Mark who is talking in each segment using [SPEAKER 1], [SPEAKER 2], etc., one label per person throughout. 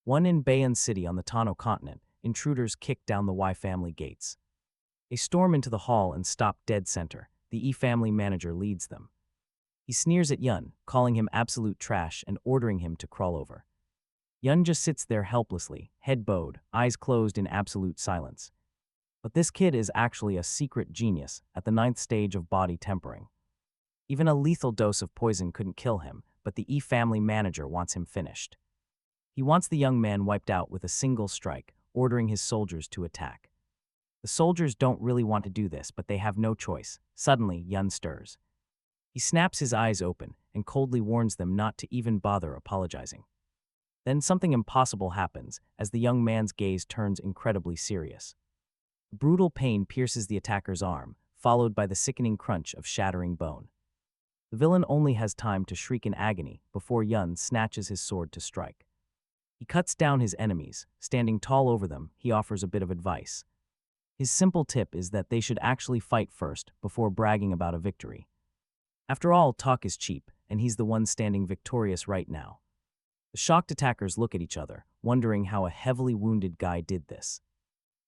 [SPEAKER 1] One in Bayan City on the Tano continent, intruders kick down the Y family gates. They storm into the hall and stop dead center. The E family manager leads them. He sneers at Yun, calling him absolute trash and ordering him to crawl over. Yun just sits there helplessly, head bowed, eyes closed in absolute silence. But this kid is actually a secret genius at the 9th stage of body tempering. Even a lethal dose of poison couldn't kill him, but the E family manager wants him finished. He wants the young man wiped out with a single strike, ordering his soldiers to attack. The soldiers don't really want to do this, but they have no choice. Suddenly, Yun stirs. He snaps his eyes open and coldly warns them not to even bother apologizing. Then something impossible happens as the young man's gaze turns incredibly serious. Brutal pain pierces the attacker's arm, followed by the sickening crunch of shattering bone. The villain only has time to shriek in agony before Yun snatches his sword to strike. He cuts down his enemies. Standing tall over them, he offers a bit of advice. His simple tip is that they should actually fight first before bragging about a victory. After all, talk is cheap, and he's the one standing victorious right now. The shocked attackers look at each other, wondering how a heavily wounded guy did this.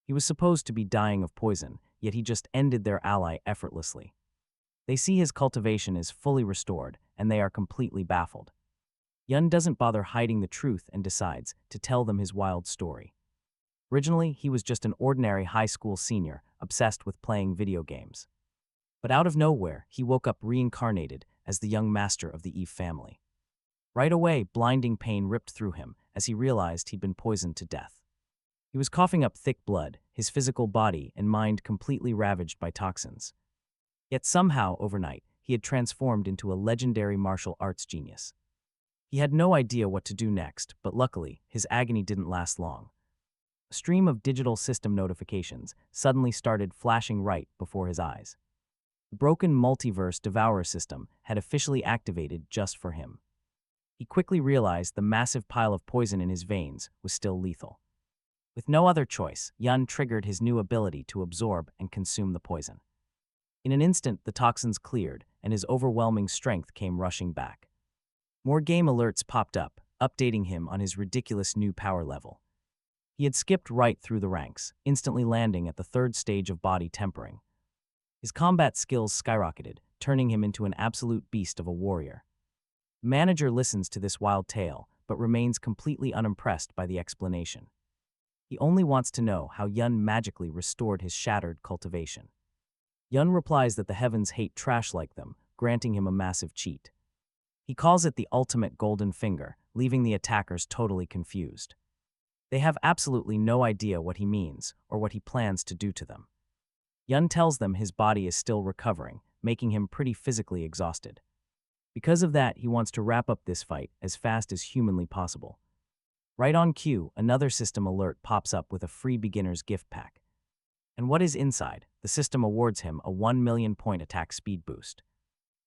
[SPEAKER 1] He was supposed to be dying of poison, yet he just ended their ally effortlessly. They see his cultivation is fully restored, and they are completely baffled. Yun doesn't bother hiding the truth and decides to tell them his wild story. Originally, he was just an ordinary high school senior, obsessed with playing video games. But out of nowhere, he woke up reincarnated as the young master of the Eve family. Right away, blinding pain ripped through him as he realized he'd been poisoned to death. He was coughing up thick blood, his physical body and mind completely ravaged by toxins. Yet somehow, overnight, he had transformed into a legendary martial arts genius. He had no idea what to do next, but luckily, his agony didn't last long. A stream of digital system notifications suddenly started flashing right before his eyes. The broken Multiverse Devourer System had officially activated just for him. He quickly realized the massive pile of poison in his veins was still lethal. With no other choice, Yun triggered his new ability to absorb and consume the poison. In an instant, the toxins cleared, and his overwhelming strength came rushing back. More game alerts popped up, updating him on his ridiculous new power level. He had skipped right through the ranks, instantly landing at the 3rd stage of body tempering. His combat skills skyrocketed, turning him into an absolute beast of a warrior. The manager listens to this wild tale, but remains completely unimpressed by the explanation. He only wants to know how Yun magically restored his shattered cultivation. Yun replies that the heavens hate trash like them, granting him a massive cheat. He calls it the ultimate golden finger, leaving the attackers totally confused. They have absolutely no idea what he means or what he plans to do to them. Yun tells them his body is still recovering, making him pretty physically exhausted. Because of that, he wants to wrap up this fight as fast as humanly possible. Right on cue, another system alert pops up with a free beginner's gift pack. And what is inside? The system awards him a 1 million point attack speed boost.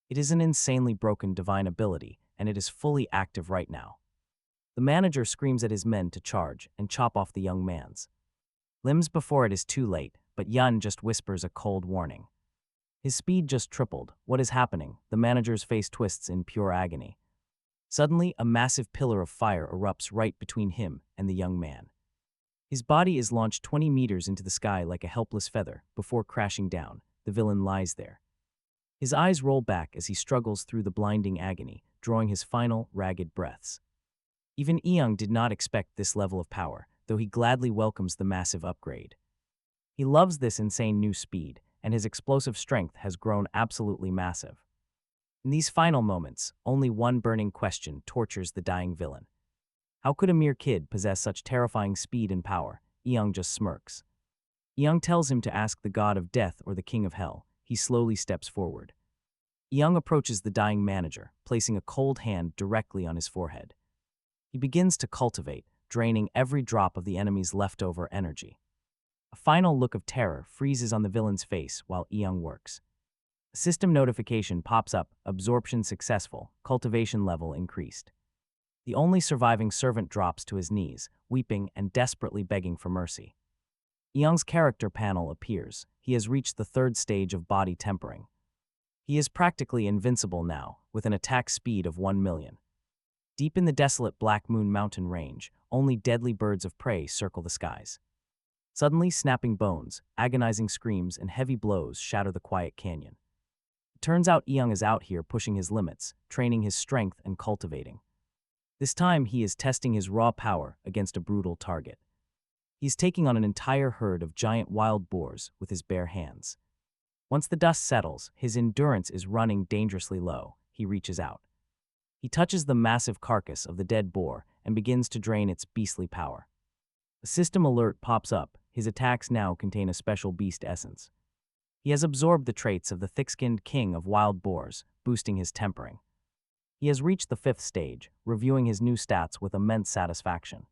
[SPEAKER 1] It is an insanely broken divine ability, and it is fully active right now. The manager screams at his men to charge and chop off the young man's limbs before it is too late, but Yun just whispers a cold warning. His speed just tripled. What is happening? The manager's face twists in pure agony. Suddenly, a massive pillar of fire erupts right between him and the young man. His body is launched 20 meters into the sky like a helpless feather. Before crashing down, the villain lies there. His eyes roll back as he struggles through the blinding agony, drawing his final, ragged breaths. Even Eung did not expect this level of power, though he gladly welcomes the massive upgrade. He loves this insane new speed, and his explosive strength has grown absolutely massive. In these final moments, only one burning question tortures the dying villain. How could a mere kid possess such terrifying speed and power? Eung just smirks. Eung tells him to ask the god of death or the king of hell. He slowly steps forward. Eung approaches the dying manager, placing a cold hand directly on his forehead. He begins to cultivate, draining every drop of the enemy's leftover energy. A final look of terror freezes on the villain's face while Eung works. A system notification pops up, absorption successful, cultivation level increased. The only surviving servant drops to his knees, weeping and desperately begging for mercy. Eung's character panel appears. He has reached the 3rd stage of body tempering. He is practically invincible now, with an attack speed of 1 million. Deep in the desolate Black Moon Mountain range, only deadly birds of prey circle the skies. Suddenly, snapping bones, agonizing screams, and heavy blows shatter the quiet canyon. It turns out Eung is out here pushing his limits, training his strength and cultivating. This time, he is testing his raw power against a brutal target. He's taking on an entire herd of giant wild boars with his bare hands. Once the dust settles, his endurance is running dangerously low. He reaches out. He touches the massive carcass of the dead boar and begins to drain its beastly power. A system alert pops up. His attacks now contain a special beast essence. He has absorbed the traits of the thick-skinned king of wild boars, boosting his tempering. He has reached the 5th stage, reviewing his new stats with immense satisfaction.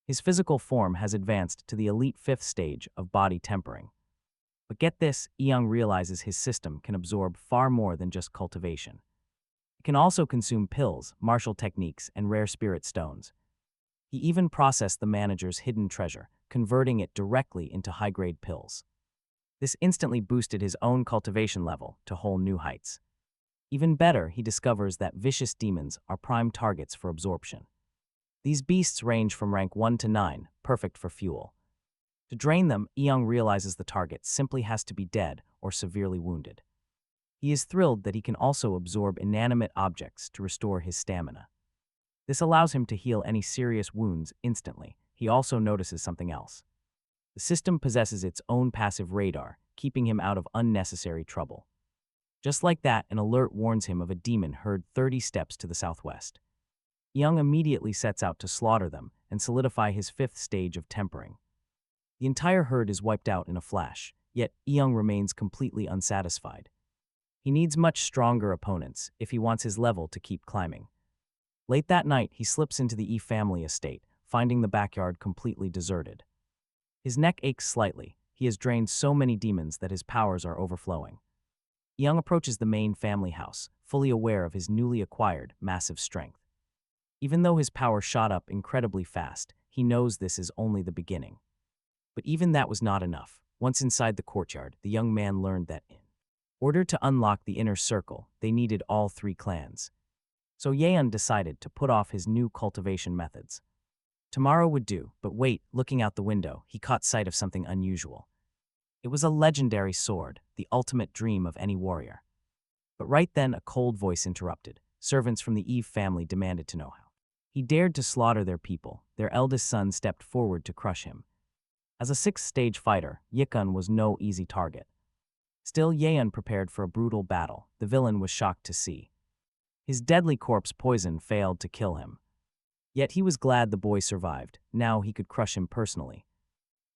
[SPEAKER 1] His physical form has advanced to the elite 5th stage of body tempering. But get this, Eung realizes his system can absorb far more than just cultivation. It can also consume pills, martial techniques, and rare spirit stones. He even processed the manager's hidden treasure, converting it directly into high-grade pills. This instantly boosted his own cultivation level to whole new heights. Even better, he discovers that vicious demons are prime targets for absorption. These beasts range from rank 1 to 9, perfect for fuel. To drain them, Eung realizes the target simply has to be dead or severely wounded. He is thrilled that he can also absorb inanimate objects to restore his stamina. This allows him to heal any serious wounds instantly. He also notices something else. The system possesses its own passive radar, keeping him out of unnecessary trouble. Just like that, an alert warns him of a demon herd 30 steps to the southwest. Eung immediately sets out to slaughter them and solidify his 5th stage of tempering. The entire herd is wiped out in a flash, yet Eung remains completely unsatisfied. He needs much stronger opponents if he wants his level to keep climbing. Late that night, he slips into the family estate, finding the backyard completely deserted. His neck aches slightly. He has drained so many demons that his powers are overflowing. Eung approaches the main family house, fully aware of his newly acquired massive strength. Even though his power shot up incredibly fast, he knows this is only the beginning. But even that was not enough. Once inside the courtyard, the young man learned that in order to unlock the inner circle, they needed all 3 clans. So Yeon decided to put off his new cultivation methods. Tomorrow would do, but wait, looking out the window, he caught sight of something unusual. It was a legendary sword, the ultimate dream of any warrior. But right then, a cold voice interrupted. Servants from the Eve family demanded to know how he dared to slaughter their people. Their eldest son stepped forward to crush him. As a 6th-stage fighter, Yikun was no easy target. Still, Yeon prepared for a brutal battle. The villain was shocked to see his deadly corpse poison failed to kill him. Yet he was glad the boy survived. Now he could crush him personally.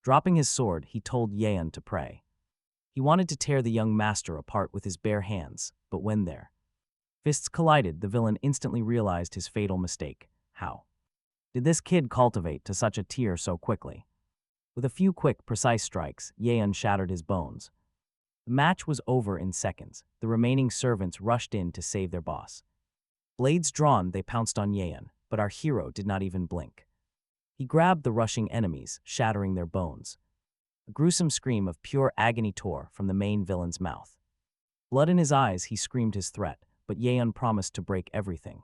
[SPEAKER 1] Dropping his sword, he told Yeon to pray. He wanted to tear the young master apart with his bare hands, but when their fists collided, the villain instantly realized his fatal mistake. How did this kid cultivate to such a tier so quickly? With a few quick, precise strikes, Yeon shattered his bones. The match was over in seconds. The remaining servants rushed in to save their boss. Blades drawn, they pounced on Yeon, but our hero did not even blink. He grabbed the rushing enemies, shattering their bones. A gruesome scream of pure agony tore from the main villain's mouth. Blood in his eyes, he screamed his threat, but Yeon promised to break everything.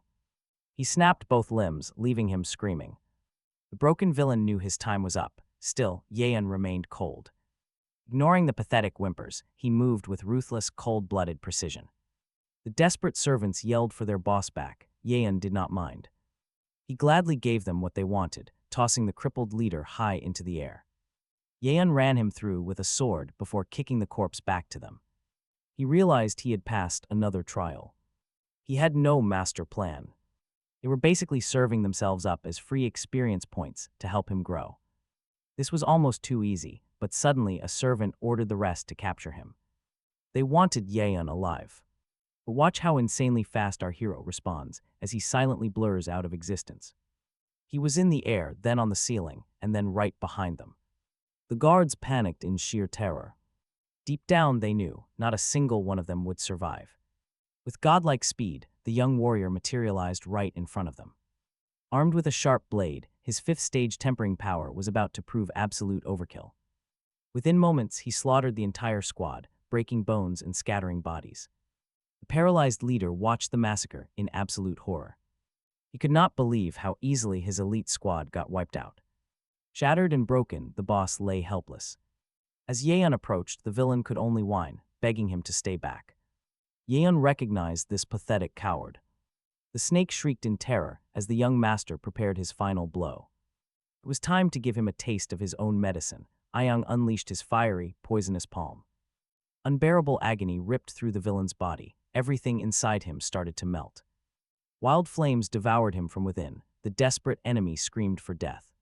[SPEAKER 1] He snapped both limbs, leaving him screaming. The broken villain knew his time was up. Still, Yeon remained cold. Ignoring the pathetic whimpers, he moved with ruthless, cold-blooded precision. The desperate servants yelled for their boss back. Yeon did not mind. He gladly gave them what they wanted, tossing the crippled leader high into the air. Yeon ran him through with a sword before kicking the corpse back to them. He realized he had passed another trial. He had no master plan. They were basically serving themselves up as free experience points to help him grow. This was almost too easy, but suddenly a servant ordered the rest to capture him. They wanted Yeon alive. But watch how insanely fast our hero responds as he silently blurs out of existence. He was in the air, then on the ceiling, and then right behind them. The guards panicked in sheer terror. Deep down they knew not a single one of them would survive. With godlike speed, the young warrior materialized right in front of them. Armed with a sharp blade, his 5th-stage tempering power was about to prove absolute overkill. Within moments, he slaughtered the entire squad, breaking bones and scattering bodies. The paralyzed leader watched the massacre in absolute horror. He could not believe how easily his elite squad got wiped out. Shattered and broken, the boss lay helpless. As Yeon approached, the villain could only whine, begging him to stay back. Yeon recognized this pathetic coward. The snake shrieked in terror as the young master prepared his final blow. It was time to give him a taste of his own medicine. Aang unleashed his fiery, poisonous palm. Unbearable agony ripped through the villain's body. Everything inside him started to melt. Wild flames devoured him from within. The desperate enemy screamed for death.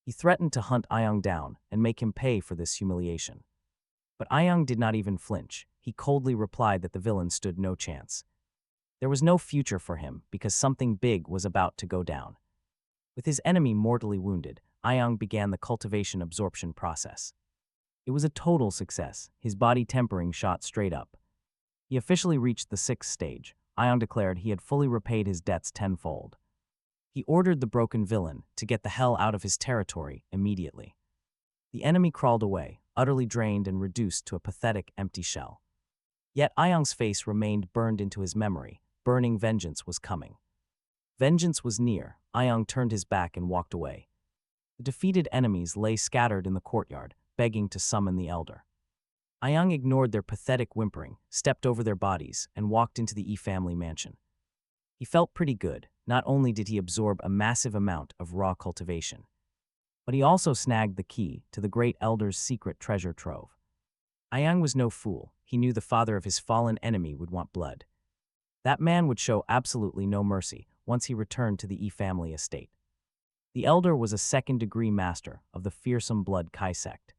[SPEAKER 1] He threatened to hunt Aang down and make him pay for this humiliation. But Aang did not even flinch. He coldly replied that the villain stood no chance. There was no future for him because something big was about to go down. With his enemy mortally wounded, Aang began the cultivation absorption process. It was a total success. His body tempering shot straight up. He officially reached the 6th stage. Aang declared he had fully repaid his debts tenfold. He ordered the broken villain to get the hell out of his territory immediately. The enemy crawled away, utterly drained and reduced to a pathetic empty shell. Yet Aang's face remained burned into his memory. Burning vengeance was coming. Vengeance was near. Aang turned his back and walked away. The defeated enemies lay scattered in the courtyard, begging to summon the elder. Aang ignored their pathetic whimpering, stepped over their bodies, and walked into the Yi family mansion. He felt pretty good. Not only did he absorb a massive amount of raw cultivation, but he also snagged the key to the great elder's secret treasure trove. Aang was no fool. He knew the father of his fallen enemy would want blood. That man would show absolutely no mercy once he returned to the Yi family estate. The elder was a second-degree master of the fearsome Blood Kai sect.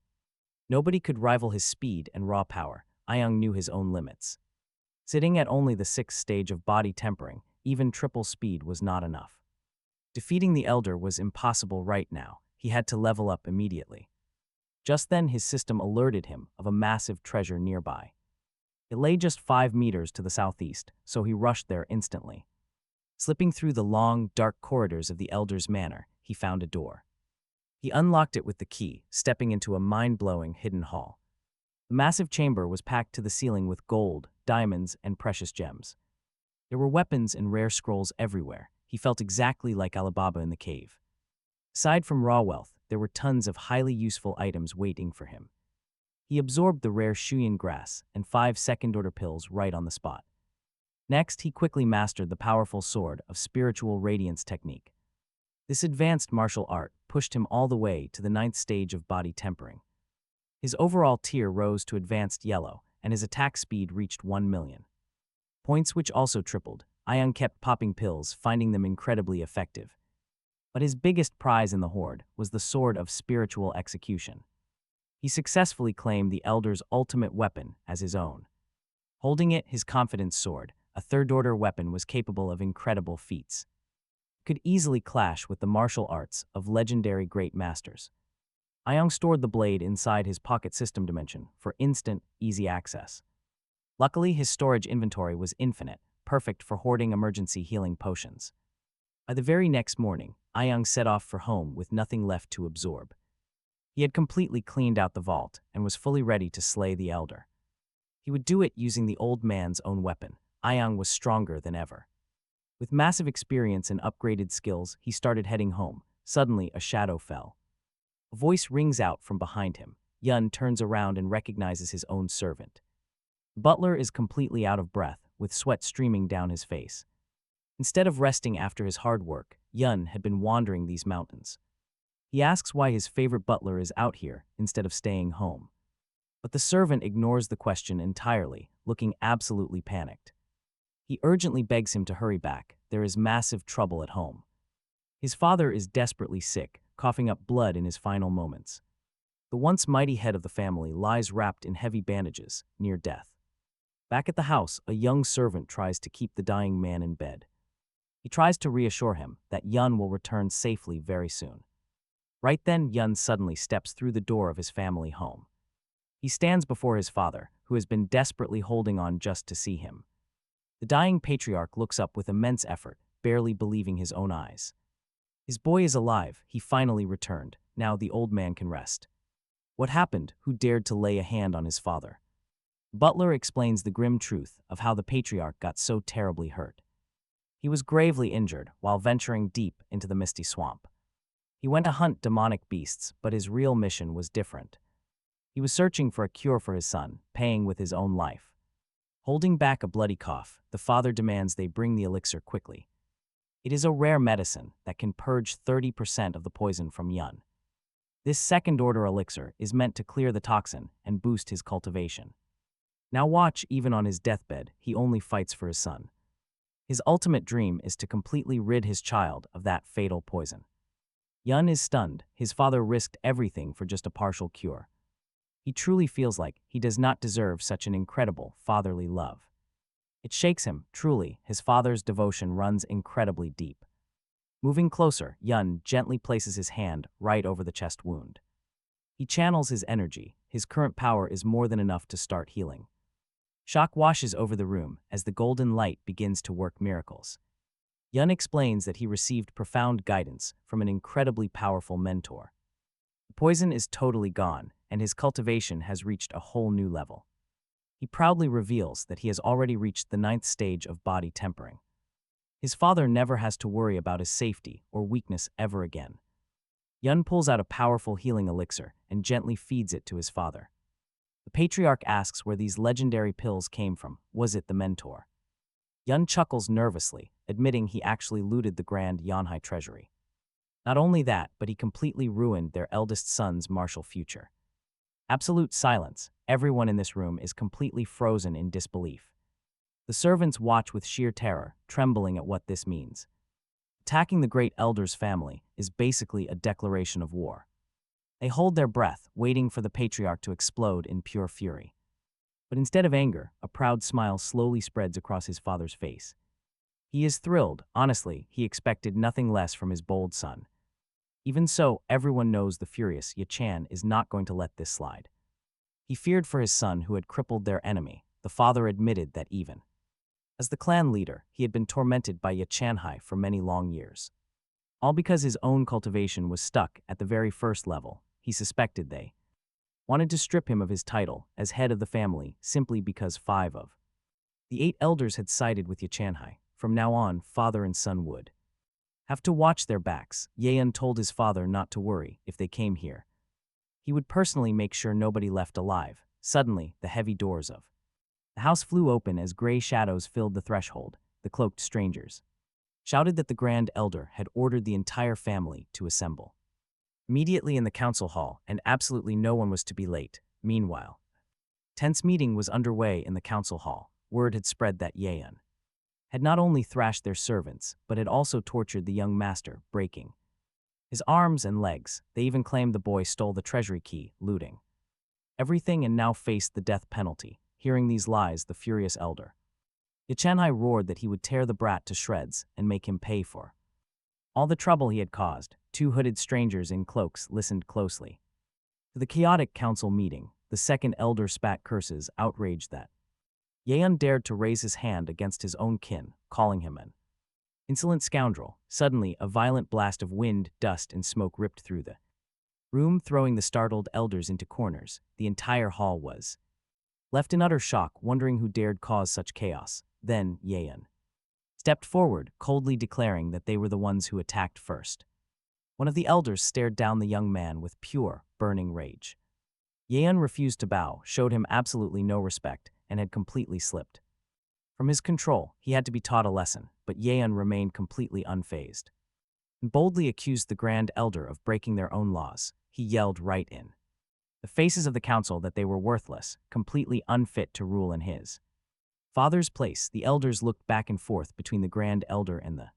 [SPEAKER 1] Nobody could rival his speed and raw power. Aang knew his own limits. Sitting at only the 6th stage of body tempering, even triple speed was not enough. Defeating the elder was impossible right now. He had to level up immediately. Just then his system alerted him of a massive treasure nearby. It lay just 5 meters to the southeast, so he rushed there instantly. Slipping through the long, dark corridors of the elder's manor, he found a door. He unlocked it with the key, stepping into a mind-blowing hidden hall. The massive chamber was packed to the ceiling with gold, diamonds, and precious gems. There were weapons and rare scrolls everywhere. He felt exactly like Alibaba in the cave. Aside from raw wealth, there were tons of highly useful items waiting for him. He absorbed the rare Shuyan grass and 5 second-order pills right on the spot. Next, he quickly mastered the powerful sword of spiritual radiance technique. This advanced martial art pushed him all the way to the 9th stage of body tempering. His overall tier rose to advanced yellow, and his attack speed reached 1 million. Points which also tripled. Aang kept popping pills, finding them incredibly effective. But his biggest prize in the horde was the sword of spiritual execution. He successfully claimed the elder's ultimate weapon as his own. Holding it, his confidence soared. A third-order weapon was capable of incredible feats. It could easily clash with the martial arts of legendary great masters. Aang stored the blade inside his pocket system dimension for instant, easy access. Luckily, his storage inventory was infinite, perfect for hoarding emergency healing potions. By the very next morning, Aang set off for home with nothing left to absorb. He had completely cleaned out the vault and was fully ready to slay the elder. He would do it using the old man's own weapon. Aang was stronger than ever. With massive experience and upgraded skills, he started heading home. Suddenly, a shadow fell. A voice rings out from behind him. Yun turns around and recognizes his own servant. Butler is completely out of breath, with sweat streaming down his face. Instead of resting after his hard work, Yun had been wandering these mountains. He asks why his favorite butler is out here instead of staying home. But the servant ignores the question entirely, looking absolutely panicked. He urgently begs him to hurry back. There is massive trouble at home. His father is desperately sick, coughing up blood in his final moments. The once mighty head of the family lies wrapped in heavy bandages, near death. Back at the house, a young servant tries to keep the dying man in bed. He tries to reassure him that Yun will return safely very soon. Right then, Yun suddenly steps through the door of his family home. He stands before his father, who has been desperately holding on just to see him. The dying patriarch looks up with immense effort, barely believing his own eyes. His boy is alive. He finally returned. Now the old man can rest. What happened? Who dared to lay a hand on his father? Butler explains the grim truth of how the patriarch got so terribly hurt. He was gravely injured while venturing deep into the misty swamp. He went to hunt demonic beasts, but his real mission was different. He was searching for a cure for his son, paying with his own life. Holding back a bloody cough, the father demands they bring the elixir quickly. It is a rare medicine that can purge 30% of the poison from Yun. This second-order elixir is meant to clear the toxin and boost his cultivation. Now watch, even on his deathbed, he only fights for his son. His ultimate dream is to completely rid his child of that fatal poison. Yun is stunned. His father risked everything for just a partial cure. He truly feels like he does not deserve such an incredible fatherly love. It shakes him, truly. His father's devotion runs incredibly deep. Moving closer, Yun gently places his hand right over the chest wound. He channels his energy. His current power is more than enough to start healing. Shock washes over the room as the golden light begins to work miracles. Yun explains that he received profound guidance from an incredibly powerful mentor. The poison is totally gone, and his cultivation has reached a whole new level. He proudly reveals that he has already reached the 9th stage of body tempering. His father never has to worry about his safety or weakness ever again. Yun pulls out a powerful healing elixir and gently feeds it to his father. The patriarch asks where these legendary pills came from. Was it the mentor? Yun chuckles nervously, admitting he actually looted the grand Yanhai treasury. Not only that, but he completely ruined their eldest son's martial future. Absolute silence. Everyone in this room is completely frozen in disbelief. The servants watch with sheer terror, trembling at what this means. Attacking the great elder's family is basically a declaration of war. They hold their breath, waiting for the patriarch to explode in pure fury. But instead of anger, a proud smile slowly spreads across his father's face. He is thrilled. Honestly, he expected nothing less from his bold son. Even so, everyone knows the furious Yachan is not going to let this slide. He feared for his son who had crippled their enemy. The father admitted that even as the clan leader, he had been tormented by Yachanhai for many long years. All because his own cultivation was stuck at the very first level. He suspected they wanted to strip him of his title as head of the family simply because 5 of the 8 elders had sided with Yachanhai. From now on, father and son would have to watch their backs. Yeon told his father not to worry if they came here. He would personally make sure nobody left alive. Suddenly, the heavy doors of the house flew open as gray shadows filled the threshold. The cloaked strangers shouted that the Grand Elder had ordered the entire family to assemble immediately in the council hall, and absolutely no one was to be late. Meanwhile, tense meeting was underway in the council hall. Word had spread that Yeon had not only thrashed their servants, but had also tortured the young master, breaking his arms and legs. They even claimed the boy stole the treasury key, looting everything and now faced the death penalty. Hearing these lies, the furious elder Yachanhai roared that he would tear the brat to shreds and make him pay for all the trouble he had caused. 2 hooded strangers in cloaks listened closely to the chaotic council meeting. The second elder spat curses, outraged that Yeon dared to raise his hand against his own kin, calling him an insolent scoundrel. Suddenly, a violent blast of wind, dust, and smoke ripped through the room, throwing the startled elders into corners. The entire hall was left in utter shock, wondering who dared cause such chaos. Then, Yeon stepped forward, coldly declaring that they were the ones who attacked first. One of the elders stared down the young man with pure, burning rage. Yeon refused to bow, showed him absolutely no respect, and had completely slipped from his control. He had to be taught a lesson, but Yeon remained completely unfazed and boldly accused the Grand Elder of breaking their own laws. He yelled right in the faces of the council that they were worthless, completely unfit to rule in his father's place. The elders looked back and forth between the Grand Elder and the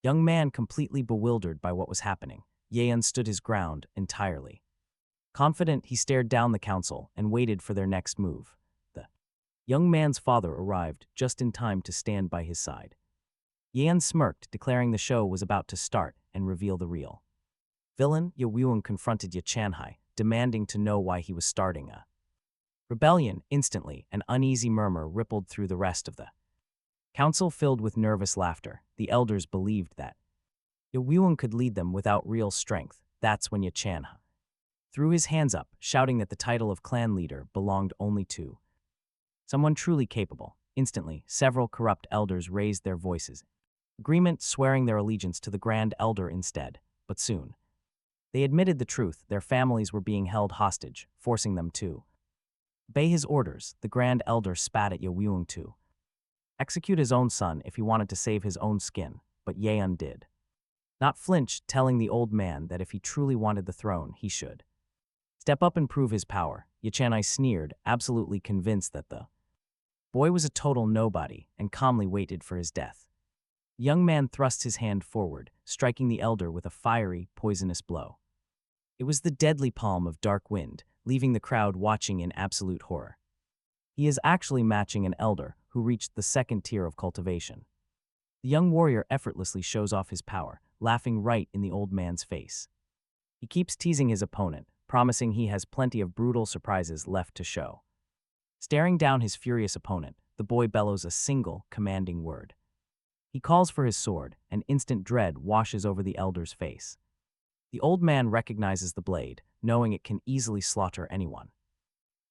[SPEAKER 1] young man, completely bewildered by what was happening. Yeon stood his ground entirely confident. He stared down the council and waited for their next move. The young man's father arrived just in time to stand by his side. Yeon smirked, declaring the show was about to start and reveal the real villain. Ye confronted Yachanhai, demanding to know why he was starting a rebellion. Instantly, an uneasy murmur rippled through the rest of the council, filled with nervous laughter. The elders believed that Ye could lead them without real strength. That's when Yachanhai threw his hands up, shouting that the title of clan leader belonged only to someone truly capable. Instantly, several corrupt elders raised their voices, Agreement swearing their allegiance to the Grand Elder instead, but soon. They admitted the truth, their families were being held hostage, forcing them to obey his orders. The Grand Elder spat at Yewung to execute his own son if he wanted to save his own skin, but Yeon did not flinch, telling the old man that if he truly wanted the throne, he should step up and prove his power. Yechanai sneered, absolutely convinced that the boy was a total nobody, and calmly waited for his death. The young man thrust his hand forward, striking the elder with a fiery, poisonous blow. It was the deadly palm of Dark Wind, leaving the crowd watching in absolute horror. He is actually matching an elder who reached the second tier of cultivation. The young warrior effortlessly shows off his power, laughing right in the old man's face. He keeps teasing his opponent, promising he has plenty of brutal surprises left to show. Staring down his furious opponent, the boy bellows a single, commanding word. He calls for his sword, and instant dread washes over the elder's face. The old man recognizes the blade, knowing it can easily slaughter anyone.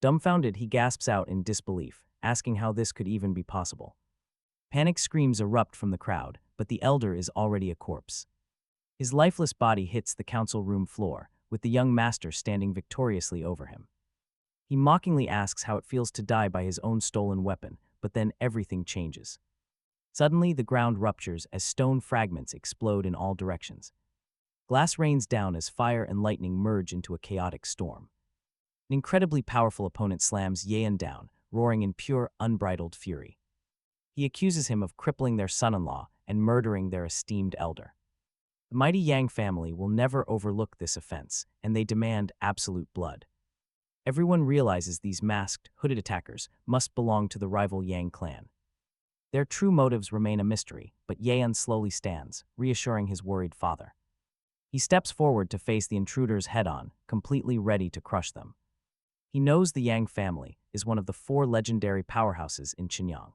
[SPEAKER 1] Dumbfounded, he gasps out in disbelief, asking how this could even be possible. Panic screams erupt from the crowd, but the elder is already a corpse. His lifeless body hits the council room floor, with the young master standing victoriously over him. He mockingly asks how it feels to die by his own stolen weapon, but then everything changes. Suddenly, the ground ruptures as stone fragments explode in all directions. Glass rains down as fire and lightning merge into a chaotic storm. An incredibly powerful opponent slams Yeon down, roaring in pure, unbridled fury. He accuses him of crippling their son-in-law and murdering their esteemed elder. The mighty Yang family will never overlook this offense, and they demand absolute blood. Everyone realizes these masked, hooded attackers must belong to the rival Yang clan. Their true motives remain a mystery, but Yeon slowly stands, reassuring his worried father. He steps forward to face the intruders head-on, completely ready to crush them. He knows the Yang family is one of the 4 legendary powerhouses in Xinjiang.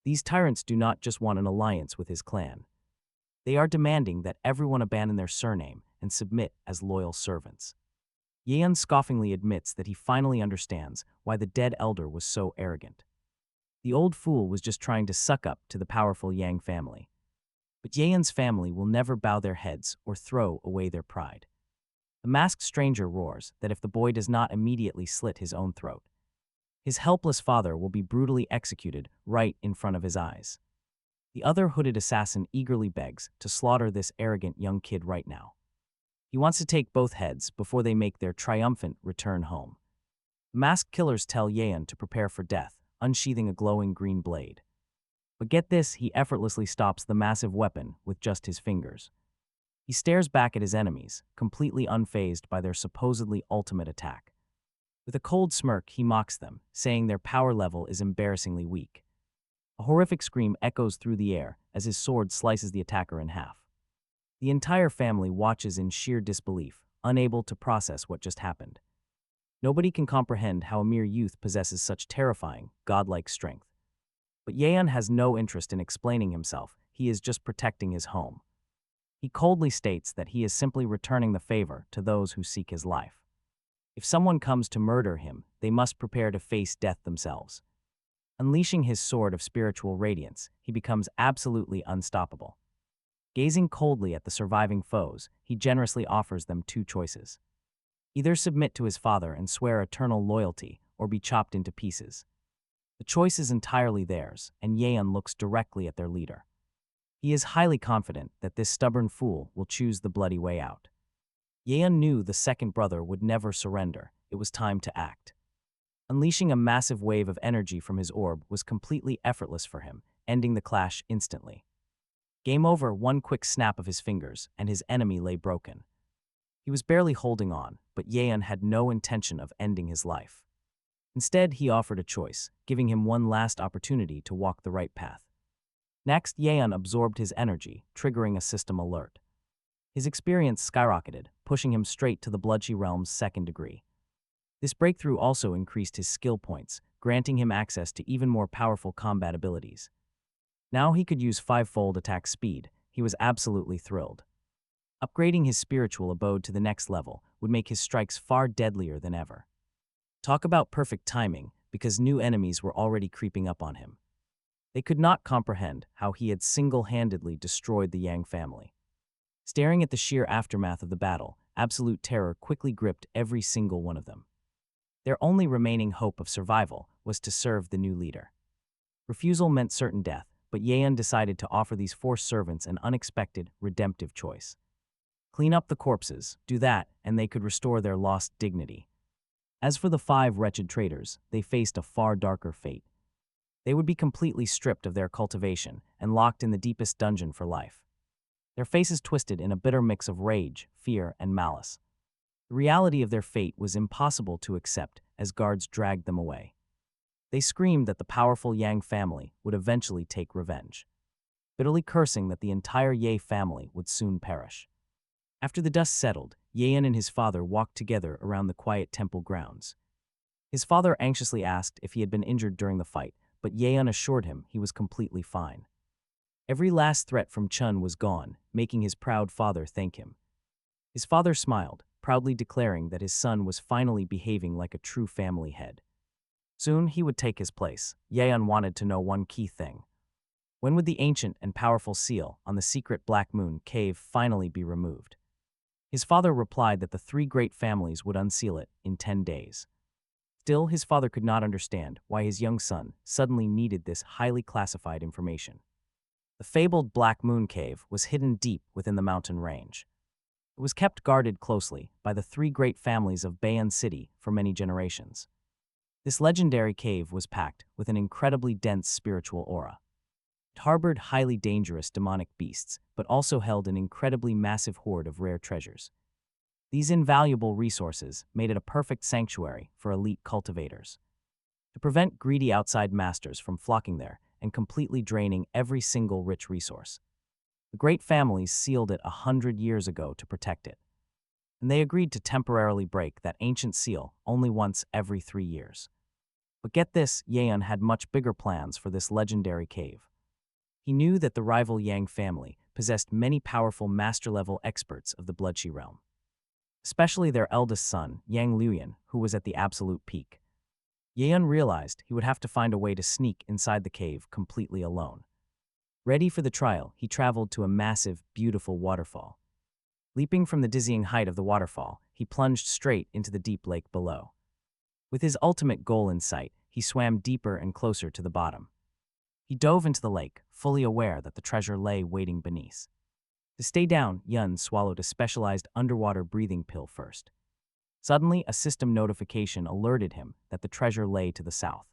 [SPEAKER 1] These tyrants do not just want an alliance with his clan. They are demanding that everyone abandon their surname and submit as loyal servants. Yeon scoffingly admits that he finally understands why the dead elder was so arrogant. The old fool was just trying to suck up to the powerful Yang family. But Yeon's family will never bow their heads or throw away their pride. The masked stranger roars that if the boy does not immediately slit his own throat, his helpless father will be brutally executed right in front of his eyes. The other hooded assassin eagerly begs to slaughter this arrogant young kid right now. He wants to take both heads before they make their triumphant return home. The masked killers tell Yeon to prepare for death, unsheathing a glowing green blade. But get this, he effortlessly stops the massive weapon with just his fingers. He stares back at his enemies, completely unfazed by their supposedly ultimate attack. With a cold smirk, he mocks them, saying their power level is embarrassingly weak. A horrific scream echoes through the air as his sword slices the attacker in half. The entire family watches in sheer disbelief, unable to process what just happened. Nobody can comprehend how a mere youth possesses such terrifying, godlike strength. But Yeon has no interest in explaining himself, he is just protecting his home. He coldly states that he is simply returning the favor to those who seek his life. If someone comes to murder him, they must prepare to face death themselves. Unleashing his sword of spiritual radiance, he becomes absolutely unstoppable. Gazing coldly at the surviving foes, he generously offers them 2 choices. Either submit to his father and swear eternal loyalty, or be chopped into pieces. The choice is entirely theirs, and Yeon looks directly at their leader. He is highly confident that this stubborn fool will choose the bloody way out. Yeon knew the second brother would never surrender. It was time to act. Unleashing a massive wave of energy from his orb was completely effortless for him, ending the clash instantly. Game over, one quick snap of his fingers, and his enemy lay broken. He was barely holding on, but Yeon had no intention of ending his life. Instead, he offered a choice, giving him one last opportunity to walk the right path. Next, Yeon absorbed his energy, triggering a system alert. His experience skyrocketed, pushing him straight to the Bloodchi realm's 2nd degree. This breakthrough also increased his skill points, granting him access to even more powerful combat abilities. Now he could use 5-fold attack speed. He was absolutely thrilled. Upgrading his spiritual abode to the next level would make his strikes far deadlier than ever. Talk about perfect timing, because new enemies were already creeping up on him. They could not comprehend how he had single-handedly destroyed the Yang family. Staring at the sheer aftermath of the battle, absolute terror quickly gripped every single one of them. Their only remaining hope of survival was to serve the new leader. Refusal meant certain death, but Yeon decided to offer these four servants an unexpected, redemptive choice. Clean up the corpses, do that, and they could restore their lost dignity. As for the 5 wretched traitors, they faced a far darker fate. They would be completely stripped of their cultivation and locked in the deepest dungeon for life. Their faces twisted in a bitter mix of rage, fear, and malice. The reality of their fate was impossible to accept as guards dragged them away. They screamed that the powerful Yang family would eventually take revenge, bitterly cursing that the entire Ye family would soon perish. After the dust settled, Yeon and his father walked together around the quiet temple grounds. His father anxiously asked if he had been injured during the fight, but Yeon assured him he was completely fine. Every last threat from Chun was gone, making his proud father thank him. His father smiled, proudly declaring that his son was finally behaving like a true family head. Soon he would take his place. Yeon wanted to know one key thing. When would the ancient and powerful seal on the secret Black Moon cave finally be removed? His father replied that the 3 great families would unseal it in 10 days. Still, his father could not understand why his young son suddenly needed this highly classified information. The fabled Black Moon Cave was hidden deep within the mountain range. It was kept guarded closely by the 3 great families of Baeon City for many generations. This legendary cave was packed with an incredibly dense spiritual aura. It harbored highly dangerous demonic beasts, but also held an incredibly massive hoard of rare treasures. These invaluable resources made it a perfect sanctuary for elite cultivators. To prevent greedy outside masters from flocking there and completely draining every single rich resource, the great families sealed it 100 years ago to protect it. And they agreed to temporarily break that ancient seal only once every 3 years. But get this, Yeon had much bigger plans for this legendary cave. He knew that the rival Yang family possessed many powerful master-level experts of the Bloodshi realm, especially their eldest son, Yang Luyan, who was at the absolute peak. Yeon realized he would have to find a way to sneak inside the cave completely alone. Ready for the trial, he traveled to a massive, beautiful waterfall. Leaping from the dizzying height of the waterfall, he plunged straight into the deep lake below. With his ultimate goal in sight, he swam deeper and closer to the bottom. He dove into the lake, fully aware that the treasure lay waiting beneath. To stay down, Yun swallowed a specialized underwater breathing pill first. Suddenly, a system notification alerted him that the treasure lay to the south.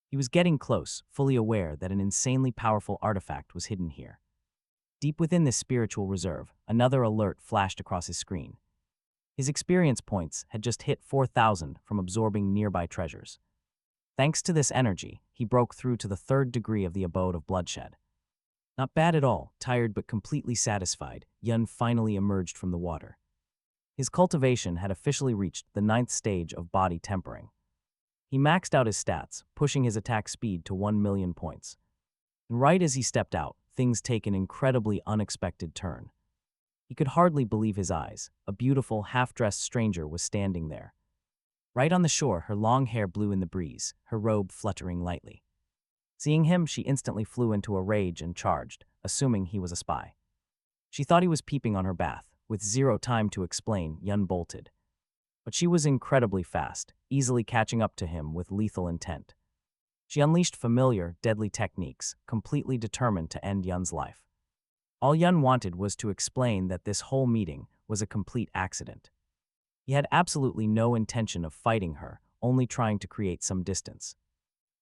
[SPEAKER 1] He was getting close, fully aware that an insanely powerful artifact was hidden here. Deep within this spiritual reserve, another alert flashed across his screen. His experience points had just hit 4,000 from absorbing nearby treasures. Thanks to this energy, he broke through to the 3rd degree of the abode of bloodshed. Not bad at all, tired but completely satisfied, Yun finally emerged from the water. His cultivation had officially reached the 9th stage of body tempering. He maxed out his stats, pushing his attack speed to 1 million points. And right as he stepped out, things take an incredibly unexpected turn. He could hardly believe his eyes. A beautiful, half-dressed stranger was standing there. Right on the shore, her long hair blew in the breeze, her robe fluttering lightly. Seeing him, she instantly flew into a rage and charged, assuming he was a spy. She thought he was peeping on her bath. With zero time to explain, Yun bolted. But she was incredibly fast, easily catching up to him with lethal intent. She unleashed familiar, deadly techniques, completely determined to end Yun's life. All Yun wanted was to explain that this whole meeting was a complete accident. He had absolutely no intention of fighting her, only trying to create some distance.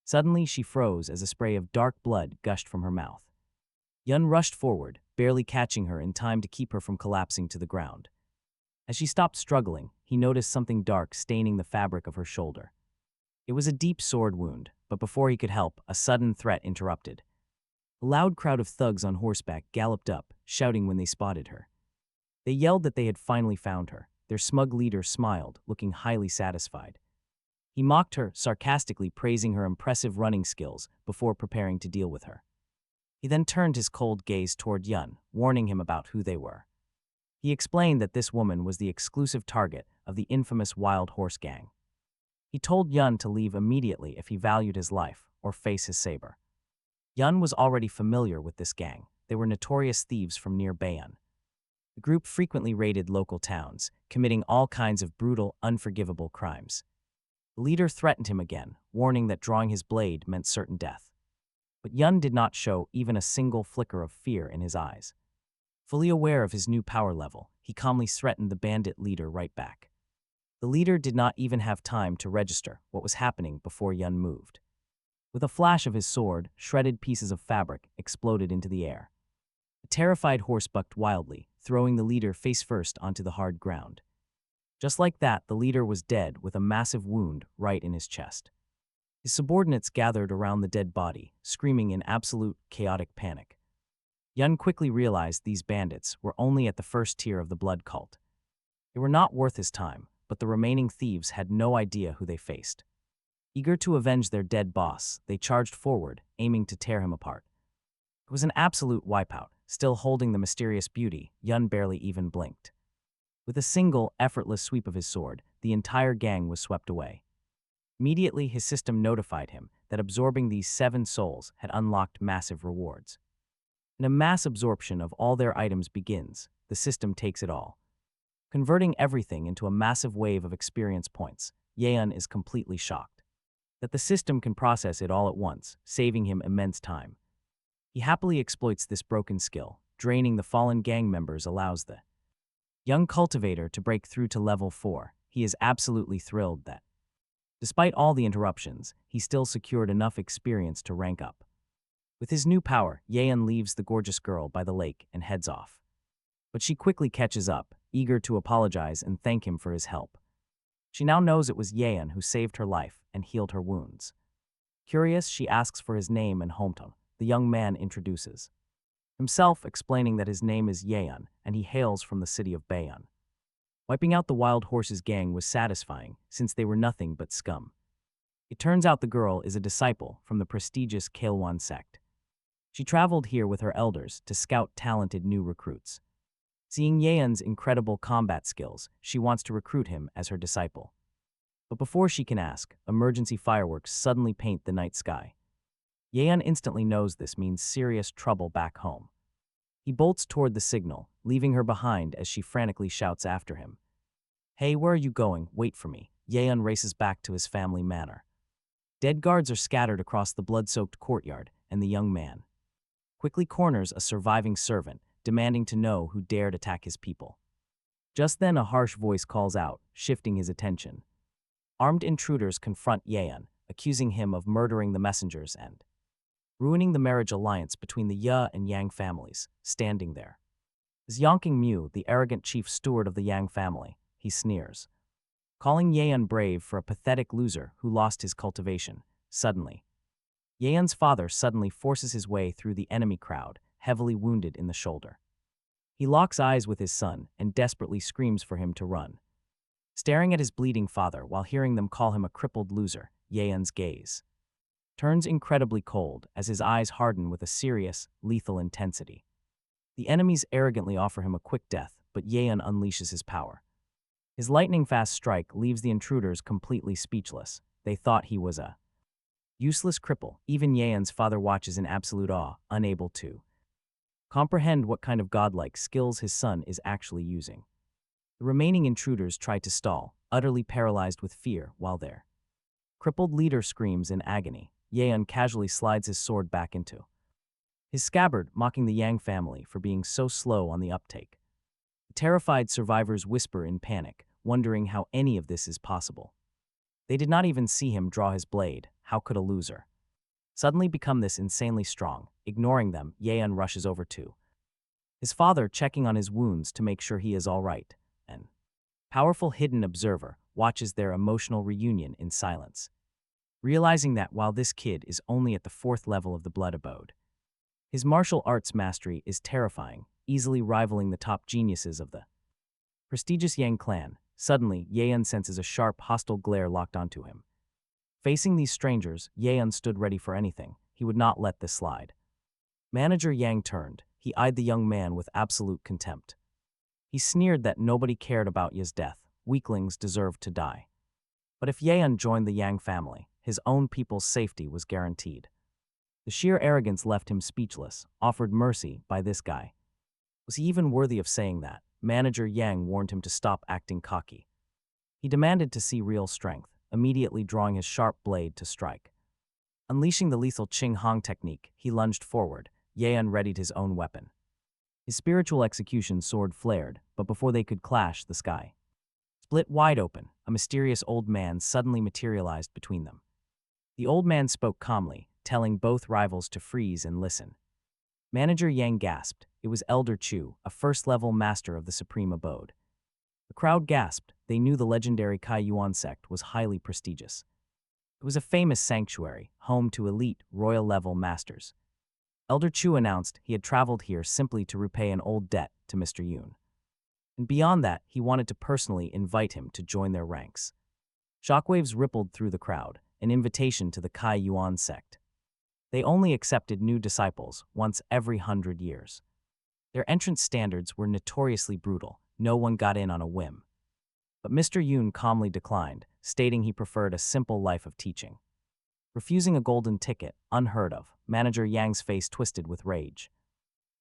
[SPEAKER 1] Suddenly, she froze as a spray of dark blood gushed from her mouth. Yun rushed forward, barely catching her in time to keep her from collapsing to the ground. As she stopped struggling, he noticed something dark staining the fabric of her shoulder. It was a deep sword wound, but before he could help, a sudden threat interrupted. A loud crowd of thugs on horseback galloped up, shouting when they spotted her. They yelled that they had finally found her. Their smug leader smiled, looking highly satisfied. He mocked her, sarcastically praising her impressive running skills before preparing to deal with her. He then turned his cold gaze toward Yun, warning him about who they were. He explained that this woman was the exclusive target of the infamous Wild Horse Gang. He told Yun to leave immediately if he valued his life, or face his saber. Yun was already familiar with this gang. They were notorious thieves from near Bayon. The group frequently raided local towns, committing all kinds of brutal, unforgivable crimes. The leader threatened him again, warning that drawing his blade meant certain death. But Yun did not show even a single flicker of fear in his eyes. Fully aware of his new power level, he calmly threatened the bandit leader right back. The leader did not even have time to register what was happening before Yun moved. With a flash of his sword, shredded pieces of fabric exploded into the air. The terrified horse bucked wildly, throwing the leader face first onto the hard ground. Just like that, the leader was dead with a massive wound right in his chest. His subordinates gathered around the dead body, screaming in absolute, chaotic panic. Yun quickly realized these bandits were only at the first tier of the blood cult. They were not worth his time, but the remaining thieves had no idea who they faced. Eager to avenge their dead boss, they charged forward, aiming to tear him apart. It was an absolute wipeout. Still holding the mysterious beauty, Yun barely even blinked. With a single, effortless sweep of his sword, the entire gang was swept away. Immediately, his system notified him that absorbing these 7 souls had unlocked massive rewards. When a mass absorption of all their items begins, the system takes it all. Converting everything into a massive wave of experience points, Yeon is completely shocked. That the system can process it all at once, saving him immense time. He happily exploits this broken skill. Draining the fallen gang members allows the young cultivator to break through to level 4. He is absolutely thrilled that, despite all the interruptions, he still secured enough experience to rank up. With his new power, Yeon leaves the gorgeous girl by the lake and heads off. But she quickly catches up, eager to apologize and thank him for his help. She now knows it was Yeon who saved her life and healed her wounds. Curious, she asks for his name and hometown. The young man introduces himself, explaining that his name is Yeon and he hails from the city of Bayon. Wiping out the wild horses gang was satisfying, since they were nothing but scum. It turns out the girl is a disciple from the prestigious Kaelwan sect. She traveled here with her elders to scout talented new recruits. Seeing Yeon's incredible combat skills, she wants to recruit him as her disciple. But before she can ask, emergency fireworks suddenly paint the night sky. Yeon instantly knows this means serious trouble back home. He bolts toward the signal, leaving her behind as she frantically shouts after him. "Hey, where are you going? Wait for me." Yeon races back to his family manor. Dead guards are scattered across the blood-soaked courtyard, and the young man quickly corners a surviving servant, demanding to know who dared attack his people. Just then a harsh voice calls out, shifting his attention. Armed intruders confront Yeon, accusing him of murdering the messengers and ruining the marriage alliance between the Ya and Yang families. Standing there is Yongking Mu, the arrogant chief steward of the Yang family. He sneers, calling Yeon brave for a pathetic loser who lost his cultivation. Suddenly, Yeon's father suddenly forces his way through the enemy crowd, heavily wounded in the shoulder. He locks eyes with his son and desperately screams for him to run. Staring at his bleeding father while hearing them call him a crippled loser, Yeon's gaze turns incredibly cold as his eyes harden with a serious, lethal intensity. The enemies arrogantly offer him a quick death, but Yeon unleashes his power. His lightning-fast strike leaves the intruders completely speechless. They thought he was a useless cripple. Even Yeon's father watches in absolute awe, unable to comprehend what kind of godlike skills his son is actually using. The remaining intruders try to stall, utterly paralyzed with fear, while their crippled leader screams in agony. Yeon casually slides his sword back into his scabbard, mocking the Yang family for being so slow on the uptake. The terrified survivors whisper in panic, wondering how any of this is possible. They did not even see him draw his blade. How could a loser suddenly become this insanely strong? Ignoring them, Yeon rushes over to his father, checking on his wounds to make sure he is all right. An powerful hidden observer watches their emotional reunion in silence, realizing that while this kid is only at the 4th level of the blood abode, his martial arts mastery is terrifying, easily rivaling the top geniuses of the prestigious Yang clan. Suddenly, Yeon senses a sharp, hostile glare locked onto him. Facing these strangers, Yeon stood ready for anything. He would not let this slide. Manager Yang turned. He eyed the young man with absolute contempt. He sneered that nobody cared about Ye's death. Weaklings deserved to die. But if Yeon joined the Yang family, his own people's safety was guaranteed. The sheer arrogance left him speechless, offered mercy by this guy. Was he even worthy of saying that? Manager Yang warned him to stop acting cocky. He demanded to see real strength, immediately drawing his sharp blade to strike. Unleashing the lethal Ching Hong technique, he lunged forward. Yan readied his own weapon. His spiritual execution sword flared, but before they could clash, the sky split wide open. A mysterious old man suddenly materialized between them. The old man spoke calmly, telling both rivals to freeze and listen. Manager Yang gasped. It was Elder Chu, a first-level master of the Supreme Abode. The crowd gasped. They knew the legendary Kai Yuan sect was highly prestigious. It was a famous sanctuary, home to elite, royal-level masters. Elder Chu announced he had traveled here simply to repay an old debt to Mr. Yun. And beyond that, he wanted to personally invite him to join their ranks. Shockwaves rippled through the crowd, an invitation to the Kai Yuan sect. They only accepted new disciples once every 100 years. Their entrance standards were notoriously brutal. No one got in on a whim. But Mr. Yun calmly declined, stating he preferred a simple life of teaching. Refusing a golden ticket, unheard of, Manager Yang's face twisted with rage.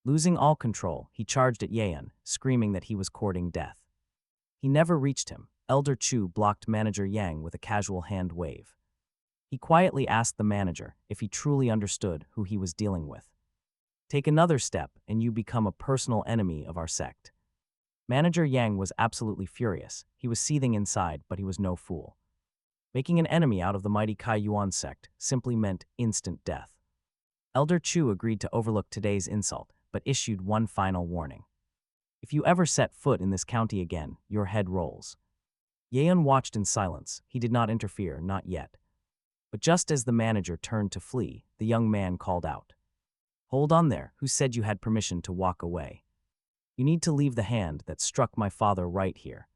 [SPEAKER 1] Losing all control, he charged at Yan, screaming that he was courting death. He never reached him. Elder Chu blocked Manager Yang with a casual hand wave. He quietly asked the manager if he truly understood who he was dealing with. Take another step and you become a personal enemy of our sect. Manager Yang was absolutely furious. He was seething inside, but he was no fool. Making an enemy out of the mighty Kai Yuan sect simply meant instant death. Elder Chu agreed to overlook today's insult, but issued one final warning. If you ever set foot in this county again, your head rolls. Yeon watched in silence. He did not interfere, not yet. But just as the manager turned to flee, the young man called out. Hold on there, who said you had permission to walk away? You need to leave the hand that struck my father right here.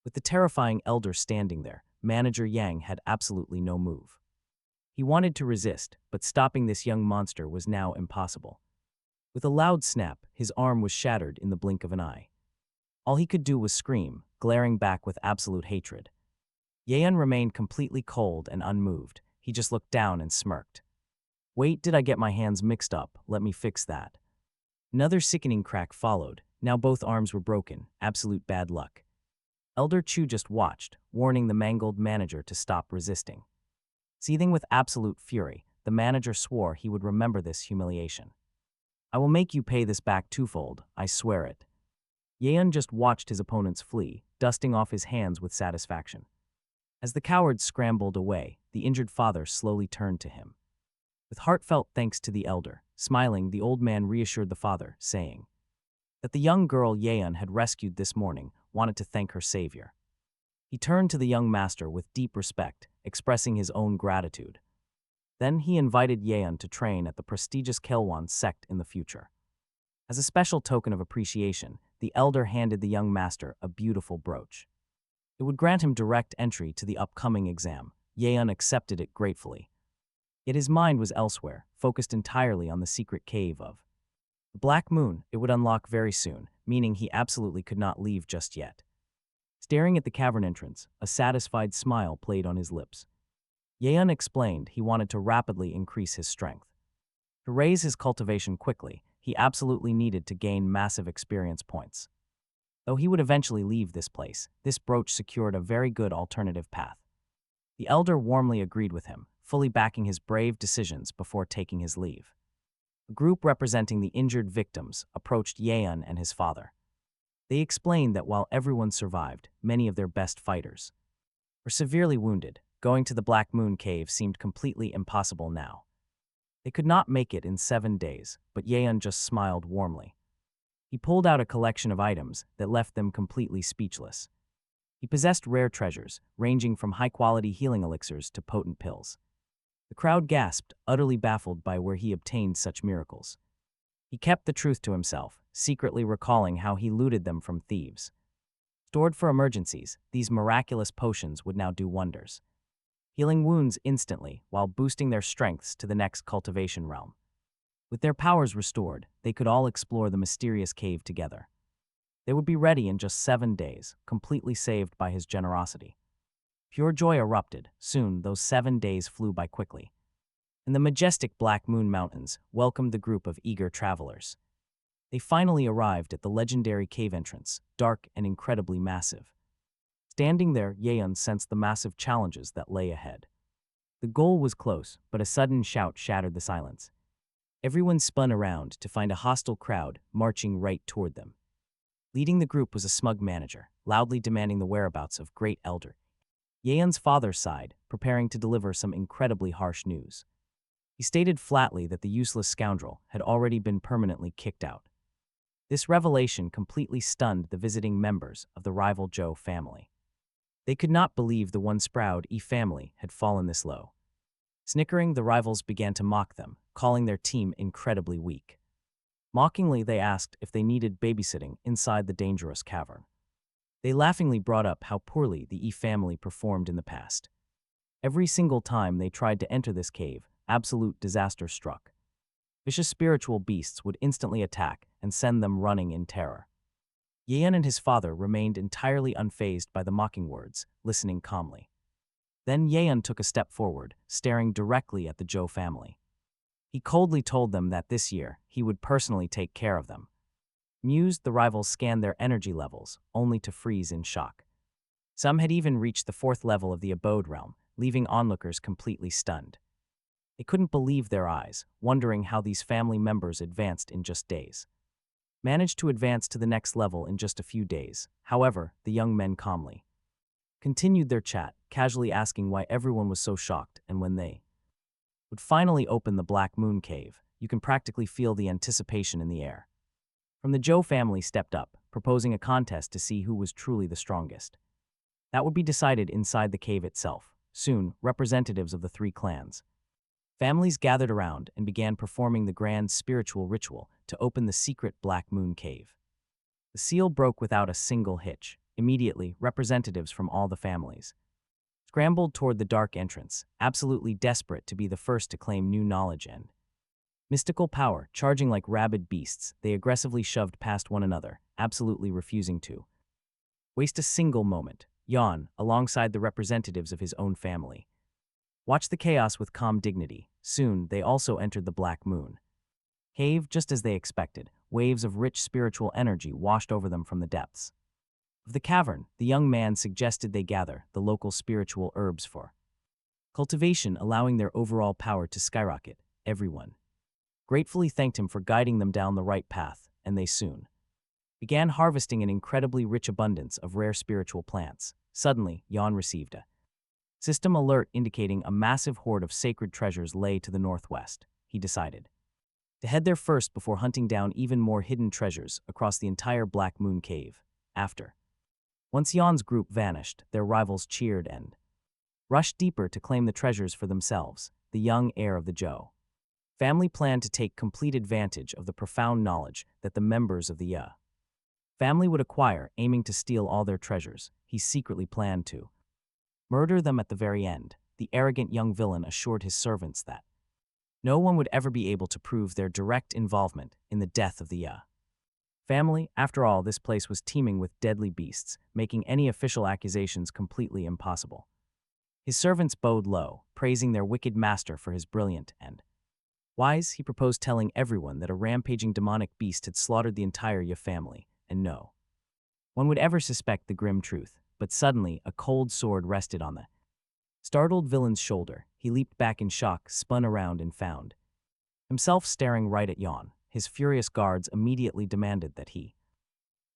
[SPEAKER 1] With the terrifying elder standing there, Manager Yang had absolutely no move. He wanted to resist, but stopping this young monster was now impossible. With a loud snap, his arm was shattered in the blink of an eye. All he could do was scream, glaring back with absolute hatred. Yeon remained completely cold and unmoved. He just looked down and smirked. Wait, did I get my hands mixed up? Let me fix that. Another sickening crack followed. Now both arms were broken. Absolute bad luck. Elder Chu just watched, warning the mangled manager to stop resisting. Seething with absolute fury, the manager swore he would remember this humiliation. I will make you pay this back twofold, I swear it. Yeon just watched his opponents flee, dusting off his hands with satisfaction. As the cowards scrambled away, the injured father slowly turned to him. With heartfelt thanks to the elder, smiling, the old man reassured the father, saying that the young girl Yeon had rescued this morning wanted to thank her savior. He turned to the young master with deep respect, expressing his own gratitude. Then he invited Yeon to train at the prestigious Kelwan sect in the future. As a special token of appreciation, the elder handed the young master a beautiful brooch. It would grant him direct entry to the upcoming exam. Yeon accepted it gratefully. Yet his mind was elsewhere, focused entirely on the secret cave of the Black Moon. It would unlock very soon, meaning he absolutely could not leave just yet. Staring at the cavern entrance, a satisfied smile played on his lips. Yeon explained he wanted to rapidly increase his strength. To raise his cultivation quickly, he absolutely needed to gain massive experience points. Though he would eventually leave this place, this brooch secured a very good alternative path. The elder warmly agreed with him, fully backing his brave decisions before taking his leave. A group representing the injured victims approached Yeon and his father. They explained that while everyone survived, many of their best fighters were severely wounded. Going to the Black Moon Cave seemed completely impossible now. They could not make it in 7 days, but Yeon just smiled warmly. He pulled out a collection of items that left them completely speechless. He possessed rare treasures, ranging from high-quality healing elixirs to potent pills. The crowd gasped, utterly baffled by where he obtained such miracles. He kept the truth to himself, secretly recalling how he looted them from thieves. Stored for emergencies, these miraculous potions would now do wonders, healing wounds instantly while boosting their strengths to the next cultivation realm. With their powers restored, they could all explore the mysterious cave together. They would be ready in just 7 days, completely saved by his generosity. Pure joy erupted. Soon, those 7 days flew by quickly. and the majestic Black Moon Mountains welcomed the group of eager travelers. They finally arrived at the legendary cave entrance, dark and incredibly massive. Standing there, Yeon sensed the massive challenges that lay ahead. The goal was close, but a sudden shout shattered the silence. Everyone spun around to find a hostile crowd marching right toward them. Leading the group was a smug manager, loudly demanding the whereabouts of Great Elder. Yeon's father sighed, preparing to deliver some incredibly harsh news. He stated flatly that the useless scoundrel had already been permanently kicked out. This revelation completely stunned the visiting members of the rival Zhou family. They could not believe the once proud Yi family had fallen this low. Snickering, the rivals began to mock them, calling their team incredibly weak. Mockingly, they asked if they needed babysitting inside the dangerous cavern. They laughingly brought up how poorly the Yi family performed in the past. Every single time they tried to enter this cave, absolute disaster struck. Vicious spiritual beasts would instantly attack and send them running in terror. Yeon and his father remained entirely unfazed by the mocking words, listening calmly. Then Yeon took a step forward, staring directly at the Zhou family. He coldly told them that this year he would personally take care of them. Amused, the rivals scanned their energy levels, only to freeze in shock. Some had even reached the 4th level of the abode realm, leaving onlookers completely stunned. They couldn't believe their eyes, wondering how these family members advanced in just days. Managed to advance to the next level in just a few days. However, the young men calmly continued their chat, casually asking why everyone was so shocked, and when they would finally open the Black Moon Cave, you can practically feel the anticipation in the air. From the Zhou family stepped up, proposing a contest to see who was truly the strongest. That would be decided inside the cave itself. Soon, representatives of the 3 clans. Families gathered around and began performing the grand spiritual ritual to open the secret Black Moon Cave. The seal broke without a single hitch. Immediately, representatives from all the families scrambled toward the dark entrance, absolutely desperate to be the first to claim new knowledge and mystical power. Charging like rabid beasts, they aggressively shoved past one another, absolutely refusing to waste a single moment. Yeon, alongside the representatives of his own family, watched the chaos with calm dignity. Soon, they also entered the Black Moon Cave just as they expected. Waves of rich spiritual energy washed over them from the depths of the cavern. The young man suggested they gather the local spiritual herbs for cultivation, allowing their overall power to skyrocket. Everyone gratefully thanked him for guiding them down the right path, and they soon began harvesting an incredibly rich abundance of rare spiritual plants. Suddenly, Yeon received a system alert indicating a massive hoard of sacred treasures lay to the northwest. He decided to head there first before hunting down even more hidden treasures across the entire Black Moon Cave. Once Yeon's group vanished, their rivals cheered and rushed deeper to claim the treasures for themselves. The young heir of the Zhou family planned to take complete advantage of the profound knowledge that the members of the Ye family would acquire, aiming to steal all their treasures. He secretly planned to murder them at the very end. The arrogant young villain assured his servants that no one would ever be able to prove their direct involvement in the death of the Ye family. After all, this place was teeming with deadly beasts, making any official accusations completely impossible. His servants bowed low, praising their wicked master for his brilliant and wise. He proposed telling everyone that a rampaging demonic beast had slaughtered the entire Ye family, and no one would ever suspect the grim truth. But suddenly, a cold sword rested on the startled villain's shoulder. He leaped back in shock, spun around, and found himself staring right at Yeon. His furious guards immediately demanded that he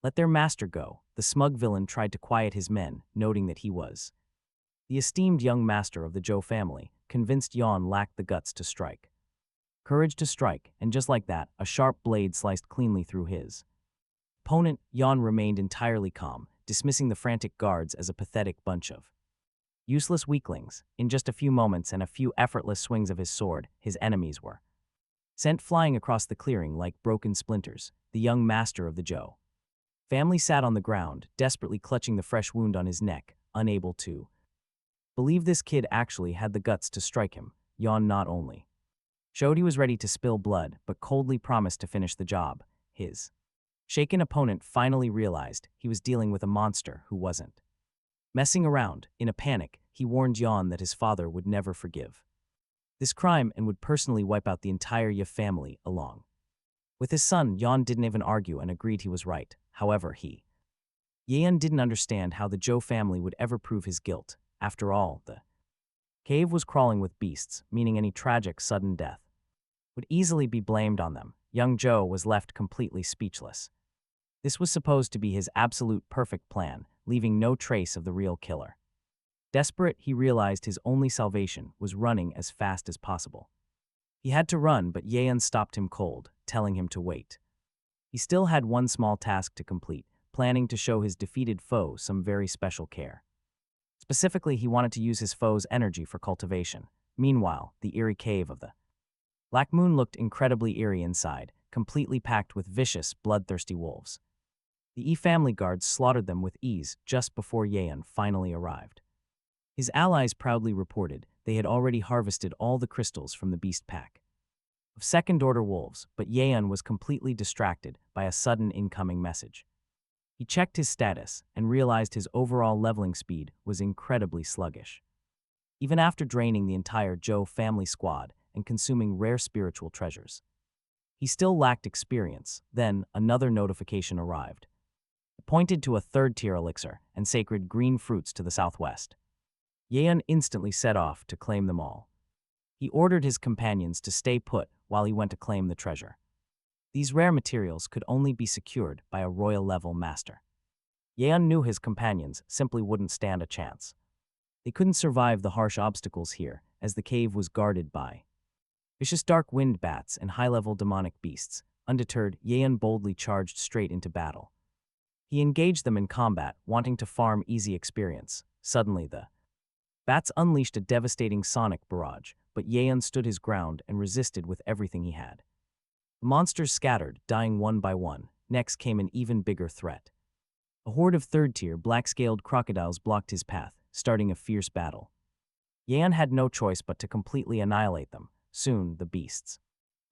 [SPEAKER 1] let their master go. The smug villain tried to quiet his men, noting that he was the esteemed young master of the Zhou family. Convinced Yeon lacked the guts to strike, courage to strike, and just like that, a sharp blade sliced cleanly through his opponent. Yeon remained entirely calm, dismissing the frantic guards as a pathetic bunch of useless weaklings. In just a few moments and a few effortless swings of his sword, his enemies were sent flying across the clearing like broken splinters. The young master of the Zhou family sat on the ground, desperately clutching the fresh wound on his neck, unable to believe this kid actually had the guts to strike him. Yeon not only showed he was ready to spill blood, but coldly promised to finish the job. His shaken opponent finally realized he was dealing with a monster who wasn't messing around. In a panic, he warned Yeon that his father would never forgive this crime and would personally wipe out the entire Ye family along. With his son, Yan didn't even argue and agreed he was right. However, Yan didn't understand how the Zhou family would ever prove his guilt. After all, the cave was crawling with beasts, meaning any tragic, sudden death would easily be blamed on them. Young Zhou was left completely speechless. This was supposed to be his absolute perfect plan, leaving no trace of the real killer. Desperate, he realized his only salvation was running as fast as possible. He had to run, but Yan stopped him cold, telling him to wait. He still had one small task to complete, planning to show his defeated foe some very special care. Specifically, he wanted to use his foe's energy for cultivation. Meanwhile, the eerie cave of the Black Moon looked incredibly eerie inside, completely packed with vicious, bloodthirsty wolves. The Yi family guards slaughtered them with ease just before Yan finally arrived. His allies proudly reported they had already harvested all the crystals from the beast pack of second-order wolves, but Yan was completely distracted by a sudden incoming message. He checked his status and realized his overall leveling speed was incredibly sluggish. Even after draining the entire Zhou family squad and consuming rare spiritual treasures, he still lacked experience. Then, another notification arrived. It pointed to a third-tier elixir and sacred green fruits to the southwest. Yan instantly set off to claim them all. He ordered his companions to stay put while he went to claim the treasure. These rare materials could only be secured by a royal-level master. Yan knew his companions simply wouldn't stand a chance. They couldn't survive the harsh obstacles here, as the cave was guarded by vicious dark wind bats and high-level demonic beasts. Undeterred, Yan boldly charged straight into battle. He engaged them in combat, wanting to farm easy experience. Suddenly, the bats unleashed a devastating sonic barrage, but Yan stood his ground and resisted with everything he had. The monsters scattered, dying one by one. Next came an even bigger threat. A horde of third-tier, black-scaled crocodiles blocked his path, starting a fierce battle. Yan had no choice but to completely annihilate them. Soon, the beasts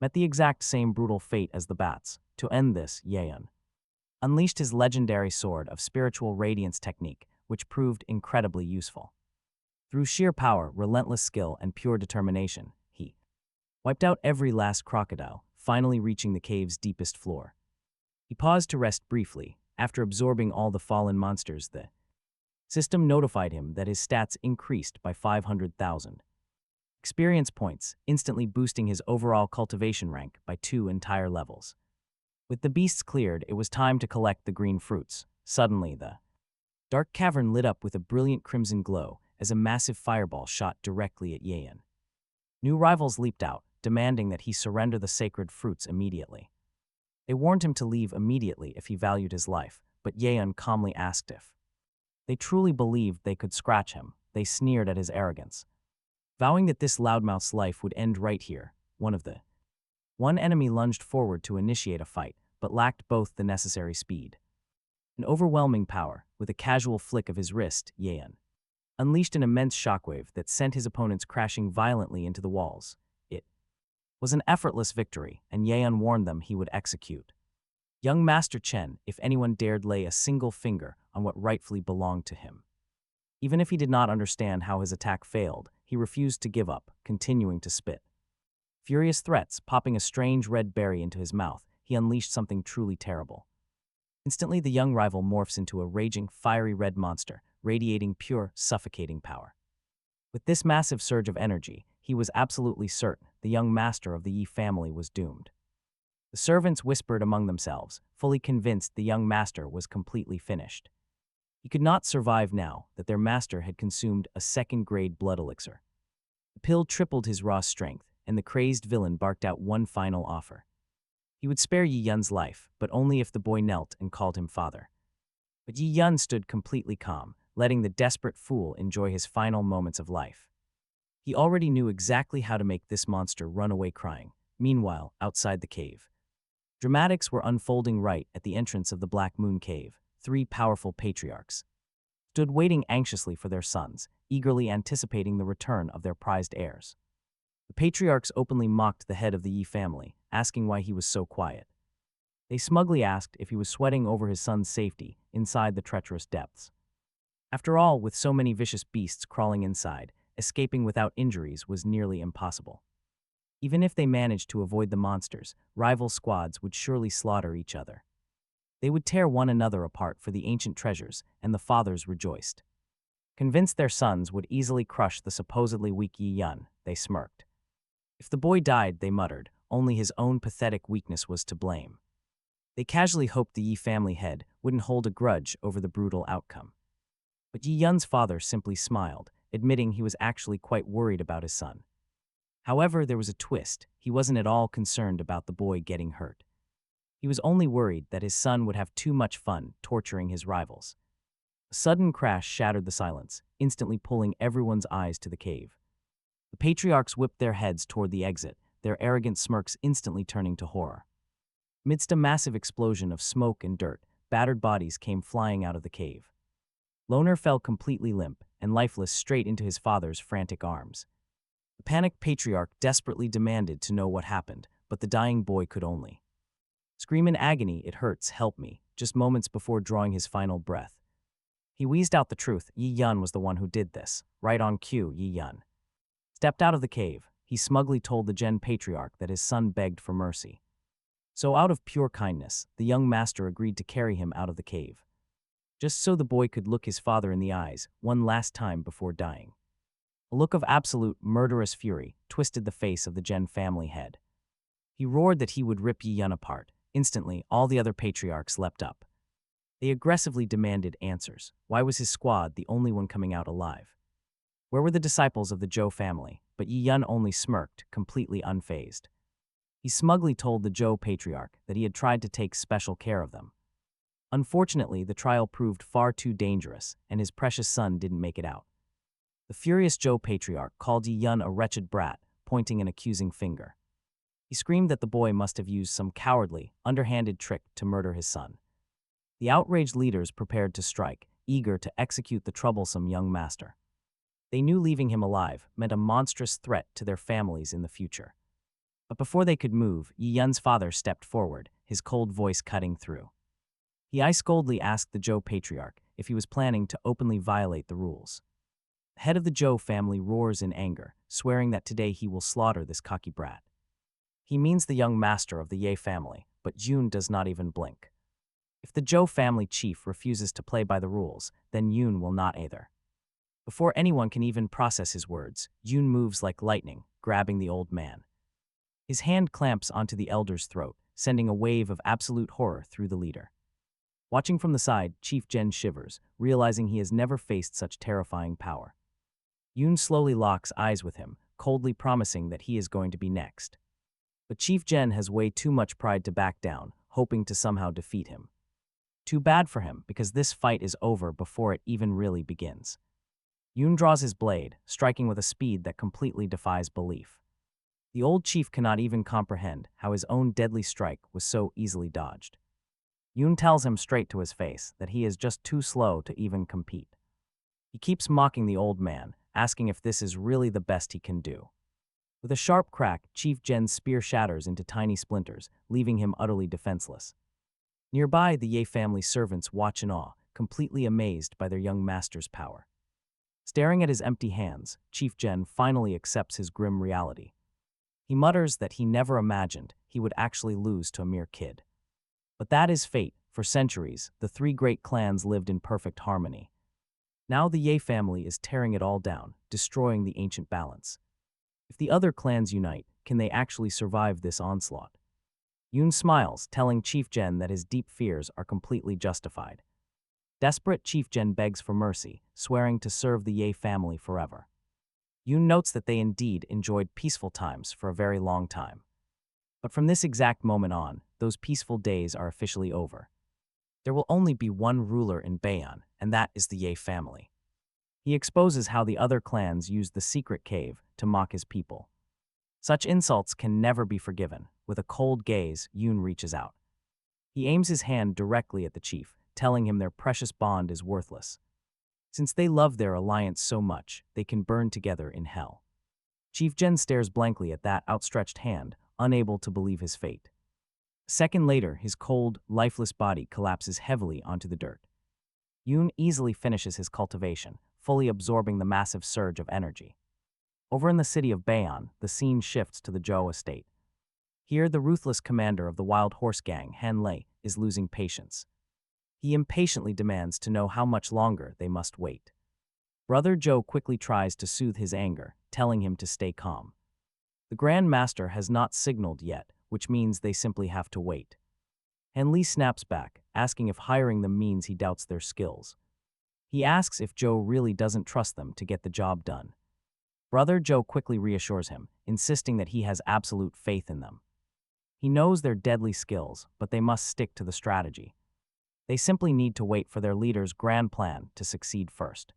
[SPEAKER 1] met the exact same brutal fate as the bats. To end this, Yan unleashed his legendary sword of spiritual radiance technique, which proved incredibly useful. Through sheer power, relentless skill, and pure determination, he wiped out every last crocodile, finally reaching the cave's deepest floor. He paused to rest briefly. After absorbing all the fallen monsters, the system notified him that his stats increased by 500,000 experience points, instantly boosting his overall cultivation rank by 2 entire levels. With the beasts cleared, it was time to collect the green fruits. Suddenly, the dark cavern lit up with a brilliant crimson glow as a massive fireball shot directly at Yan. New rivals leaped out, demanding that he surrender the sacred fruits immediately. They warned him to leave immediately if he valued his life, but Yan calmly asked if they truly believed they could scratch him. They sneered at his arrogance, vowing that this loudmouth's life would end right here. One enemy lunged forward to initiate a fight, but lacked both the necessary speed and overwhelming power. With a casual flick of his wrist, Yan unleashed an immense shockwave that sent his opponents crashing violently into the walls. It was an effortless victory, and Yan warned them he would execute young Master Chen if anyone dared lay a single finger on what rightfully belonged to him. Even if he did not understand how his attack failed, he refused to give up, continuing to spit furious threats. Popping a strange red berry into his mouth, he unleashed something truly terrible. Instantly, the young rival morphs into a raging, fiery red monster, radiating pure, suffocating power. With this massive surge of energy, he was absolutely certain the young master of the Yi family was doomed. The servants whispered among themselves, fully convinced the young master was completely finished. He could not survive now that their master had consumed a second-grade blood elixir. The pill tripled his raw strength, and the crazed villain barked out one final offer. He would spare Yi Yun's life, but only if the boy knelt and called him father. But Yi Yun stood completely calm, letting the desperate fool enjoy his final moments of life. He already knew exactly how to make this monster run away crying. Meanwhile, outside the cave, dramatics were unfolding right at the entrance of the Black Moon Cave. 3 powerful patriarchs stood waiting anxiously for their sons, eagerly anticipating the return of their prized heirs. The patriarchs openly mocked the head of the Yi family, asking why he was so quiet. They smugly asked if he was sweating over his son's safety inside the treacherous depths. After all, with so many vicious beasts crawling inside, escaping without injuries was nearly impossible. Even if they managed to avoid the monsters, rival squads would surely slaughter each other. They would tear one another apart for the ancient treasures, and the fathers rejoiced. Convinced their sons would easily crush the supposedly weak Yi Yun, they smirked. If the boy died, they muttered, only his own pathetic weakness was to blame. They casually hoped the Yi family head wouldn't hold a grudge over the brutal outcome. But Yi Yun's father simply smiled, admitting he was actually quite worried about his son. However, there was a twist. He wasn't at all concerned about the boy getting hurt. He was only worried that his son would have too much fun torturing his rivals. A sudden crash shattered the silence, instantly pulling everyone's eyes to the cave. The patriarchs whipped their heads toward the exit, their arrogant smirks instantly turning to horror. Amidst a massive explosion of smoke and dirt, battered bodies came flying out of the cave. Loner fell completely limp and lifeless straight into his father's frantic arms. The panicked patriarch desperately demanded to know what happened, but the dying boy could only scream in agony, "It hurts, help me," just moments before drawing his final breath. He wheezed out the truth. Yi Yun was the one who did this. Right on cue, Yi Yun stepped out of the cave. He smugly told the Gen patriarch that his son begged for mercy. So out of pure kindness, the young master agreed to carry him out of the cave, just so the boy could look his father in the eyes one last time before dying. A look of absolute murderous fury twisted the face of the Gen family head. He roared that he would rip Yi Yun apart. Instantly, all the other patriarchs leapt up. They aggressively demanded answers. Why was his squad the only one coming out alive? Where were the disciples of the Zhou family? But Yi Yun only smirked, completely unfazed. He smugly told the Zhou patriarch that he had tried to take special care of them. Unfortunately, the trial proved far too dangerous, and his precious son didn't make it out. The furious Zhou patriarch called Yi Yun a wretched brat, pointing an accusing finger. He screamed that the boy must have used some cowardly, underhanded trick to murder his son. The outraged leaders prepared to strike, eager to execute the troublesome young master. They knew leaving him alive meant a monstrous threat to their families in the future. But before they could move, Yi Yun's father stepped forward, his cold voice cutting through. He ice-coldly asked the Zhou patriarch if he was planning to openly violate the rules. The head of the Zhou family roars in anger, swearing that today he will slaughter this cocky brat. He means the young master of the Ye family, but Yun does not even blink. If the Zhou family chief refuses to play by the rules, then Yun will not either. Before anyone can even process his words, Yun moves like lightning, grabbing the old man. His hand clamps onto the elder's throat, sending a wave of absolute horror through the leader. Watching from the side, Chief Gen shivers, realizing he has never faced such terrifying power. Yun slowly locks eyes with him, coldly promising that he is going to be next. But Chief Gen has way too much pride to back down, hoping to somehow defeat him. Too bad for him, because this fight is over before it even really begins. Yun draws his blade, striking with a speed that completely defies belief. The old chief cannot even comprehend how his own deadly strike was so easily dodged. Yun tells him straight to his face that he is just too slow to even compete. He keeps mocking the old man, asking if this is really the best he can do. With a sharp crack, Chief Gen's spear shatters into tiny splinters, leaving him utterly defenseless. Nearby, the Ye family servants watch in awe, completely amazed by their young master's power. Staring at his empty hands, Chief Gen finally accepts his grim reality. He mutters that he never imagined he would actually lose to a mere kid. But that is fate. For centuries, the three great clans lived in perfect harmony. Now the Ye family is tearing it all down, destroying the ancient balance. If the other clans unite, can they actually survive this onslaught? Yun smiles, telling Chief Gen that his deep fears are completely justified. Desperate, Chief Gen begs for mercy, swearing to serve the Ye family forever. Yun notes that they indeed enjoyed peaceful times for a very long time. But from this exact moment on, those peaceful days are officially over. There will only be one ruler in Bayan, and that is the Ye family. He exposes how the other clans used the secret cave to mock his people. Such insults can never be forgiven. With a cold gaze, Yun reaches out. He aims his hand directly at the chief, telling him their precious bond is worthless. Since they love their alliance so much, they can burn together in hell. Chief Gen stares blankly at that outstretched hand, unable to believe his fate. A second later, his cold, lifeless body collapses heavily onto the dirt. Yun easily finishes his cultivation, fully absorbing the massive surge of energy. Over in the city of Bayon, the scene shifts to the Zhou estate. Here, the ruthless commander of the wild horse gang, Han Lei, is losing patience. He impatiently demands to know how much longer they must wait. Brother Zhou quickly tries to soothe his anger, telling him to stay calm. The Grand Master has not signaled yet, which means they simply have to wait. Han Li snaps back, asking if hiring them means he doubts their skills. He asks if Zhou really doesn't trust them to get the job done. Brother Zhou quickly reassures him, insisting that he has absolute faith in them. He knows their deadly skills, but they must stick to the strategy. They simply need to wait for their leader's grand plan to succeed first.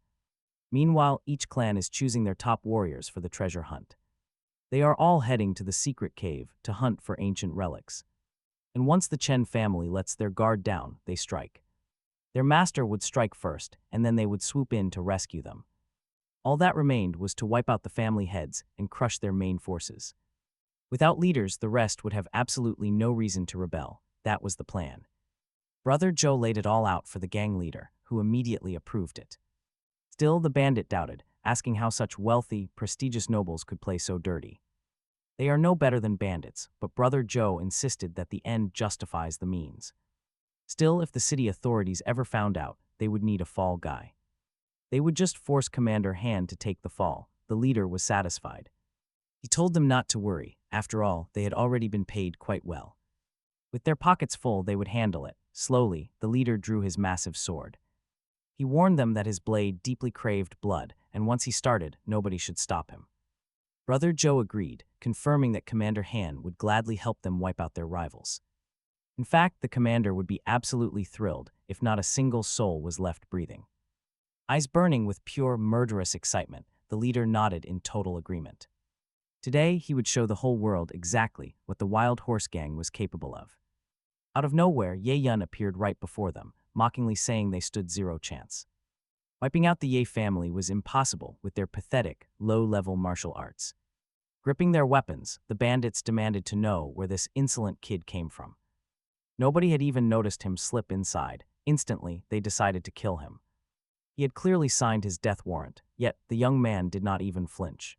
[SPEAKER 1] Meanwhile, each clan is choosing their top warriors for the treasure hunt. They are all heading to the secret cave to hunt for ancient relics. And once the Chen family lets their guard down, they strike. Their master would strike first, and then they would swoop in to rescue them. All that remained was to wipe out the family heads and crush their main forces. Without leaders, the rest would have absolutely no reason to rebel. That was the plan. Brother Zhou laid it all out for the gang leader, who immediately approved it. Still, the bandit doubted, asking how such wealthy, prestigious nobles could play so dirty. They are no better than bandits, but Brother Zhou insisted that the end justifies the means. Still, if the city authorities ever found out, they would need a fall guy. They would just force Commander Han to take the fall. The leader was satisfied. He told them not to worry. After all, they had already been paid quite well. With their pockets full, they would handle it. Slowly, the leader drew his massive sword. He warned them that his blade deeply craved blood, and once he started, nobody should stop him. Brother Zhou agreed, confirming that Commander Han would gladly help them wipe out their rivals. In fact, the commander would be absolutely thrilled if not a single soul was left breathing. Eyes burning with pure, murderous excitement, the leader nodded in total agreement. Today, he would show the whole world exactly what the Wild Horse Gang was capable of. Out of nowhere, Ye Yun appeared right before them, mockingly saying they stood zero chance. Wiping out the Ye family was impossible with their pathetic, low-level martial arts. Gripping their weapons, the bandits demanded to know where this insolent kid came from. Nobody had even noticed him slip inside. Instantly, they decided to kill him. He had clearly signed his death warrant, yet the young man did not even flinch.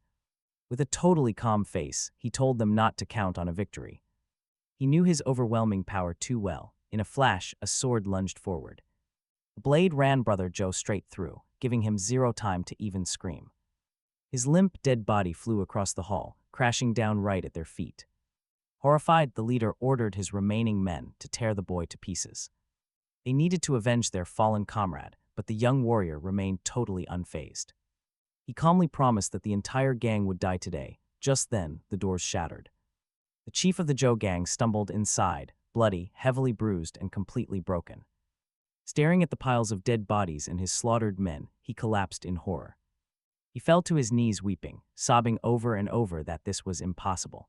[SPEAKER 1] With a totally calm face, he told them not to count on a victory. He knew his overwhelming power too well. In a flash, a sword lunged forward. The blade ran Brother Zhou straight through, giving him zero time to even scream. His limp, dead body flew across the hall, crashing down right at their feet. Horrified, the leader ordered his remaining men to tear the boy to pieces. They needed to avenge their fallen comrade, but the young warrior remained totally unfazed. He calmly promised that the entire gang would die today. Just then, the doors shattered. The chief of the Zhou gang stumbled inside, bloody, heavily bruised, and completely broken. Staring at the piles of dead bodies and his slaughtered men, he collapsed in horror. He fell to his knees weeping, sobbing over and over that this was impossible.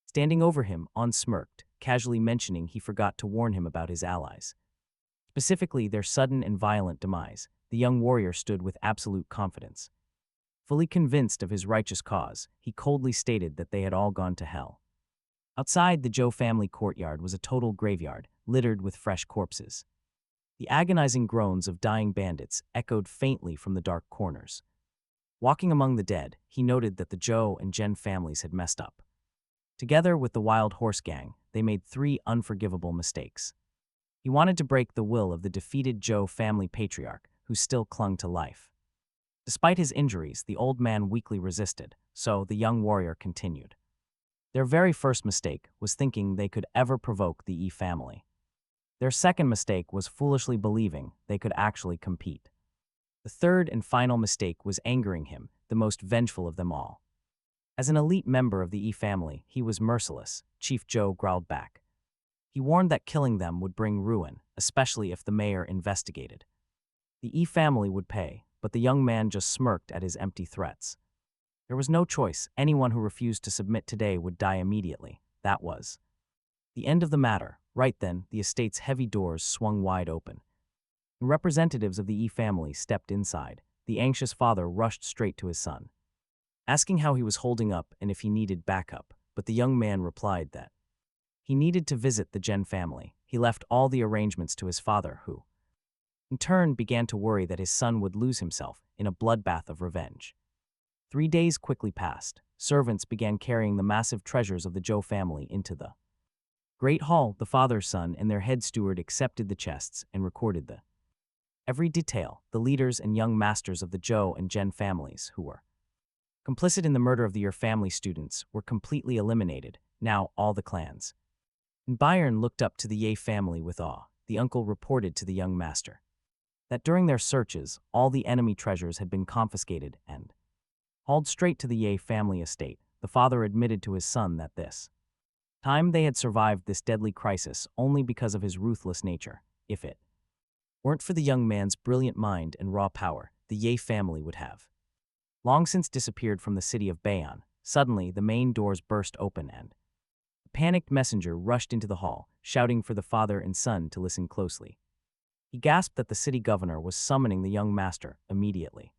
[SPEAKER 1] Standing over him, On smirked, casually mentioning he forgot to warn him about his allies. Specifically, their sudden and violent demise. The young warrior stood with absolute confidence. Fully convinced of his righteous cause, he coldly stated that they had all gone to hell. Outside the Zhou family courtyard was a total graveyard, littered with fresh corpses. The agonizing groans of dying bandits echoed faintly from the dark corners. Walking among the dead, he noted that the Zhou and Zhen families had messed up. Together with the Wild Horse Gang, they made 3 unforgivable mistakes. He wanted to break the will of the defeated Zhou family patriarch, who still clung to life. Despite his injuries, the old man weakly resisted, so the young warrior continued. Their very first mistake was thinking they could ever provoke the Yi family. Their second mistake was foolishly believing they could actually compete. The third and final mistake was angering him, the most vengeful of them all. As an elite member of the Yi family, he was merciless, Chief Zhou growled back. He warned that killing them would bring ruin, especially if the mayor investigated. The Yi family would pay, but the young man just smirked at his empty threats. There was no choice. Anyone who refused to submit today would die immediately. That was the end of the matter. Right then, the estate's heavy doors swung wide open. And representatives of the Yi family stepped inside. The anxious father rushed straight to his son, asking how he was holding up and if he needed backup, but the young man replied that he needed to visit the Zhen family. He left all the arrangements to his father, who, in turn, began to worry that his son would lose himself in a bloodbath of revenge. 3 days quickly passed. Servants began carrying the massive treasures of the Zhou family into the Great Hall. The father, son, and their head steward accepted the chests and recorded every detail. The leaders and young masters of the Zhou and Zhen families, who were complicit in the murder of the Ur family students, were completely eliminated. Now all the clans. And Bayern looked up to the Ye family with awe. The uncle reported to the young master that during their searches, all the enemy treasures had been confiscated and hauled straight to the Ye family estate. The father admitted to his son that this time they had survived this deadly crisis only because of his ruthless nature. If it weren't for the young man's brilliant mind and raw power, the Ye family would have long since disappeared from the city of Bayan. Suddenly, the main doors burst open and a panicked messenger rushed into the hall, shouting for the father and son to listen closely. He gasped that the city governor was summoning the young master immediately.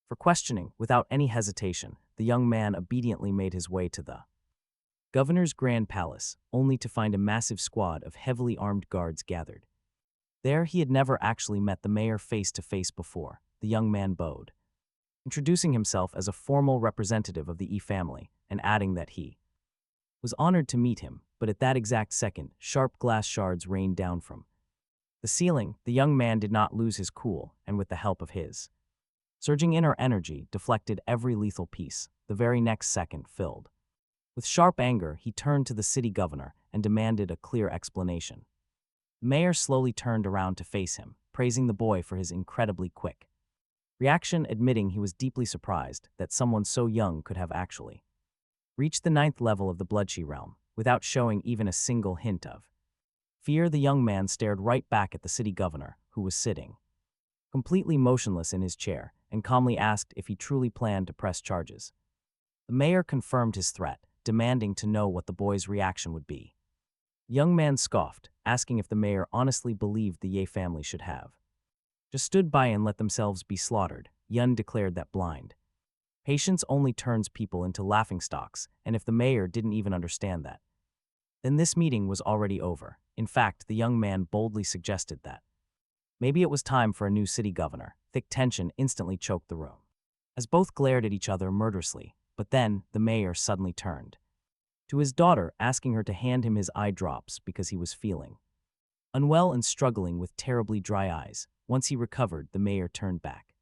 [SPEAKER 1] For questioning, without any hesitation, the young man obediently made his way to the governor's grand palace, only to find a massive squad of heavily armed guards gathered. There he had never actually met the mayor face to face before. The young man bowed, introducing himself as a formal representative of the E family, and adding that he was honored to meet him. But at that exact second, sharp glass shards rained down from the ceiling. The young man did not lose his cool, and with the help of his surging inner energy, deflected every lethal piece. The very next second, filled with sharp anger, he turned to the city governor and demanded a clear explanation. The mayor slowly turned around to face him, praising the boy for his incredibly quick reaction, admitting he was deeply surprised that someone so young could have actually reached the 9th level of the Bloodshi realm without showing even a single hint of fear. The young man stared right back at the city governor, who was sitting completely motionless in his chair, and calmly asked if he truly planned to press charges. The mayor confirmed his threat, demanding to know what the boy's reaction would be. The young man scoffed, asking if the mayor honestly believed the Ye family should have just stood by and let themselves be slaughtered. Yun declared that blind patience only turns people into laughingstocks, and if the mayor didn't even understand that, then this meeting was already over. In fact, the young man boldly suggested that maybe it was time for a new city governor. Thick tension instantly choked the room, as both glared at each other murderously. But then, the mayor suddenly turned to his daughter, asking her to hand him his eye drops because he was feeling unwell and struggling with terribly dry eyes. Once he recovered, the mayor turned back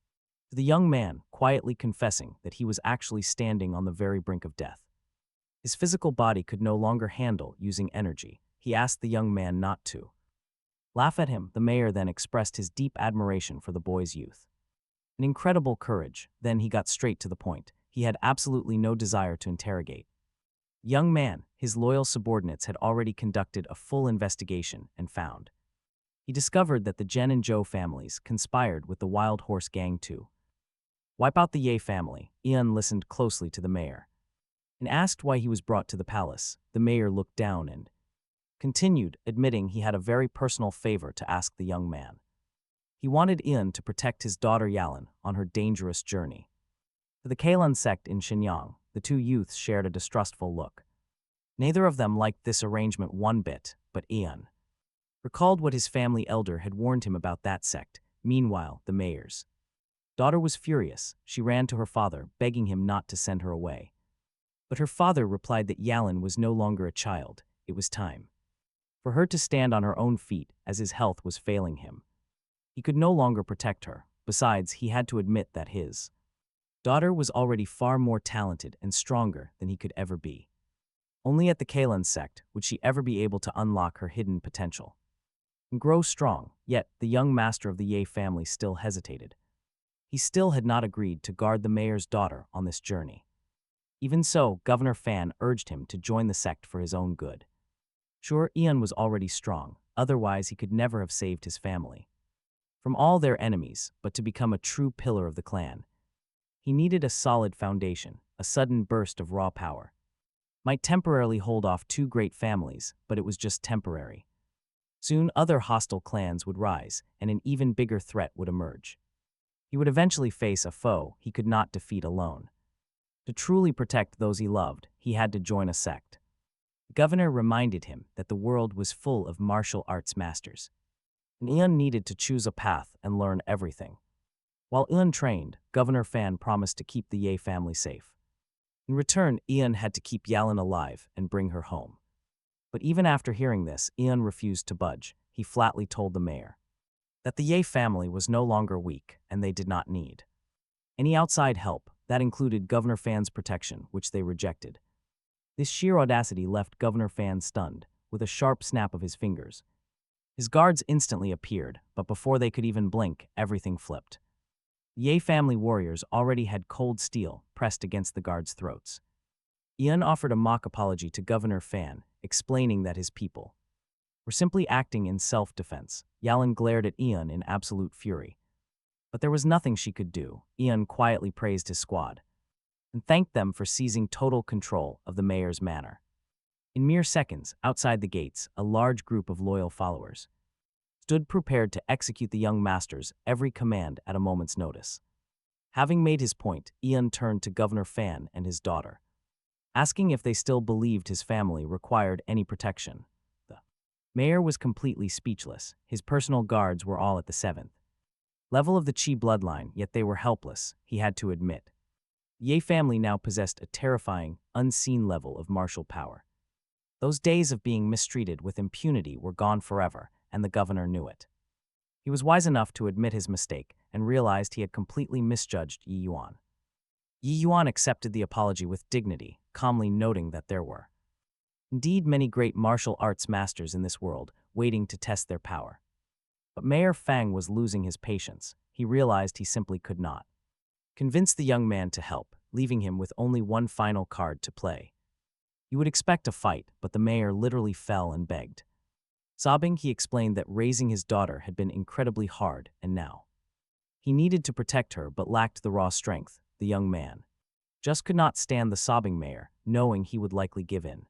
[SPEAKER 1] to the young man, quietly confessing that he was actually standing on the very brink of death. His physical body could no longer handle using energy. He asked the young man not to laugh at him. The mayor then expressed his deep admiration for the boy's youth and incredible courage. Then he got straight to the point. He had absolutely no desire to interrogate the young man. His loyal subordinates had already conducted a full investigation and found he discovered that the Zhen and Zhou families conspired with the Wild Horse Gang to wipe out the Ye family. Ian listened closely to the mayor and asked why he was brought to the palace. The mayor looked down and continued, admitting he had a very personal favor to ask the young man. He wanted Ian to protect his daughter Yalan on her dangerous journey to the Kailan sect in Shenyang. The two youths shared a distrustful look. Neither of them liked this arrangement one bit, but Ian recalled what his family elder had warned him about that sect. Meanwhile, the mayor's daughter was furious. She ran to her father, begging him not to send her away. But her father replied that Yalan was no longer a child. It was time for her to stand on her own feet, as his health was failing him. He could no longer protect her. Besides, he had to admit that his daughter was already far more talented and stronger than he could ever be. Only at the Kailan sect would she ever be able to unlock her hidden potential and grow strong. Yet, the young master of the Ye family still hesitated. He still had not agreed to guard the mayor's daughter on this journey. Even so, Governor Fan urged him to join the sect for his own good. Sure, Ian was already strong, otherwise he could never have saved his family from all their enemies, but to become a true pillar of the clan, he needed a solid foundation. A sudden burst of raw power might temporarily hold off two great families, but it was just temporary. Soon other hostile clans would rise, and an even bigger threat would emerge. He would eventually face a foe he could not defeat alone. To truly protect those he loved, he had to join a sect. The governor reminded him that the world was full of martial arts masters, and Ian needed to choose a path and learn everything. While Ian trained, Governor Fan promised to keep the Ye family safe. In return, Ian had to keep Yalin alive and bring her home. But even after hearing this, Ian refused to budge. He flatly told the mayor that the Ye family was no longer weak and they did not need any outside help. That included Governor Fan's protection, which they rejected. This sheer audacity left Governor Fan stunned. With a sharp snap of his fingers, his guards instantly appeared, but before they could even blink, everything flipped. The Ye family warriors already had cold steel pressed against the guards' throats. Ian offered a mock apology to Governor Fan, explaining that his people were simply acting in self-defense. Yalin glared at Ian in absolute fury. But there was nothing she could do. Ian quietly praised his squad and thanked them for seizing total control of the mayor's manor. In mere seconds, outside the gates, a large group of loyal followers stood prepared to execute the young master's every command at a moment's notice. Having made his point, Ian turned to Governor Fan and his daughter, asking if they still believed his family required any protection. The mayor was completely speechless. His personal guards were all at the 7th level of the Qi bloodline, yet they were helpless, he had to admit. The Ye family now possessed a terrifying, unseen level of martial power. Those days of being mistreated with impunity were gone forever, and the governor knew it. He was wise enough to admit his mistake and realized he had completely misjudged Yi Yuan. Yi Yuan accepted the apology with dignity, calmly noting that there were indeed many great martial arts masters in this world waiting to test their power. But Mayor Fang was losing his patience. He realized he simply could not convince the young man to help, leaving him with only one final card to play. You would expect a fight, but the mayor literally fell and begged. Sobbing, he explained that raising his daughter had been incredibly hard, and now he needed to protect her but lacked the raw strength. The young man just could not stand the sobbing mayor, knowing he would likely give in.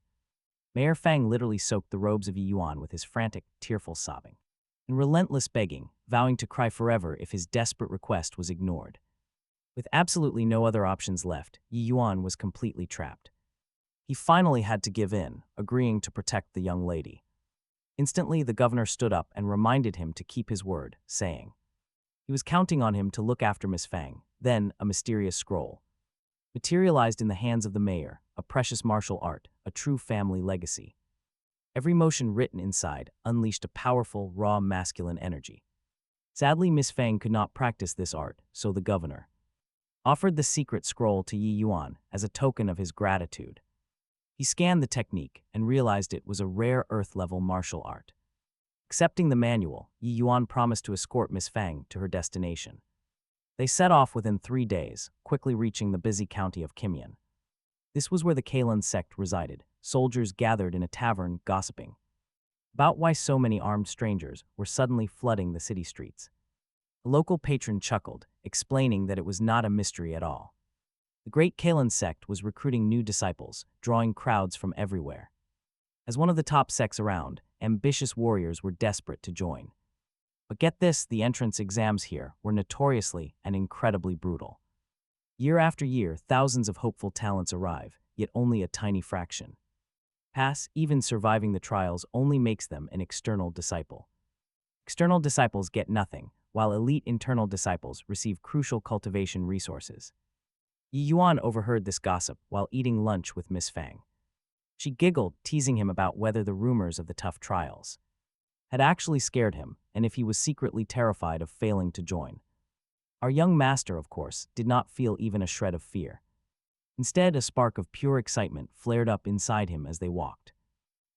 [SPEAKER 1] Mayor Fang literally soaked the robes of Yi Yuan with his frantic, tearful sobbing and relentless begging, vowing to cry forever if his desperate request was ignored. With absolutely no other options left, Yi Yuan was completely trapped. He finally had to give in, agreeing to protect the young lady. Instantly, the governor stood up and reminded him to keep his word, saying he was counting on him to look after Miss Fang. Then, a mysterious scroll materialized in the hands of the mayor, a precious martial art, a true family legacy. Every motion written inside unleashed a powerful, raw masculine energy. Sadly, Miss Fang could not practice this art, so the governor offered the secret scroll to Yi Yuan as a token of his gratitude. He scanned the technique and realized it was a rare Earth-level martial art. Accepting the manual, Yi Yuan promised to escort Miss Fang to her destination. They set off within 3 days, quickly reaching the busy county of Kimyan. This was where the Kalen sect resided. Soldiers gathered in a tavern, gossiping about why so many armed strangers were suddenly flooding the city streets. A local patron chuckled, explaining that it was not a mystery at all. The great Kalen sect was recruiting new disciples, drawing crowds from everywhere. As one of the top sects around, ambitious warriors were desperate to join. But get this, the entrance exams here were notoriously and incredibly brutal. Year after year, thousands of hopeful talents arrive, yet only a tiny fraction pass. Even surviving the trials only makes them an external disciple. External disciples get nothing, while elite internal disciples receive crucial cultivation resources. Yi Yuan overheard this gossip while eating lunch with Miss Fang. She giggled, teasing him about whether the rumors of the tough trials had actually scared him, and if he was secretly terrified of failing to join. Our young master, of course, did not feel even a shred of fear. Instead, a spark of pure excitement flared up inside him as they walked.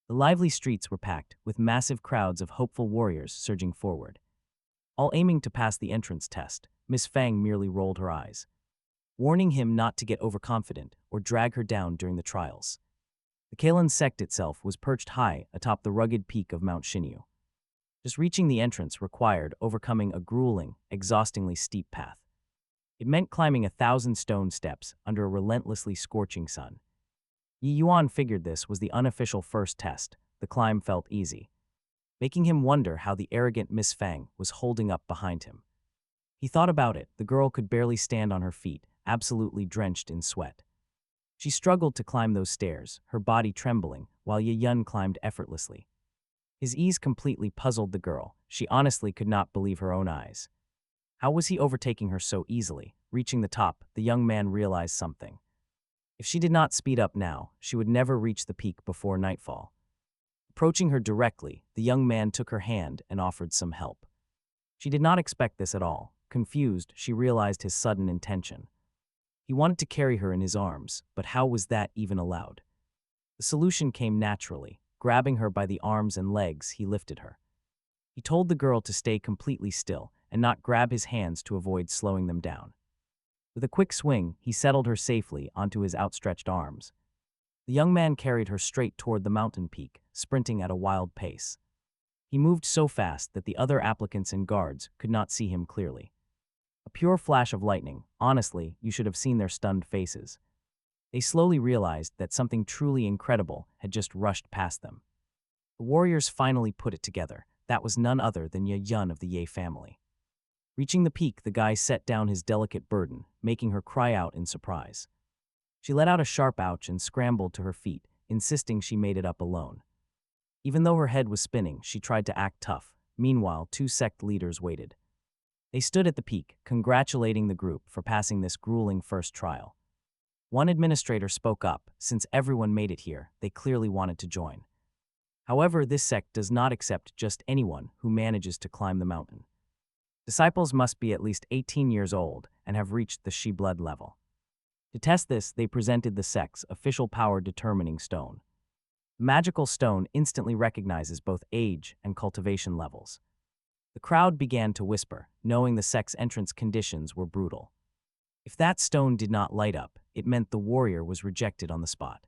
[SPEAKER 1] The lively streets were packed, with massive crowds of hopeful warriors surging forward. All aiming to pass the entrance test, Miss Fang merely rolled her eyes, warning him not to get overconfident or drag her down during the trials. The Kalen sect itself was perched high atop the rugged peak of Mount Shinyu. Just reaching the entrance required overcoming a grueling, exhaustingly steep path. It meant climbing 1,000 stone steps under a relentlessly scorching sun. Yi Yuan figured this was the unofficial first test. The climb felt easy, making him wonder how the arrogant Miss Fang was holding up behind him. He thought about it. The girl could barely stand on her feet, absolutely drenched in sweat. She struggled to climb those stairs, her body trembling, while Yi Yun climbed effortlessly. His ease completely puzzled the girl. She honestly could not believe her own eyes. How was he overtaking her so easily? Reaching the top, the young man realized something. If she did not speed up now, she would never reach the peak before nightfall. Approaching her directly, the young man took her hand and offered some help. She did not expect this at all. Confused, she realized his sudden intention. He wanted to carry her in his arms, but how was that even allowed? The solution came naturally. Grabbing her by the arms and legs, he lifted her. He told the girl to stay completely still and not grab his hands to avoid slowing them down. With a quick swing, he settled her safely onto his outstretched arms. The young man carried her straight toward the mountain peak, sprinting at a wild pace. He moved so fast that the other applicants and guards could not see him clearly. A pure flash of lightning. Honestly, you should have seen their stunned faces. They slowly realized that something truly incredible had just rushed past them. The warriors finally put it together. That was none other than Ye Yun of the Ye family. Reaching the peak, the guy set down his delicate burden, making her cry out in surprise. She let out a sharp ouch and scrambled to her feet, insisting she made it up alone. Even though her head was spinning, she tried to act tough. Meanwhile, two sect leaders waited. They stood at the peak, congratulating the group for passing this grueling first trial. One administrator spoke up. Since everyone made it here, they clearly wanted to join. However, this sect does not accept just anyone who manages to climb the mountain. Disciples must be at least 18 years old and have reached the Shi blood level. To test this, they presented the sect's official power-determining stone. The magical stone instantly recognizes both age and cultivation levels. The crowd began to whisper, knowing the sect's entrance conditions were brutal. If that stone did not light up, it meant the warrior was rejected on the spot.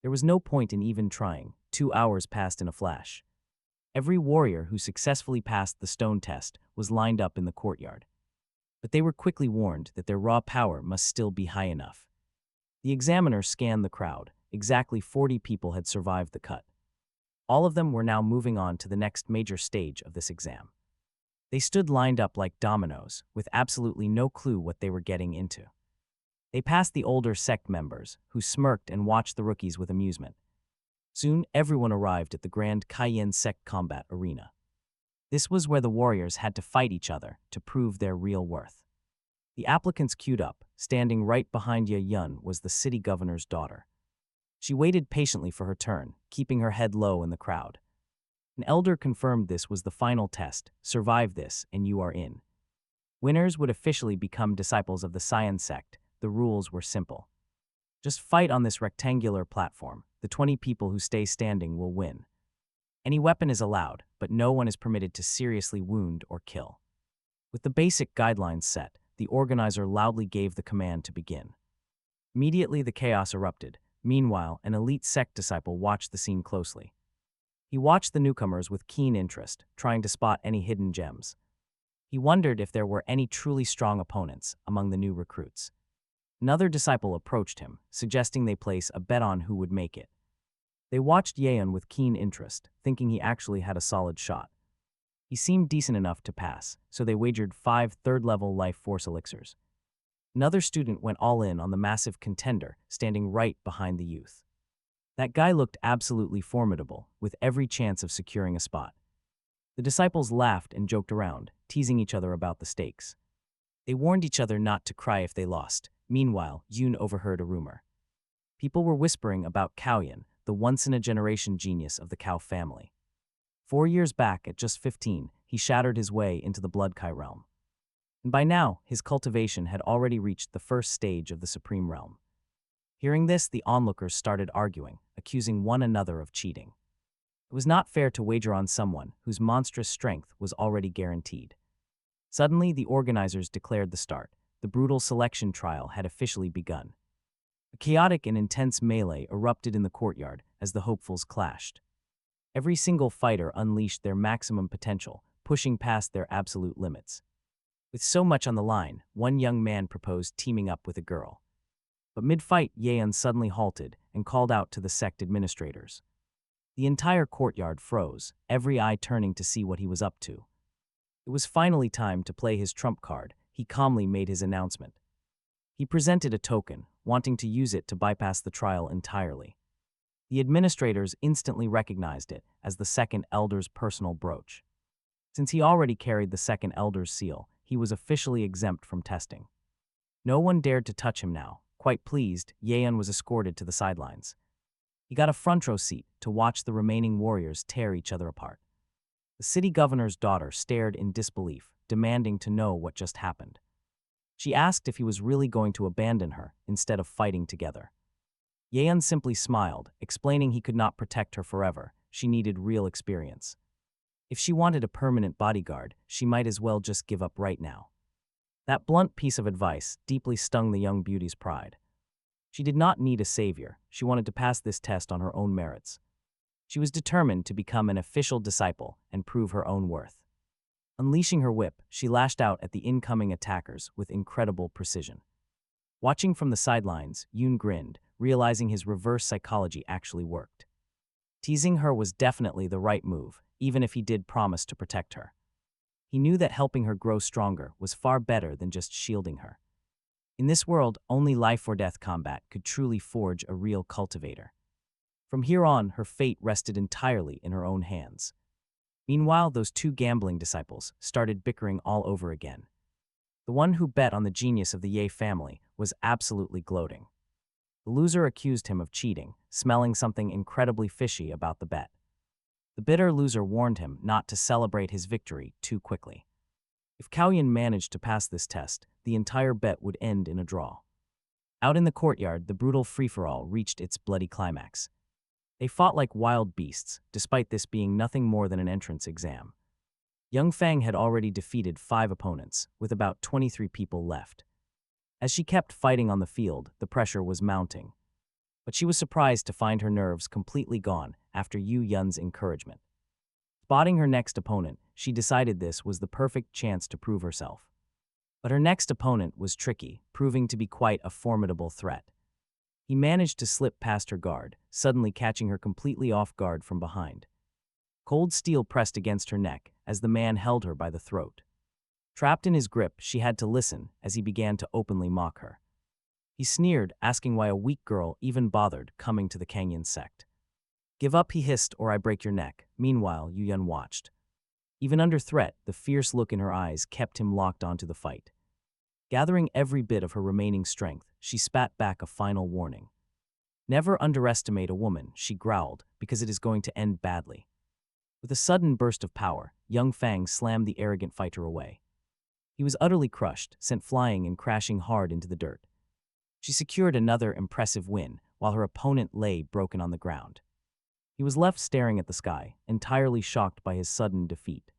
[SPEAKER 1] There was no point in even trying. 2 hours passed in a flash. Every warrior who successfully passed the stone test was lined up in the courtyard. But they were quickly warned that their raw power must still be high enough. The examiner scanned the crowd. Exactly 40 people had survived the cut. All of them were now moving on to the next major stage of this exam. They stood lined up like dominoes, with absolutely no clue what they were getting into. They passed the older sect members, who smirked and watched the rookies with amusement. Soon, everyone arrived at the Grand Cayenne Sect Combat Arena. This was where the warriors had to fight each other to prove their real worth. The applicants queued up. Standing right behind Ye Yun was the city governor's daughter. She waited patiently for her turn, keeping her head low in the crowd. An elder confirmed this was the final test. Survive this, and you are in. Winners would officially become disciples of the Cyan sect. The rules were simple. Just fight on this rectangular platform. The 20 people who stay standing will win. Any weapon is allowed, but no one is permitted to seriously wound or kill. With the basic guidelines set, the organizer loudly gave the command to begin. Immediately, the chaos erupted. Meanwhile, an elite sect disciple watched the scene closely. He watched the newcomers with keen interest, trying to spot any hidden gems. He wondered if there were any truly strong opponents among the new recruits. Another disciple approached him, suggesting they place a bet on who would make it. They watched Yeon with keen interest, thinking he actually had a solid shot. He seemed decent enough to pass, so they wagered 5 third-level life force elixirs. Another student went all in on the massive contender, standing right behind the youth. That guy looked absolutely formidable, with every chance of securing a spot. The disciples laughed and joked around, teasing each other about the stakes. They warned each other not to cry if they lost. Meanwhile, Yoon overheard a rumor. People were whispering about Kaoyan, the once-in-a-generation genius of the Cao family. 4 years back, at just 15, he shattered his way into the Blood Kai realm. And by now, his cultivation had already reached the first stage of the Supreme Realm. Hearing this, the onlookers started arguing, accusing one another of cheating. It was not fair to wager on someone whose monstrous strength was already guaranteed. Suddenly, the organizers declared the start. The brutal selection trial had officially begun. A chaotic and intense melee erupted in the courtyard as the hopefuls clashed. Every single fighter unleashed their maximum potential, pushing past their absolute limits. With so much on the line, one young man proposed teaming up with a girl. But mid-fight, Yeon suddenly halted and called out to the sect administrators. The entire courtyard froze, every eye turning to see what he was up to. It was finally time to play his trump card. He calmly made his announcement. He presented a token, wanting to use it to bypass the trial entirely. The administrators instantly recognized it as the second elder's personal brooch. Since he already carried the second elder's seal, he he was officially exempt from testing. No one dared to touch him now. Quite pleased, Yeon was escorted to the sidelines. He got a front row seat to watch the remaining warriors tear each other apart. The city governor's daughter stared in disbelief, demanding to know what just happened. She asked if he was really going to abandon her instead of fighting together. Yeon simply smiled, explaining he could not protect her forever. She needed real experience. If she wanted a permanent bodyguard, she might as well just give up right now. That blunt piece of advice deeply stung the young beauty's pride. She did not need a savior. She wanted to pass this test on her own merits. She was determined to become an official disciple and prove her own worth. Unleashing her whip, she lashed out at the incoming attackers with incredible precision. Watching from the sidelines, Yoon grinned, realizing his reverse psychology actually worked. Teasing her was definitely the right move, even if he did promise to protect her. He knew that helping her grow stronger was far better than just shielding her. In this world, only life-or-death combat could truly forge a real cultivator. From here on, her fate rested entirely in her own hands. Meanwhile, those two gambling disciples started bickering all over again. The one who bet on the genius of the Ye family was absolutely gloating. The loser accused him of cheating, smelling something incredibly fishy about the bet. The bitter loser warned him not to celebrate his victory too quickly. If Kaoyan managed to pass this test, the entire bet would end in a draw. Out in the courtyard, the brutal free-for-all reached its bloody climax. They fought like wild beasts, despite this being nothing more than an entrance exam. Young Fang had already defeated 5 opponents, with about 23 people left. As she kept fighting on the field, the pressure was mounting. But she was surprised to find her nerves completely gone after Yu Yun's encouragement. Spotting her next opponent, she decided this was the perfect chance to prove herself. But her next opponent was tricky, proving to be quite a formidable threat. He managed to slip past her guard, suddenly catching her completely off guard from behind. Cold steel pressed against her neck as the man held her by the throat. Trapped in his grip, she had to listen as he began to openly mock her. He sneered, asking why a weak girl even bothered coming to the Kangyun sect. "Give up," he hissed, "or I break your neck." Meanwhile, Yu Yun watched. Even under threat, the fierce look in her eyes kept him locked onto the fight. Gathering every bit of her remaining strength, she spat back a final warning. "Never underestimate a woman," she growled, "because it is going to end badly." With a sudden burst of power, young Fang slammed the arrogant fighter away. He was utterly crushed, sent flying and crashing hard into the dirt. She secured another impressive win, while her opponent lay broken on the ground. He was left staring at the sky, entirely shocked by his sudden defeat.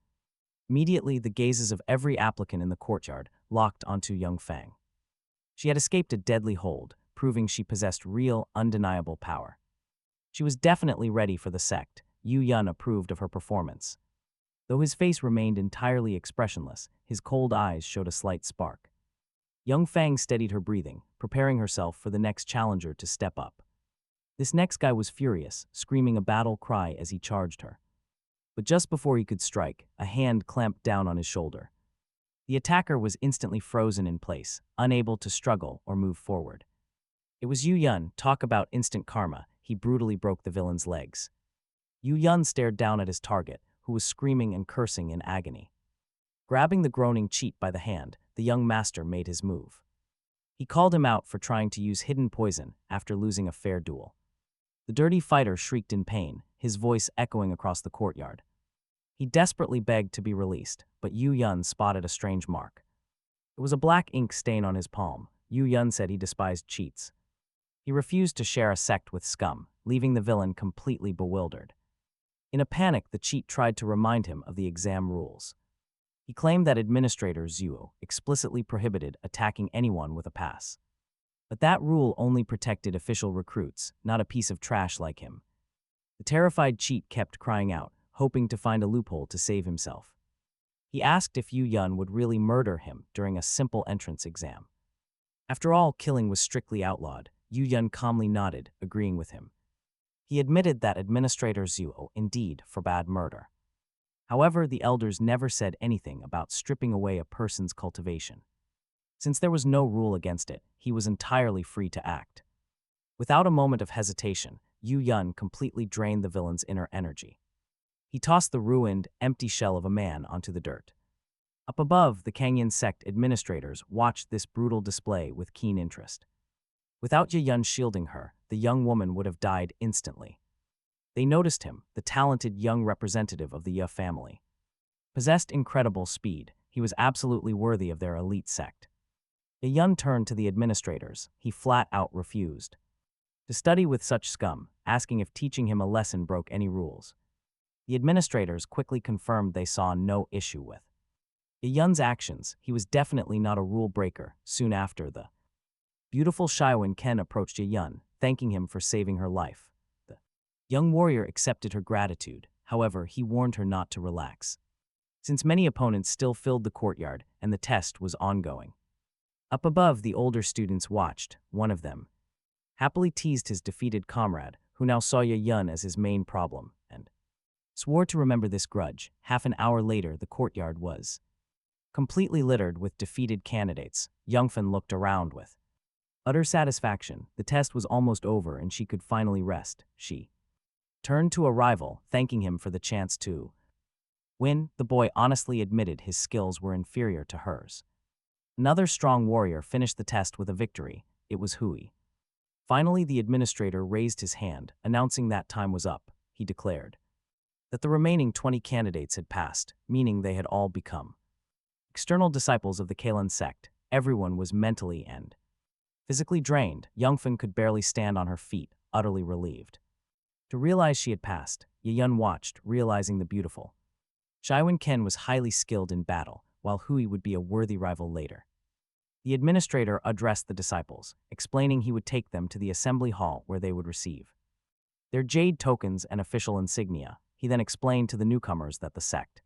[SPEAKER 1] Immediately, the gazes of every applicant in the courtyard locked onto young Fang. She had escaped a deadly hold, proving she possessed real, undeniable power. She was definitely ready for the sect. Yu Yun approved of her performance. Though his face remained entirely expressionless, his cold eyes showed a slight spark. Young Fang steadied her breathing, preparing herself for the next challenger to step up. This next guy was furious, screaming a battle cry as he charged her. But just before he could strike, a hand clamped down on his shoulder. The attacker was instantly frozen in place, unable to struggle or move forward. It was Yu Yun. Talk about instant karma. He brutally broke the villain's legs. Yu Yun stared down at his target, who was screaming and cursing in agony. Grabbing the groaning cheat by the hand, the young master made his move. He called him out for trying to use hidden poison after losing a fair duel. The dirty fighter shrieked in pain, his voice echoing across the courtyard. He desperately begged to be released, but Yu Yun spotted a strange mark. It was a black ink stain on his palm. Yu Yun said he despised cheats. He refused to share a sect with scum, leaving the villain completely bewildered. In a panic, the cheat tried to remind him of the exam rules. He claimed that Administrator Zuo explicitly prohibited attacking anyone with a pass. But that rule only protected official recruits, not a piece of trash like him. The terrified cheat kept crying out, hoping to find a loophole to save himself. He asked if Yu Yun would really murder him during a simple entrance exam. After all, killing was strictly outlawed. Yu Yun calmly nodded, agreeing with him. He admitted that Administrator Zuo indeed forbade murder. However, the elders never said anything about stripping away a person's cultivation. Since there was no rule against it, he was entirely free to act. Without a moment of hesitation, Yu Yun completely drained the villain's inner energy. He tossed the ruined, empty shell of a man onto the dirt. Up above, the Kangyan sect administrators watched this brutal display with keen interest. Without Yun shielding her, the young woman would have died instantly. They noticed him, the talented young representative of the Ye family. Possessed incredible speed, he was absolutely worthy of their elite sect. Yun turned to the administrators. He flat out refused to study with such scum, asking if teaching him a lesson broke any rules. The administrators quickly confirmed they saw no issue with Yun's actions. He was definitely not a rule breaker. Soon after, the beautiful Shaiwen Ken approached Yun, thanking him for saving her life. The young warrior accepted her gratitude. However, he warned her not to relax, since many opponents still filled the courtyard and the test was ongoing. Up above, the older students watched. One of them happily teased his defeated comrade, who now saw Yun as his main problem, and swore to remember this grudge. Half an hour later, the courtyard was completely littered with defeated candidates. Yungfen looked around with utter satisfaction. The test was almost over and she could finally rest. She turned to a rival, thanking him for the chance to win. The boy honestly admitted his skills were inferior to hers. Another strong warrior finished the test with a victory. It was Hui. Finally, the administrator raised his hand, announcing that time was up. He declared that the remaining 20 candidates had passed, meaning they had all become external disciples of the Kalen sect. Everyone was mentally and physically drained. Yungfen could barely stand on her feet, utterly relieved to realize she had passed. Yun watched, realizing the beautiful Shaiwen Ken was highly skilled in battle, while Hui would be a worthy rival later. The administrator addressed the disciples, explaining he would take them to the assembly hall where they would receive their jade tokens and official insignia. He then explained to the newcomers that the sect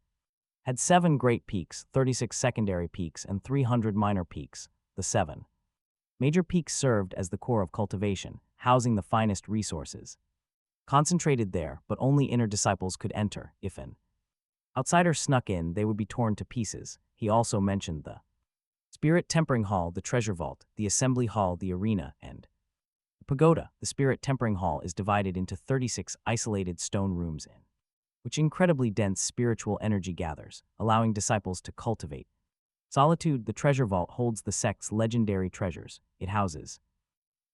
[SPEAKER 1] had 7 great peaks, 36 secondary peaks, and 300 minor peaks. The 7 major peaks served as the core of cultivation, housing the finest resources concentrated there, but only inner disciples could enter. If an outsider snuck in, they would be torn to pieces. He also mentioned the Spirit Tempering Hall, the Treasure Vault, the Assembly Hall, the Arena, and the Pagoda. The Spirit Tempering Hall is divided into 36 isolated stone rooms in which incredibly dense spiritual energy gathers, allowing disciples to cultivate solitude. The Treasure Vault holds the sect's legendary treasures. It houses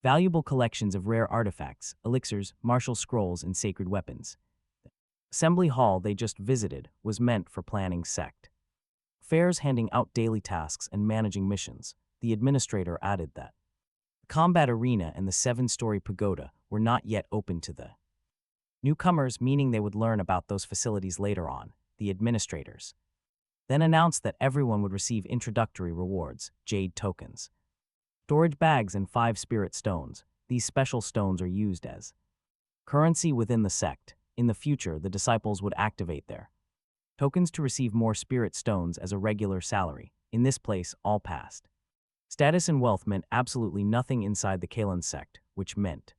[SPEAKER 1] valuable collections of rare artifacts, elixirs, martial scrolls, and sacred weapons. Assembly Hall they just visited was meant for planning sect affairs, handing out daily tasks, and managing missions. The administrator added that the combat arena and the 7-story pagoda were not yet open to the newcomers, meaning they would learn about those facilities later on. The administrators then announced that everyone would receive introductory rewards, jade tokens, storage bags, and 5 spirit stones. These special stones are used as currency within the sect. In the future, the disciples would activate their tokens to receive more spirit stones as a regular salary. In this place, all passed status and wealth meant absolutely nothing inside the Kalen sect, which meant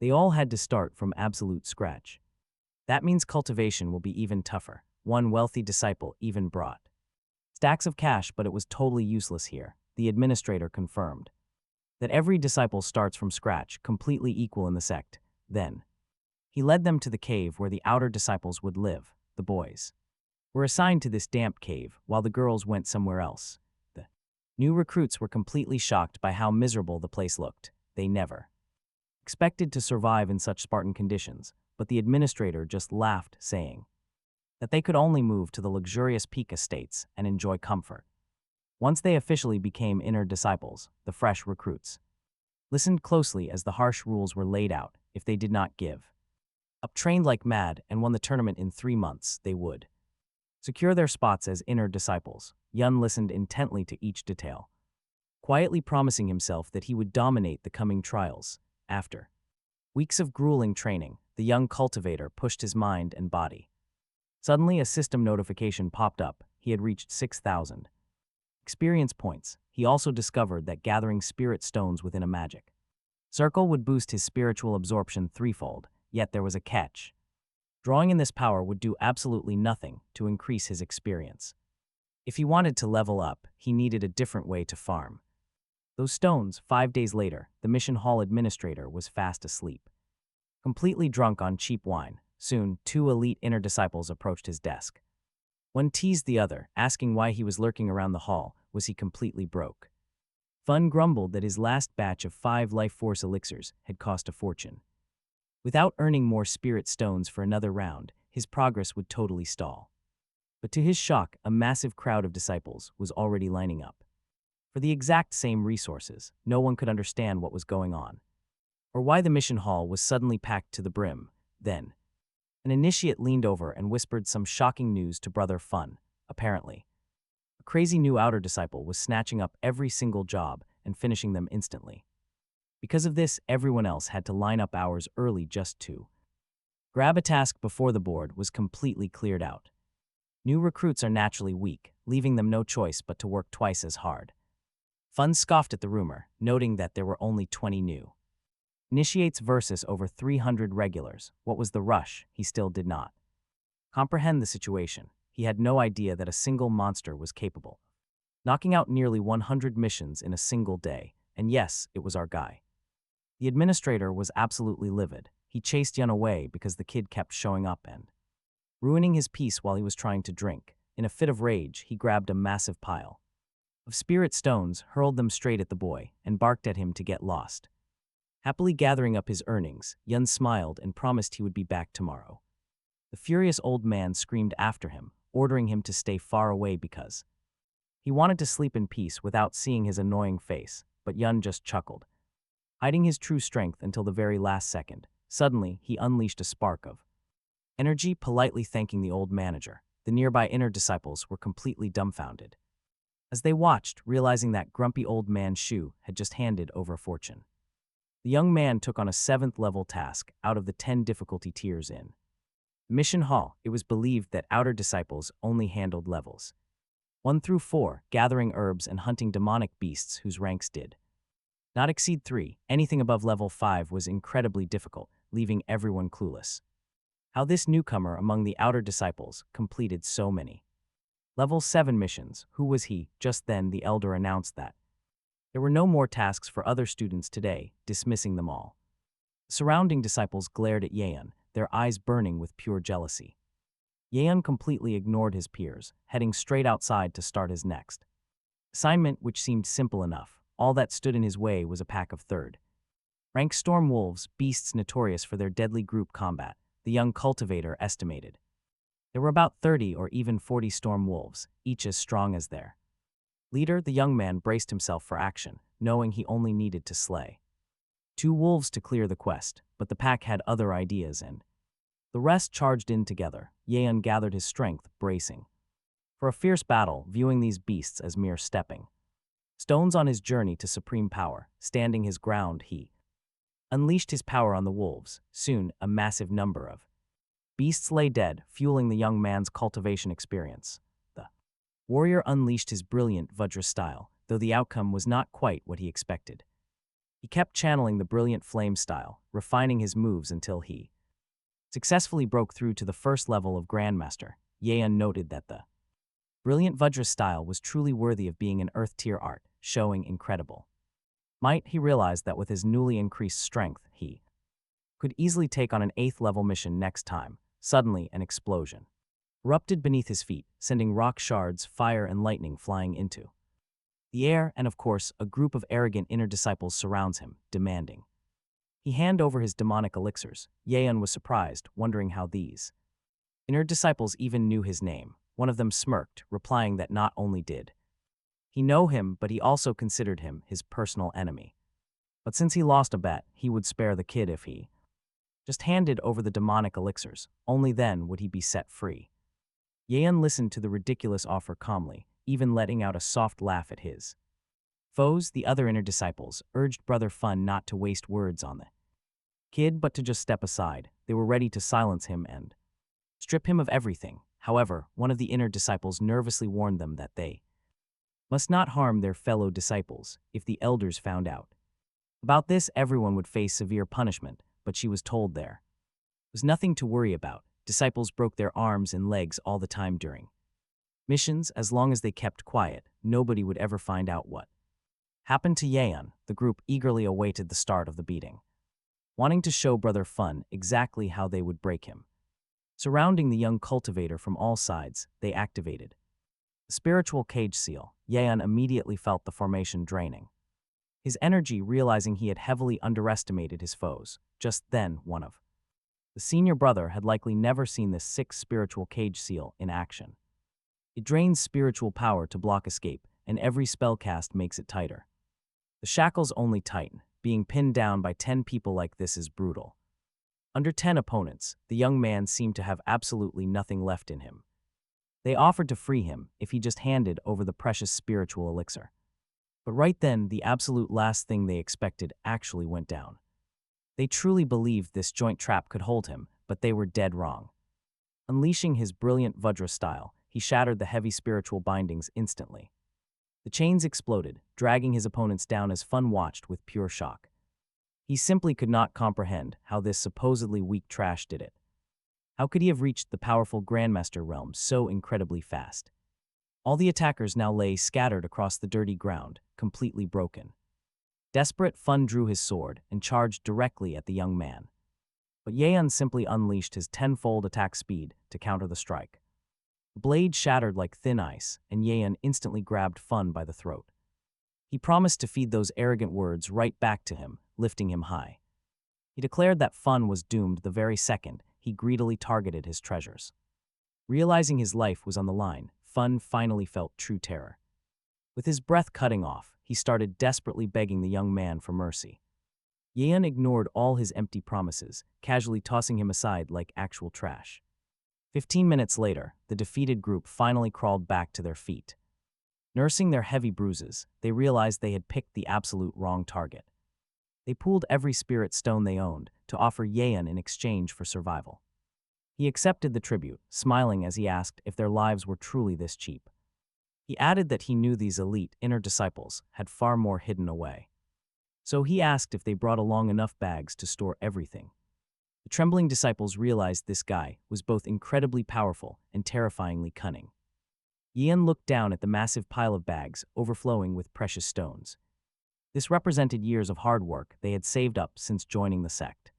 [SPEAKER 1] they all had to start from absolute scratch. That means cultivation will be even tougher. One wealthy disciple even brought stacks of cash, but it was totally useless here. The administrator confirmed that every disciple starts from scratch, completely equal in the sect. Then he led them to the cave where the outer disciples would live. The boys were assigned to this damp cave, while the girls went somewhere else. The new recruits were completely shocked by how miserable the place looked. They never expected to survive in such Spartan conditions, but the administrator just laughed, saying that they could only move to the luxurious peak estates and enjoy comfort once they officially became inner disciples. The fresh recruits listened closely as the harsh rules were laid out. If they did not give up, trained like mad, and won the tournament in 3 months, they would secure their spots as inner disciples. Yun listened intently to each detail, quietly promising himself that he would dominate the coming trials. After weeks of grueling training, the young cultivator pushed his mind and body. Suddenly, a system notification popped up. He had reached 6,000 experience points. He also discovered that gathering spirit stones within a magic circle would boost his spiritual absorption 3-fold, yet there was a catch. Drawing in this power would do absolutely nothing to increase his experience. If he wanted to level up, he needed a different way to farm those stones. 5 days later, the mission hall administrator was fast asleep, completely drunk on cheap wine. Soon, 2 elite inner disciples approached his desk. One teased the other, asking why he was lurking around the hall. Was he completely broke? Fun grumbled that his last batch of 5 life force elixirs had cost a fortune. Without earning more spirit stones for another round, his progress would totally stall. But to his shock, a massive crowd of disciples was already lining up. For the exact same resources, no one could understand what was going on, or why the mission hall was suddenly packed to the brim. Then, an initiate leaned over and whispered some shocking news to Brother Fun. Apparently, a crazy new outer disciple was snatching up every single job and finishing them instantly. Because of this, everyone else had to line up hours early just to grab a task before the board was completely cleared out. New recruits are naturally weak, leaving them no choice but to work twice as hard. Fun scoffed at the rumor, noting that there were only 20 new initiates versus over 300 regulars. What was the rush? He still did not comprehend the situation. He had no idea that a single monster was capable knocking out nearly 100 missions in a single day, and yes, it was our guy. The administrator was absolutely livid. He chased Yun away because the kid kept showing up and ruining his peace while he was trying to drink. In a fit of rage, he grabbed a massive pile of spirit stones, hurled them straight at the boy, and barked at him to get lost. Happily gathering up his earnings, Yun smiled and promised he would be back tomorrow. The furious old man screamed after him, ordering him to stay far away because he wanted to sleep in peace without seeing his annoying face, but Yun just chuckled, hiding his true strength until the very last second. Suddenly, he unleashed a spark of energy, politely thanking the old manager. The nearby inner disciples were completely dumbfounded as they watched, realizing that grumpy old man Shu had just handed over a fortune. The young man took on a 7th level task out of the 10 difficulty tiers in Mission Hall. It was believed that outer disciples only handled levels 1 through 4, gathering herbs and hunting demonic beasts whose ranks did not exceed 3. Anything above level 5 was incredibly difficult, leaving everyone clueless. How this newcomer among the outer disciples completed so many level 7 missions. Who was he? Just then the elder announced that there were no more tasks for other students today, dismissing them all. The surrounding disciples glared at Yeon, their eyes burning with pure jealousy. Yeon completely ignored his peers, heading straight outside to start his next assignment, which seemed simple enough. All that stood in his way was a pack of 3rd rank storm wolves, beasts notorious for their deadly group combat. The young cultivator estimated there were about 30 or even 40 storm wolves, each as strong as their leader. The young man braced himself for action, knowing he only needed to slay 2 wolves to clear the quest, but the pack had other ideas and the rest charged in together. Yeon gathered his strength, bracing for a fierce battle, viewing these beasts as mere stepping stones on his journey to supreme power. Standing his ground, he unleashed his power on the wolves. Soon, a massive number of beasts lay dead, fueling the young man's cultivation experience. The warrior unleashed his brilliant Vajra style, though the outcome was not quite what he expected. He kept channeling the brilliant flame style, refining his moves until he successfully broke through to the 1st level of Grandmaster. Yeon noted that the brilliant Vajra style was truly worthy of being an Earth-tier art, showing incredible might. He realized that with his newly increased strength, he could easily take on an 8th level mission next time. Suddenly, an explosion erupted beneath his feet, sending rock shards, fire, and lightning flying into the air, and of course, a group of arrogant inner disciples surrounds him, demanding he hand over his demonic elixirs. Yeon was surprised, wondering how these inner disciples even knew his name. One of them smirked, replying that not only did he know him, but he also considered him his personal enemy. But since he lost a bet, he would spare the kid if he just handed over the demonic elixirs. Only then would he be set free. Yeon listened to the ridiculous offer calmly, even letting out a soft laugh at his foes. The other inner disciples urged Brother Fun not to waste words on the kid, but to just step aside. They were ready to silence him and strip him of everything. However, one of the inner disciples nervously warned them that they must not harm their fellow disciples. If the elders found out about this, everyone would face severe punishment, but she was told there was nothing to worry about. Disciples broke their arms and legs all the time during missions. As long as they kept quiet, nobody would ever find out what happened to Yeon. The group eagerly awaited the start of the beating, wanting to show Brother Fun exactly how they would break him. Surrounding the young cultivator from all sides, they activated. The spiritual cage seal, Yeon immediately felt the formation draining. His energy, realizing he had heavily underestimated his foes. Just then, one of the senior brother had likely never seen this sixth spiritual cage seal in action. It drains spiritual power to block escape, and every spell cast makes it tighter. The shackles only tighten. Being pinned down by 10 people like this is brutal. Under 10 opponents, the young man seemed to have absolutely nothing left in him. They offered to free him if he just handed over the precious spiritual elixir. But right then, the absolute last thing they expected actually went down. They truly believed this joint trap could hold him, but they were dead wrong. Unleashing his brilliant Vajra style, he shattered the heavy spiritual bindings instantly. The chains exploded, dragging his opponents down as Fun watched with pure shock. He simply could not comprehend how this supposedly weak trash did it. How could he have reached the powerful Grandmaster realm so incredibly fast? All the attackers now lay scattered across the dirty ground, completely broken. Desperate, Fun drew his sword and charged directly at the young man. But Yeon simply unleashed his tenfold attack speed to counter the strike. The blade shattered like thin ice, and Yeon instantly grabbed Fun by the throat. He promised to feed those arrogant words right back to him, lifting him high. He declared that Fun was doomed the very second he greedily targeted his treasures. Realizing his life was on the line, Fun finally felt true terror. With his breath cutting off, he started desperately begging the young man for mercy. Yeon ignored all his empty promises, casually tossing him aside like actual trash. 15 minutes later, the defeated group finally crawled back to their feet. Nursing their heavy bruises, they realized they had picked the absolute wrong target. They pooled every spirit stone they owned to offer Yeon in exchange for survival. He accepted the tribute, smiling as he asked if their lives were truly this cheap. He added that he knew these elite inner disciples had far more hidden away. So he asked if they brought along enough bags to store everything. The trembling disciples realized this guy was both incredibly powerful and terrifyingly cunning. Yeon looked down at the massive pile of bags overflowing with precious stones. This represented years of hard work they had saved up since joining the sect.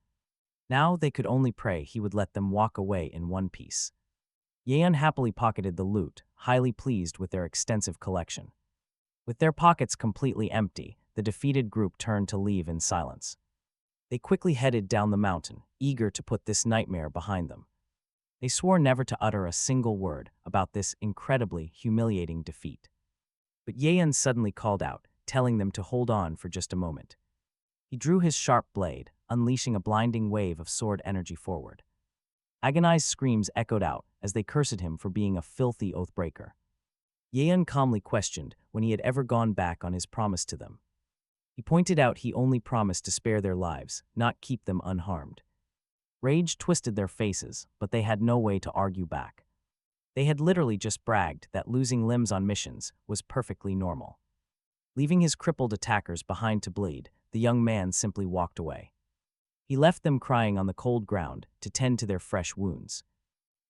[SPEAKER 1] Now they could only pray he would let them walk away in one piece. Yeon happily pocketed the loot, highly pleased with their extensive collection. With their pockets completely empty, the defeated group turned to leave in silence. They quickly headed down the mountain, eager to put this nightmare behind them. They swore never to utter a single word about this incredibly humiliating defeat. But Yeon suddenly called out, telling them to hold on for just a moment. He drew his sharp blade, unleashing a blinding wave of sword energy forward. Agonized screams echoed out as they cursed him for being a filthy oathbreaker. Yeon calmly questioned when he had ever gone back on his promise to them. He pointed out he only promised to spare their lives, not keep them unharmed. Rage twisted their faces, but they had no way to argue back. They had literally just bragged that losing limbs on missions was perfectly normal. Leaving his crippled attackers behind to bleed, the young man simply walked away. He left them crying on the cold ground to tend to their fresh wounds.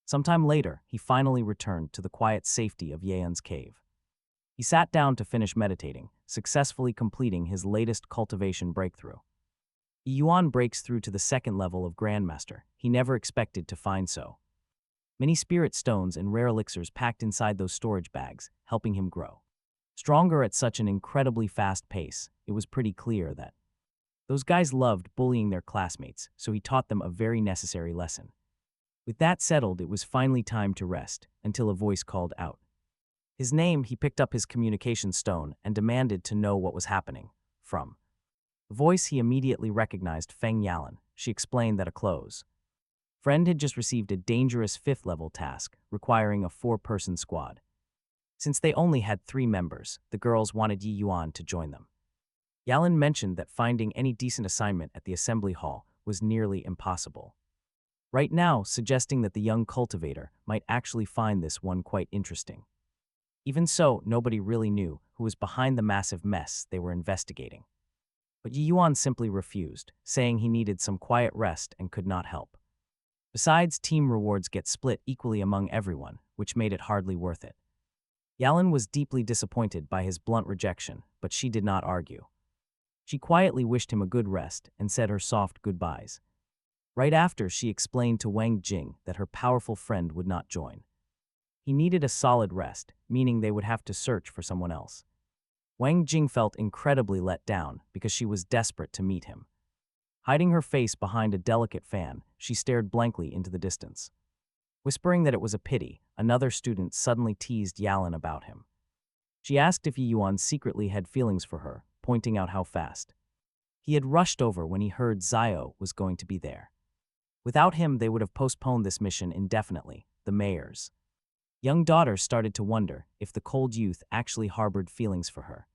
[SPEAKER 1] Sometime later, he finally returned to the quiet safety of Yeon's cave. He sat down to finish meditating, successfully completing his latest cultivation breakthrough. Yuan breaks through to the second level of Grandmaster. He never expected to find so. Many spirit stones and rare elixirs packed inside those storage bags, helping him grow. Stronger at such an incredibly fast pace, it was pretty clear that those guys loved bullying their classmates, so he taught them a very necessary lesson. With that settled, it was finally time to rest, until a voice called out his name. He picked up his communication stone and demanded to know what was happening. From the voice, he immediately recognized Feng Yalan. She explained that a close friend had just received a dangerous 5th-level task requiring a 4-person squad. Since they only had 3 members, the girls wanted Yi Yuan to join them. Yalan mentioned that finding any decent assignment at the assembly hall was nearly impossible. Right now, suggesting that the young cultivator might actually find this one quite interesting. Even so, nobody really knew who was behind the massive mess they were investigating. But Yi Yuan simply refused, saying he needed some quiet rest and could not help. Besides, team rewards get split equally among everyone, which made it hardly worth it. Yalan was deeply disappointed by his blunt rejection, but she did not argue. She quietly wished him a good rest and said her soft goodbyes. Right after, she explained to Wang Jing that her powerful friend would not join. He needed a solid rest, meaning they would have to search for someone else. Wang Jing felt incredibly let down because she was desperate to meet him. Hiding her face behind a delicate fan, she stared blankly into the distance. Whispering that it was a pity, another student suddenly teased Yalan about him. She asked if Yi Yuan secretly had feelings for her, pointing out how fast. He had rushed over when he heard Zio was going to be there. Without him, they would have postponed this mission indefinitely, the mayor's young daughter started to wonder if the cold youth actually harbored feelings for her.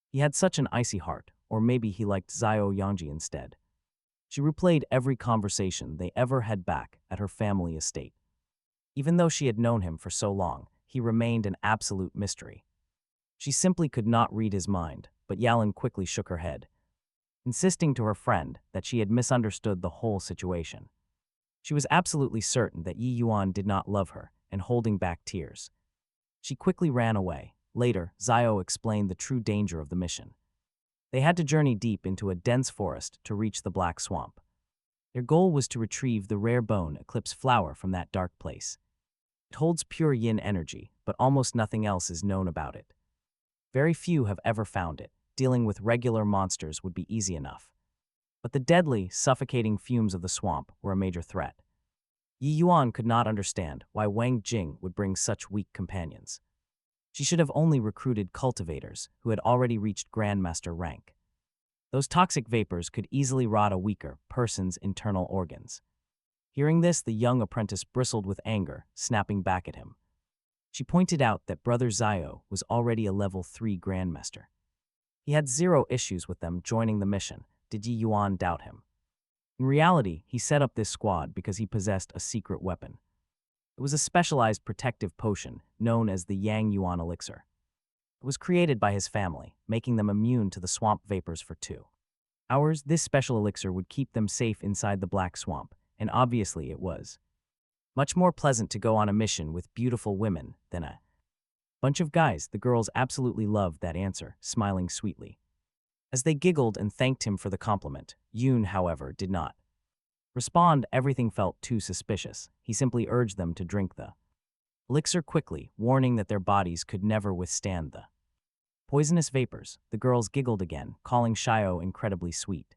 [SPEAKER 1] He had such an icy heart, or maybe he liked Zio Yangji instead. She replayed every conversation they ever had back at her family estate. Even though she had known him for so long, he remained an absolute mystery. She simply could not read his mind, but Yalan quickly shook her head, insisting to her friend that she had misunderstood the whole situation. She was absolutely certain that Yi Yuan did not love her, and holding back tears. She quickly ran away. Later, Zio explained the true danger of the mission. They had to journey deep into a dense forest to reach the Black Swamp. Their goal was to retrieve the rare bone eclipse flower from that dark place. It holds pure yin energy, but almost nothing else is known about it. Very few have ever found it. Dealing with regular monsters would be easy enough. But the deadly, suffocating fumes of the swamp were a major threat. Yi Yuan could not understand why Wang Jing would bring such weak companions. She should have only recruited cultivators who had already reached Grandmaster rank. Those toxic vapors could easily rot a weaker person's internal organs. Hearing this, the young apprentice bristled with anger, snapping back at him. She pointed out that Brother Zio was already a level 3 Grandmaster. He had zero issues with them joining the mission. Did Yi Yuan doubt him? In reality, he set up this squad because he possessed a secret weapon. It was a specialized protective potion known as the Yang Yuan Elixir. It was created by his family, making them immune to the swamp vapors for 2 hours. This special elixir would keep them safe inside the Black Swamp, and obviously it was. Much more pleasant to go on a mission with beautiful women than a bunch of guys. The girls absolutely loved that answer, smiling sweetly. As they giggled and thanked him for the compliment, Yoon, however, did not respond. Everything felt too suspicious. He simply urged them to drink the elixir quickly, warning that their bodies could never withstand the poisonous vapors. The girls giggled again, calling Shio incredibly sweet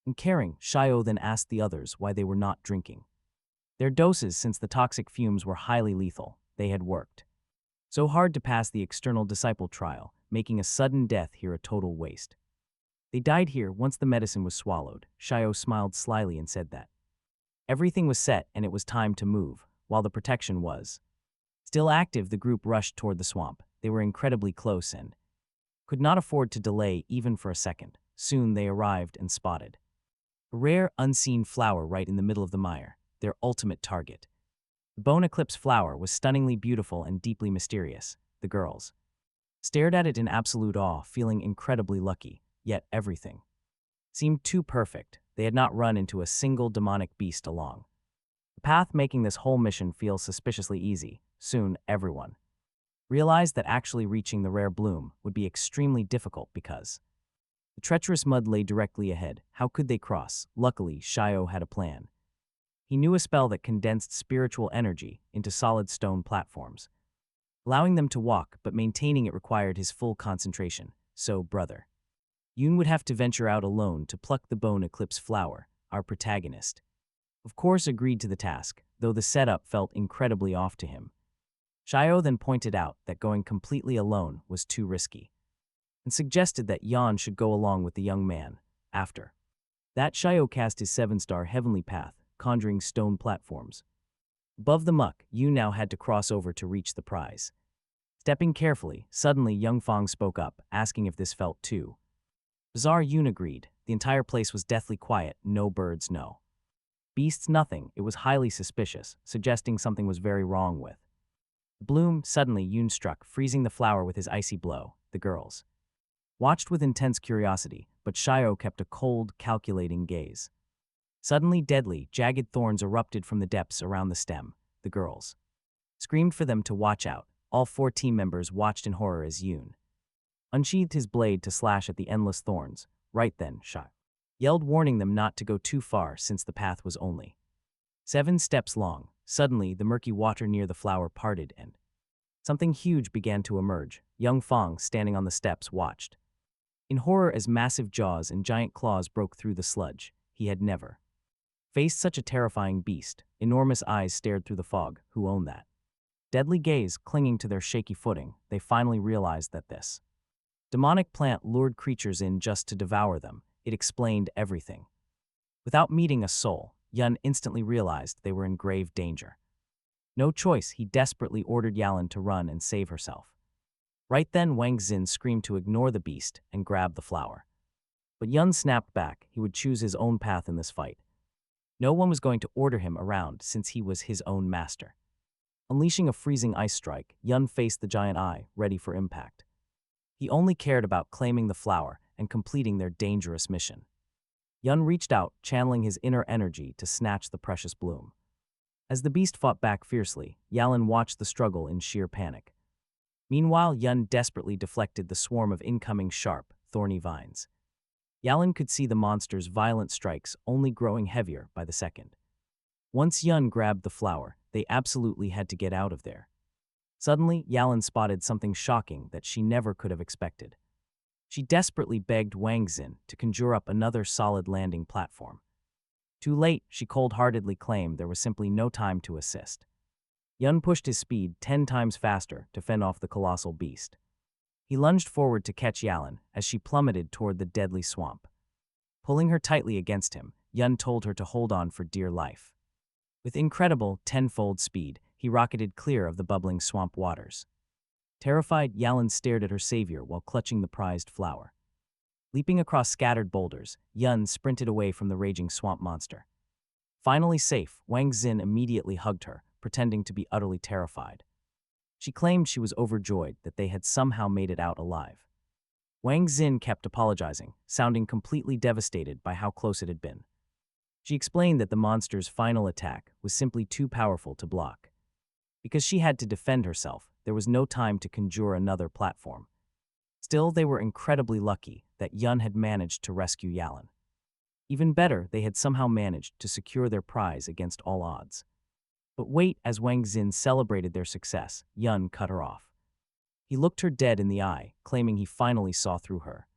[SPEAKER 1] and caring. Shio then asked the others why they were not drinking their doses since the toxic fumes were highly lethal. They had worked so hard to pass the external disciple trial, making a sudden death here a total waste. They died here once the medicine was swallowed. Shio smiled slyly and said that everything was set and it was time to move. While the protection was still active, the group rushed toward the swamp. They were incredibly close and could not afford to delay even for a second. Soon they arrived and spotted a rare, unseen flower right in the middle of the mire, their ultimate target. The bone eclipse flower was stunningly beautiful and deeply mysterious. The girls stared at it in absolute awe, feeling incredibly lucky. Yet everything seemed too perfect. They had not run into a single demonic beast along the path, making this whole mission feel suspiciously easy. Soon, everyone realized that actually reaching the rare bloom would be extremely difficult because the treacherous mud lay directly ahead. How could they cross? Luckily, Shio had a plan. He knew a spell that condensed spiritual energy into solid stone platforms, allowing them to walk, but maintaining it required his full concentration. So, brother Yoon would have to venture out alone to pluck the bone eclipse flower. Our protagonist, of course, agreed to the task, though the setup felt incredibly off to him. Shio then pointed out that going completely alone was too risky, and suggested that Yan should go along with the young man. After that, Shio cast his 7-star heavenly path, conjuring stone platforms. Above the muck, Yoon now had to cross over to reach the prize. Stepping carefully, suddenly Young Fong spoke up, asking if this felt too bizarre. Yoon agreed. The entire place was deathly quiet. No birds, no beasts, nothing. It was highly suspicious, suggesting something was very wrong with the bloom. Suddenly, Yoon struck, freezing the flower with his icy blow. The girls watched with intense curiosity, but Shio kept a cold, calculating gaze. Suddenly, deadly, jagged thorns erupted from the depths around the stem. The girls screamed for them to watch out. All 4 team members watched in horror as Yoon unsheathed his blade to slash at the endless thorns. Right then, Shio yelled, warning them not to go too far since the path was only 7 steps long. Suddenly, the murky water near the flower parted and something huge began to emerge. Young Fong, standing on the steps, watched in horror as massive jaws and giant claws broke through the sludge. He had never faced such a terrifying beast. Enormous eyes stared through the fog. Who owned that deadly gaze? Clinging to their shaky footing, they finally realized that this demonic plant lured creatures in just to devour them. It explained everything. Without meeting a soul, Yun instantly realized they were in grave danger. No choice, he desperately ordered Yalan to run and save herself. Right then, Wang Xin screamed to ignore the beast and grab the flower. But Yun snapped back. He would choose his own path in this fight. No one was going to order him around since he was his own master. Unleashing a freezing ice strike, Yun faced the giant eye, ready for impact. He only cared about claiming the flower and completing their dangerous mission. Yun reached out, channeling his inner energy to snatch the precious bloom. As the beast fought back fiercely, Yalan watched the struggle in sheer panic. Meanwhile, Yun desperately deflected the swarm of incoming sharp, thorny vines. Yalan could see the monster's violent strikes only growing heavier by the second. Once Yun grabbed the flower, they absolutely had to get out of there. Suddenly, Yalan spotted something shocking that she never could have expected. She desperately begged Wang Xin to conjure up another solid landing platform. Too late, she cold-heartedly claimed there was simply no time to assist. Yun pushed his speed 10 times faster to fend off the colossal beast. He lunged forward to catch Yalan as she plummeted toward the deadly swamp. Pulling her tightly against him, Yun told her to hold on for dear life. With incredible 10-fold speed, he rocketed clear of the bubbling swamp waters. Terrified, Yalan stared at her savior while clutching the prized flower. Leaping across scattered boulders, Yun sprinted away from the raging swamp monster. Finally safe, Wang Xin immediately hugged her, pretending to be utterly terrified. She claimed she was overjoyed that they had somehow made it out alive. Wang Xin kept apologizing, sounding completely devastated by how close it had been. She explained that the monster's final attack was simply too powerful to block. Because she had to defend herself, there was no time to conjure another platform. Still, they were incredibly lucky that Yun had managed to rescue Yalan. Even better, they had somehow managed to secure their prize against all odds. But wait, as Wang Xin celebrated their success, Yun cut her off. He looked her dead in the eye, claiming he finally saw through her.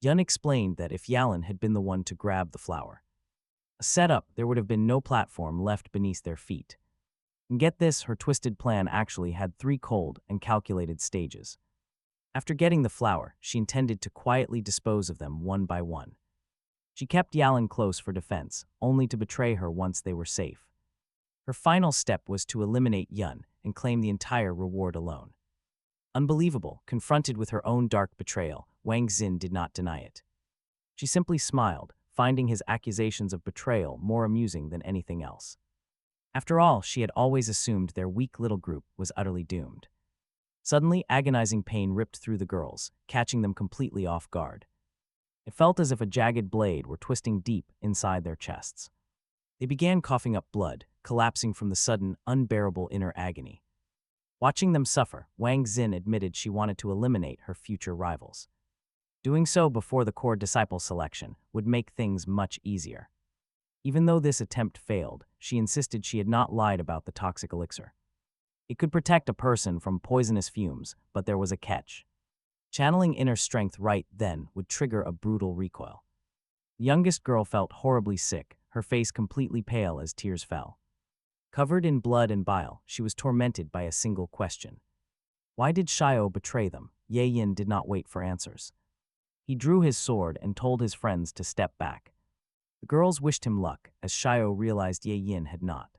[SPEAKER 1] Yun explained that if Yalan had been the one to grab the flower, a setup, there would have been no platform left beneath their feet. And get this, her twisted plan actually had 3 cold and calculated stages. After getting the flower, she intended to quietly dispose of them one by one. She kept Yalan close for defense, only to betray her once they were safe. Her final step was to eliminate Yun and claim the entire reward alone. Unbelievable, confronted with her own dark betrayal, Wang Xin did not deny it. She simply smiled, finding his accusations of betrayal more amusing than anything else. After all, she had always assumed their weak little group was utterly doomed. Suddenly, agonizing pain ripped through the girls, catching them completely off guard. It felt as if a jagged blade were twisting deep inside their chests. They began coughing up blood, collapsing from the sudden, unbearable inner agony. Watching them suffer, Wang Xin admitted she wanted to eliminate her future rivals. Doing so before the core disciple selection would make things much easier. Even though this attempt failed, she insisted she had not lied about the toxic elixir. It could protect a person from poisonous fumes, but there was a catch. Channeling inner strength right then would trigger a brutal recoil. The youngest girl felt horribly sick, her face completely pale as tears fell. Covered in blood and bile, she was tormented by a single question. Why did Xiao betray them? Ye Yin did not wait for answers. He drew his sword and told his friends to step back. The girls wished him luck, as Xiao realized Ye Yin had not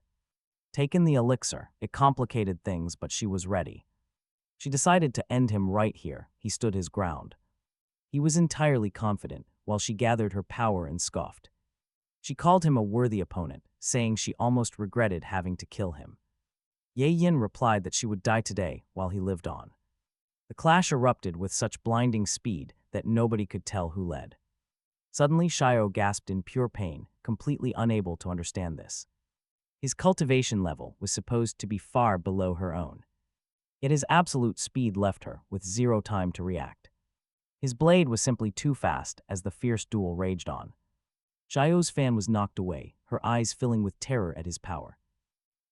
[SPEAKER 1] taken the elixir. It complicated things, but she was ready. She decided to end him right here. He stood his ground. He was entirely confident, while she gathered her power and scoffed. She called him a worthy opponent, saying she almost regretted having to kill him. Ye Yin replied that she would die today while he lived on. The clash erupted with such blinding speed that nobody could tell who led. Suddenly, Xiao gasped in pure pain, completely unable to understand this. His cultivation level was supposed to be far below her own. Yet his absolute speed left her with zero time to react. His blade was simply too fast as the fierce duel raged on. Xiao's fan was knocked away, her eyes filling with terror at his power.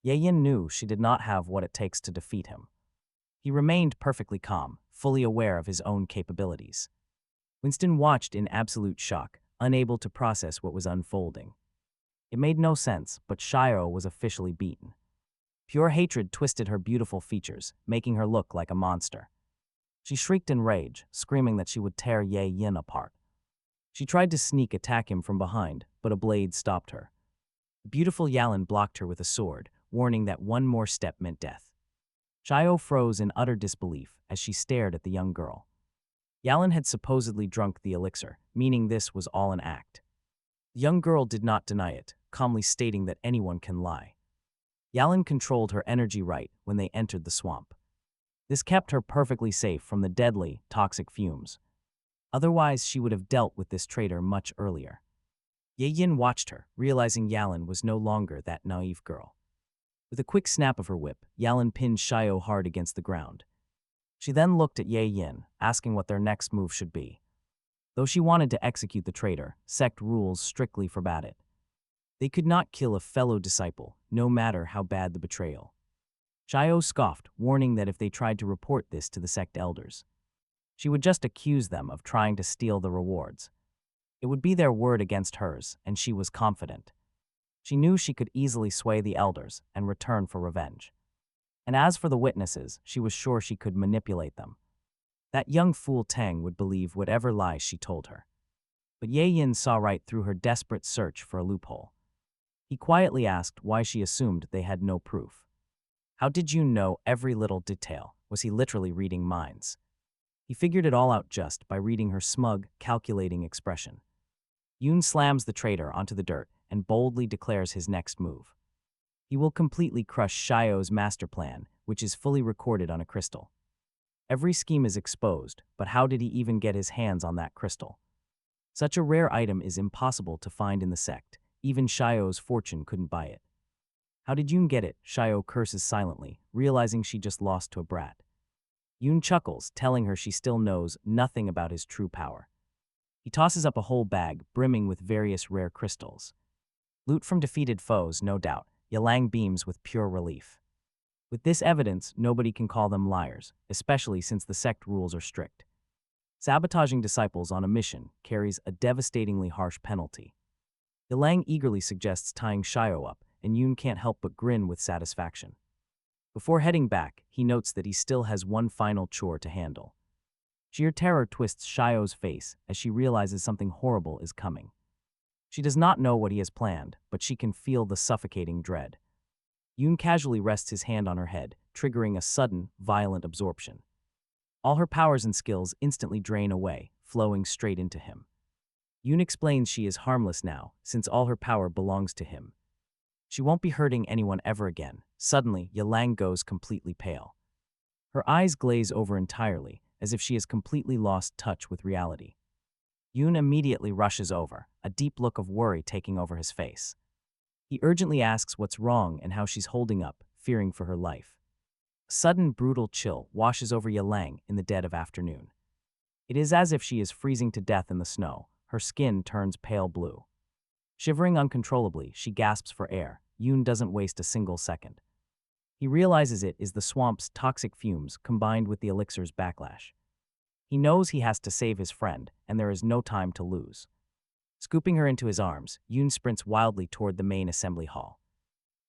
[SPEAKER 1] Ye Yin knew she did not have what it takes to defeat him. He remained perfectly calm, fully aware of his own capabilities. Winston watched in absolute shock, unable to process what was unfolding. It made no sense, but Xiao was officially beaten. Pure hatred twisted her beautiful features, making her look like a monster. She shrieked in rage, screaming that she would tear Ye Yin apart. She tried to sneak attack him from behind, but a blade stopped her. The beautiful Yalan blocked her with a sword, warning that one more step meant death. Xiao froze in utter disbelief as she stared at the young girl. Yalan had supposedly drunk the elixir, meaning this was all an act. The young girl did not deny it, calmly stating that anyone can lie. Yalan controlled her energy right when they entered the swamp. This kept her perfectly safe from the deadly, toxic fumes. Otherwise, she would have dealt with this traitor much earlier. Ye Yin watched her, realizing Yalan was no longer that naive girl. With a quick snap of her whip, Yalan pinned Xiao hard against the ground. She then looked at Ye Yin, asking what their next move should be. Though she wanted to execute the traitor, sect rules strictly forbade it. They could not kill a fellow disciple, no matter how bad the betrayal. Xiao scoffed, warning that if they tried to report this to the sect elders, she would just accuse them of trying to steal the rewards. It would be their word against hers, and she was confident. She knew she could easily sway the elders and return for revenge. And as for the witnesses, she was sure she could manipulate them. That young fool Tang would believe whatever lies she told her. But Ye Yin saw right through her desperate search for a loophole. He quietly asked why she assumed they had no proof. How did you know every little detail? Was he literally reading minds? He figured it all out just by reading her smug, calculating expression. Yoon slams the traitor onto the dirt and boldly declares his next move. He will completely crush Xiao's master plan, which is fully recorded on a crystal. Every scheme is exposed, but how did he even get his hands on that crystal? Such a rare item is impossible to find in the sect. Even Xiao's fortune couldn't buy it. How did Yoon get it? Xiao curses silently, realizing she just lost to a brat. Yoon chuckles, telling her she still knows nothing about his true power. He tosses up a whole bag brimming with various rare crystals. Loot from defeated foes, no doubt. Yalang beams with pure relief. With this evidence, nobody can call them liars, especially since the sect rules are strict. Sabotaging disciples on a mission carries a devastatingly harsh penalty. Yalang eagerly suggests tying Xiao up, and Yoon can't help but grin with satisfaction. Before heading back, he notes that he still has one final chore to handle. Sheer terror twists Xiao's face as she realizes something horrible is coming. She does not know what he has planned, but she can feel the suffocating dread. Yoon casually rests his hand on her head, triggering a sudden, violent absorption. All her powers and skills instantly drain away, flowing straight into him. Yoon explains she is harmless now, since all her power belongs to him. She won't be hurting anyone ever again. Suddenly, Yalang goes completely pale. Her eyes glaze over entirely, as if she has completely lost touch with reality. Yoon immediately rushes over, a deep look of worry taking over his face. He urgently asks what's wrong and how she's holding up, fearing for her life. A sudden, brutal chill washes over Yalang in the dead of afternoon. It is as if she is freezing to death in the snow. Her skin turns pale blue. Shivering uncontrollably, she gasps for air. Yoon doesn't waste a single second. He realizes it is the swamp's toxic fumes combined with the elixir's backlash. He knows he has to save his friend, and there is no time to lose. Scooping her into his arms, Yoon sprints wildly toward the main assembly hall.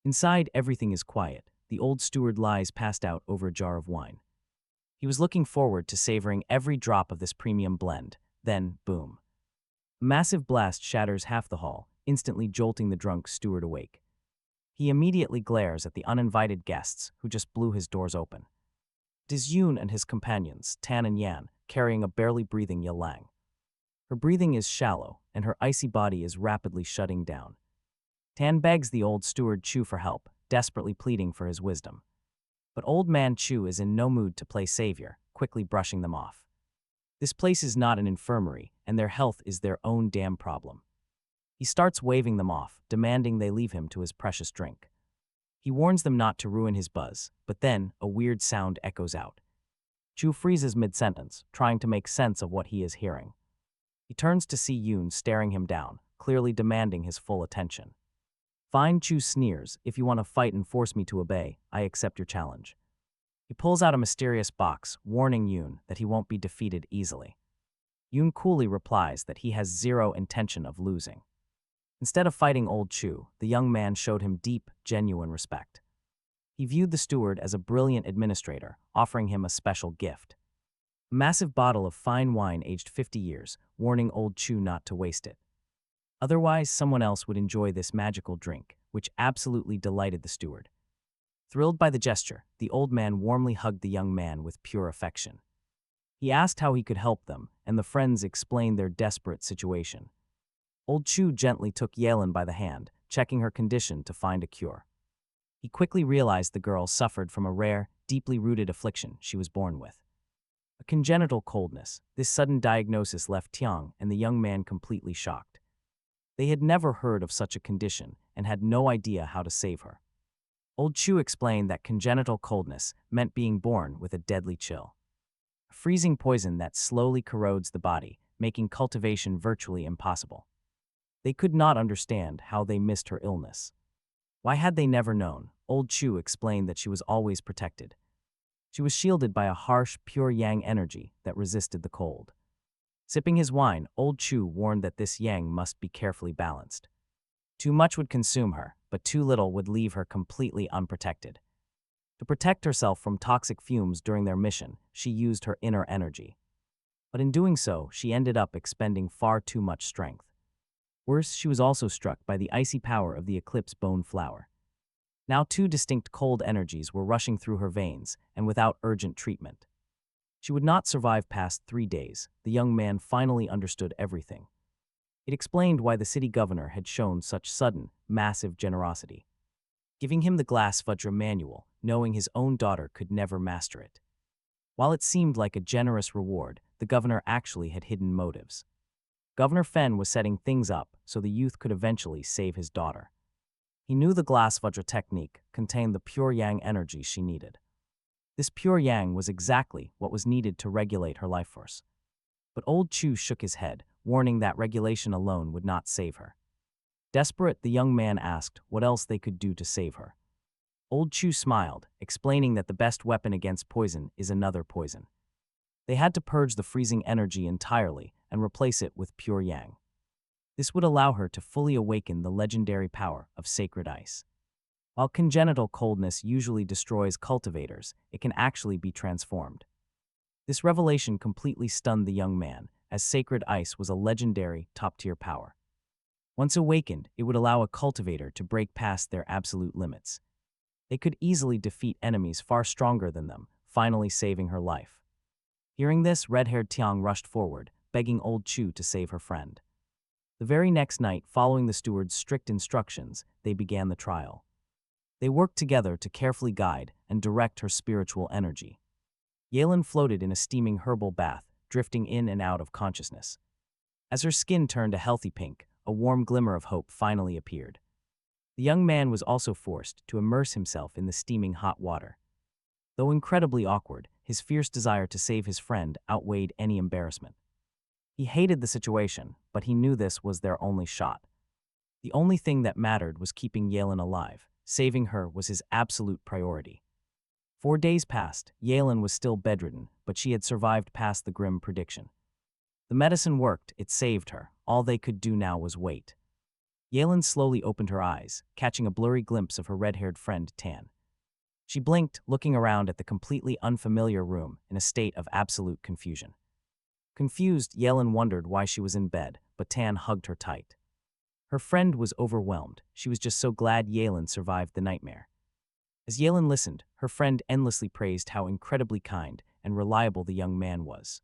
[SPEAKER 1] Inside, everything is quiet. The old steward lies passed out over a jar of wine. He was looking forward to savoring every drop of this premium blend. Then, boom. A massive blast shatters half the hall, instantly jolting the drunk steward awake. He immediately glares at the uninvited guests who just blew his doors open. It is Yoon and his companions, Tan and Yan, carrying a barely breathing Yalang. Her breathing is shallow, and her icy body is rapidly shutting down. Tan begs the old steward Chu for help, desperately pleading for his wisdom. But old man Chu is in no mood to play savior, quickly brushing them off. This place is not an infirmary, and their health is their own damn problem. He starts waving them off, demanding they leave him to his precious drink. He warns them not to ruin his buzz, but then a weird sound echoes out. Chu freezes mid-sentence, trying to make sense of what he is hearing. He turns to see Yoon staring him down, clearly demanding his full attention. Fine, Chu sneers. If you want to fight and force me to obey, I accept your challenge. He pulls out a mysterious box, warning Yoon that he won't be defeated easily. Yoon coolly replies that he has zero intention of losing. Instead of fighting old Chu, the young man showed him deep, genuine respect. He viewed the steward as a brilliant administrator, offering him a special gift. A massive bottle of fine wine aged 50 years, warning old Chu not to waste it. Otherwise, someone else would enjoy this magical drink, which absolutely delighted the steward. Thrilled by the gesture, the old man warmly hugged the young man with pure affection. He asked how he could help them, and the friends explained their desperate situation. Old Chu gently took Yalen by the hand, checking her condition to find a cure. He quickly realized the girl suffered from a rare, deeply rooted affliction she was born with. A congenital coldness. This sudden diagnosis left Tiang and the young man completely shocked. They had never heard of such a condition and had no idea how to save her. Old Chu explained that congenital coldness meant being born with a deadly chill. A freezing poison that slowly corrodes the body, making cultivation virtually impossible. They could not understand how they missed her illness. Why had they never known? Old Chu explained that she was always protected. She was shielded by a harsh, pure yang energy that resisted the cold. Sipping his wine, Old Chu warned that this yang must be carefully balanced. Too much would consume her, but too little would leave her completely unprotected. To protect herself from toxic fumes during their mission, she used her inner energy. But in doing so, she ended up expending far too much strength. Worse, she was also struck by the icy power of the eclipse bone flower. Now 2 distinct cold energies were rushing through her veins, and without urgent treatment. She would not survive past 3 days. The young man finally understood everything. It explained why the city governor had shown such sudden, massive generosity, giving him the glass Vajra manual, knowing his own daughter could never master it. While it seemed like a generous reward, the governor actually had hidden motives. Governor Fen was setting things up so the youth could eventually save his daughter. He knew the glass Vajra technique contained the pure yang energy she needed. This pure yang was exactly what was needed to regulate her life force. But old Chu shook his head, warning that regulation alone would not save her. Desperate, the young man asked what else they could do to save her. Old Chu smiled, explaining that the best weapon against poison is another poison. They had to purge the freezing energy entirely and replace it with pure yang. This would allow her to fully awaken the legendary power of sacred ice. While congenital coldness usually destroys cultivators, it can actually be transformed. This revelation completely stunned the young man, as sacred ice was a legendary, top-tier power. Once awakened, it would allow a cultivator to break past their absolute limits. They could easily defeat enemies far stronger than them, finally saving her life. Hearing this, red-haired Tiang rushed forward, begging old Chu to save her friend. The very next night, following the steward's strict instructions, they began the trial. They worked together to carefully guide and direct her spiritual energy. Yalen floated in a steaming herbal bath, drifting in and out of consciousness. As her skin turned a healthy pink, a warm glimmer of hope finally appeared. The young man was also forced to immerse himself in the steaming hot water. Though incredibly awkward, his fierce desire to save his friend outweighed any embarrassment. He hated the situation, but he knew this was their only shot. The only thing that mattered was keeping Yalen alive. Saving her was his absolute priority. 4 days passed. Yalen was still bedridden, but she had survived past the grim prediction. The medicine worked, it saved her. All they could do now was wait. Yalen slowly opened her eyes, catching a blurry glimpse of her red-haired friend, Tan. She blinked, looking around at the completely unfamiliar room in a state of absolute confusion. Confused, Yalen wondered why she was in bed, but Tan hugged her tight. Her friend was overwhelmed. She was just so glad Yalen survived the nightmare. As Yalen listened, her friend endlessly praised how incredibly kind and reliable the young man was.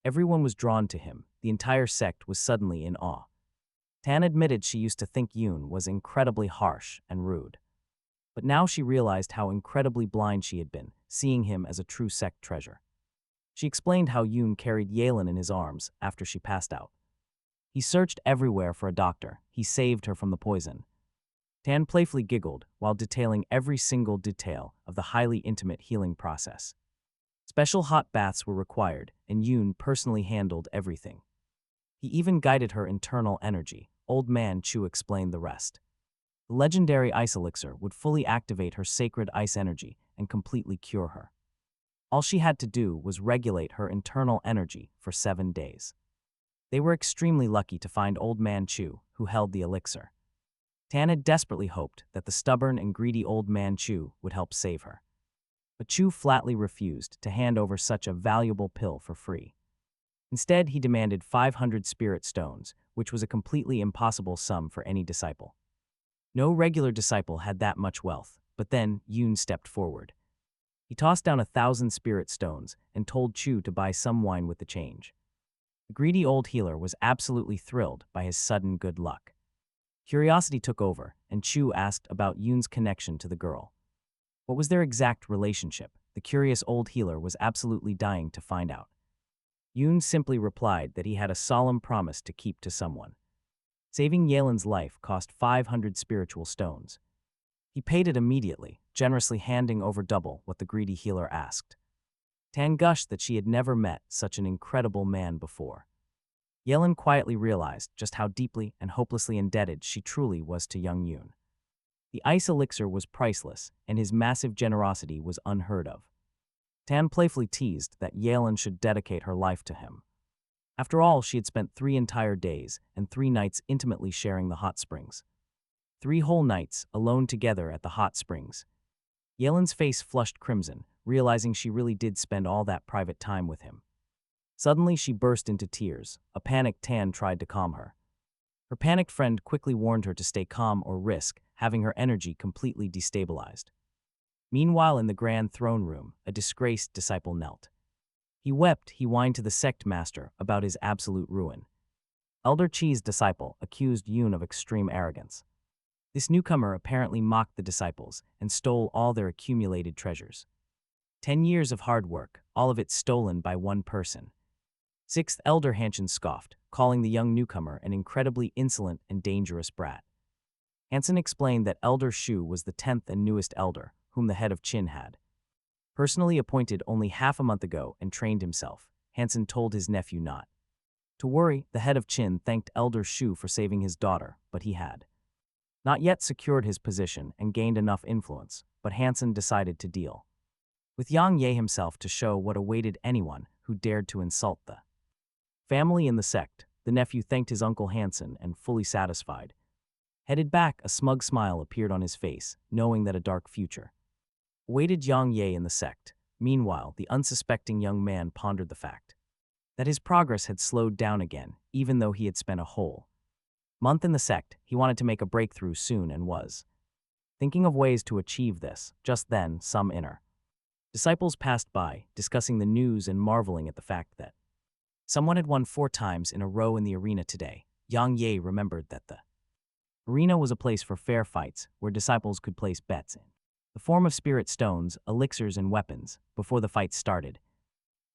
[SPEAKER 1] Everyone was drawn to him. The entire sect was suddenly in awe. Tan admitted she used to think Yoon was incredibly harsh and rude. But now she realized how incredibly blind she had been, seeing him as a true sect treasure. She explained how Yoon carried Yalen in his arms after she passed out. He searched everywhere for a doctor. He saved her from the poison. Tan playfully giggled while detailing every single detail of the highly intimate healing process. Special hot baths were required, and Yoon personally handled everything. He even guided her internal energy, Old Man Chu explained the rest. The legendary ice elixir would fully activate her sacred ice energy and completely cure her. All she had to do was regulate her internal energy for 7 days. They were extremely lucky to find Old Man Chu, who held the elixir. Tan had desperately hoped that the stubborn and greedy Old Man Chu would help save her. But Chu flatly refused to hand over such a valuable pill for free. Instead, he demanded 500 spirit stones, which was a completely impossible sum for any disciple. No regular disciple had that much wealth, but then Yoon stepped forward. He tossed down 1,000 spirit stones and told Chu to buy some wine with the change. The greedy old healer was absolutely thrilled by his sudden good luck. Curiosity took over, and Chu asked about Yoon's connection to the girl. What was their exact relationship? The curious old healer was absolutely dying to find out. Yoon simply replied that he had a solemn promise to keep to someone. Saving Yelin's life cost 500 spiritual stones. He paid it immediately, generously handing over double what the greedy healer asked. Tan gushed that she had never met such an incredible man before. Yelin quietly realized just how deeply and hopelessly indebted she truly was to young Yoon. The ice elixir was priceless, and his massive generosity was unheard of. Tan playfully teased that Yelin should dedicate her life to him. After all, she had spent 3 entire days and 3 nights intimately sharing the hot springs. 3 whole nights alone together at the hot springs. Yelin's face flushed crimson, realizing she really did spend all that private time with him. Suddenly, she burst into tears. A panicked Tan tried to calm her. Her panicked friend quickly warned her to stay calm or risk having her energy completely destabilized. Meanwhile, in the grand throne room, a disgraced disciple knelt. He wept, he whined to the sect master about his absolute ruin. Elder Chi's disciple accused Yoon of extreme arrogance. This newcomer apparently mocked the disciples and stole all their accumulated treasures. 10 years of hard work, all of it stolen by one person. 6th Elder Hansen scoffed, calling the young newcomer an incredibly insolent and dangerous brat. Hansen explained that Elder Shu was the 10th and newest elder, whom the head of Qin had personally appointed only half a month ago and trained himself. Hansen told his nephew not to worry. The head of Qin thanked Elder Shu for saving his daughter, but he had not yet secured his position and gained enough influence, but Hansen decided to deal with Yang Ye himself to show what awaited anyone who dared to insult the family in the sect. The nephew thanked his uncle Hansen and, fully satisfied, headed back. A smug smile appeared on his face, knowing that a dark future awaited Yang Ye in the sect. Meanwhile, the unsuspecting young man pondered the fact that his progress had slowed down again, even though he had spent a whole month in the sect. He wanted to make a breakthrough soon and was thinking of ways to achieve this. Just then, some inner disciples passed by, discussing the news and marveling at the fact that someone had won 4 times in a row in the arena today. Yang Ye remembered that the arena was a place for fair fights where disciples could place bets in the form of spirit stones, elixirs, and weapons before the fight started.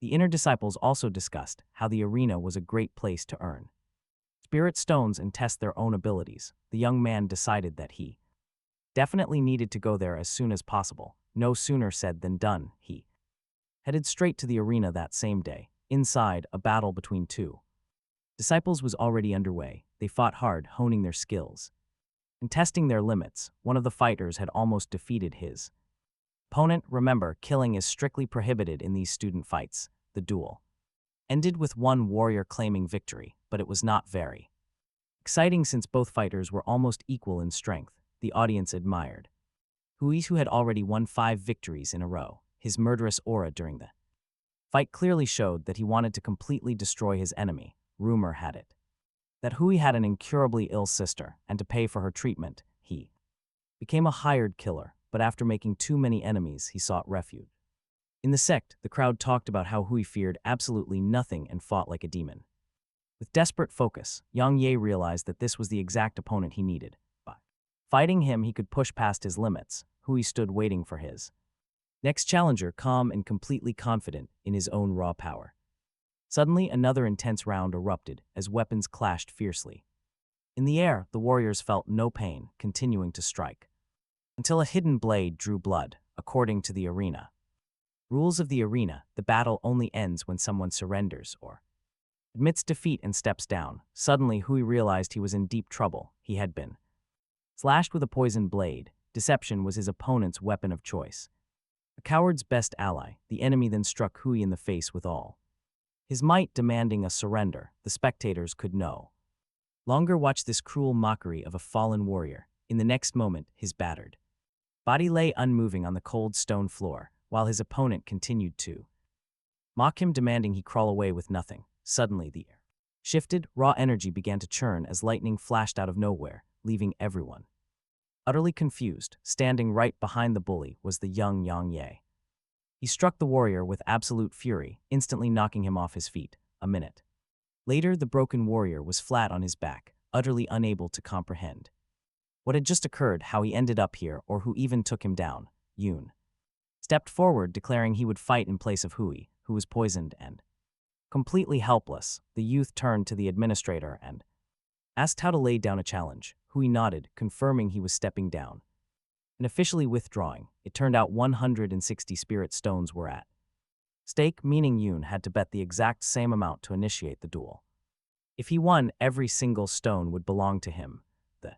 [SPEAKER 1] The inner disciples also discussed how the arena was a great place to earn spirit stones and test their own abilities. The young man decided that he definitely needed to go there as soon as possible. No sooner said than done. He headed straight to the arena that same day. Inside, a battle between 2 disciples was already underway. They fought hard, honing their skills and testing their limits. One of the fighters had almost defeated his opponent. Remember, killing is strictly prohibited in these student fights. The duel ended with one warrior claiming victory, but it was not very exciting since both fighters were almost equal in strength. The audience admired Hui, who had already won 5 victories in a row. His murderous aura during the fight clearly showed that he wanted to completely destroy his enemy. Rumor had it that Hui had an incurably ill sister, and to pay for her treatment, he became a hired killer. But after making too many enemies, he sought refuge in the sect. The crowd talked about how Hui feared absolutely nothing and fought like a demon. With desperate focus, Yang Ye realized that this was the exact opponent he needed. By fighting him, he could push past his limits. Hui stood waiting for his next challenger, calm and completely confident in his own raw power. Suddenly, another intense round erupted as weapons clashed fiercely. In the air, the warriors felt no pain, continuing to strike until a hidden blade drew blood. According to the arena rules of the arena, the battle only ends when someone surrenders or admits defeat and steps down. Suddenly, Hui realized he was in deep trouble. He had been slashed with a poisoned blade. Deception was his opponent's weapon of choice. A coward's best ally, the enemy then struck Hui in the face with all his might, demanding a surrender. The spectators could no longer watch this cruel mockery of a fallen warrior. In the next moment, his battered body lay unmoving on the cold stone floor, while his opponent continued to mock him, demanding he crawl away with nothing. Suddenly, the air shifted, raw energy began to churn as lightning flashed out of nowhere, leaving everyone utterly confused. Standing right behind the bully was the young Yang Ye. He struck the warrior with absolute fury, instantly knocking him off his feet. A minute later, the broken warrior was flat on his back, utterly unable to comprehend what had just occurred, how he ended up here, or who even took him down. Yoon stepped forward, declaring he would fight in place of Hui, who was poisoned and completely helpless. The youth turned to the administrator and asked how to lay down a challenge. Hui nodded, confirming he was stepping down and officially withdrawing. It turned out 160 spirit stones were at stake, meaning Yoon had to bet the exact same amount to initiate the duel. If he won, every single stone would belong to him. The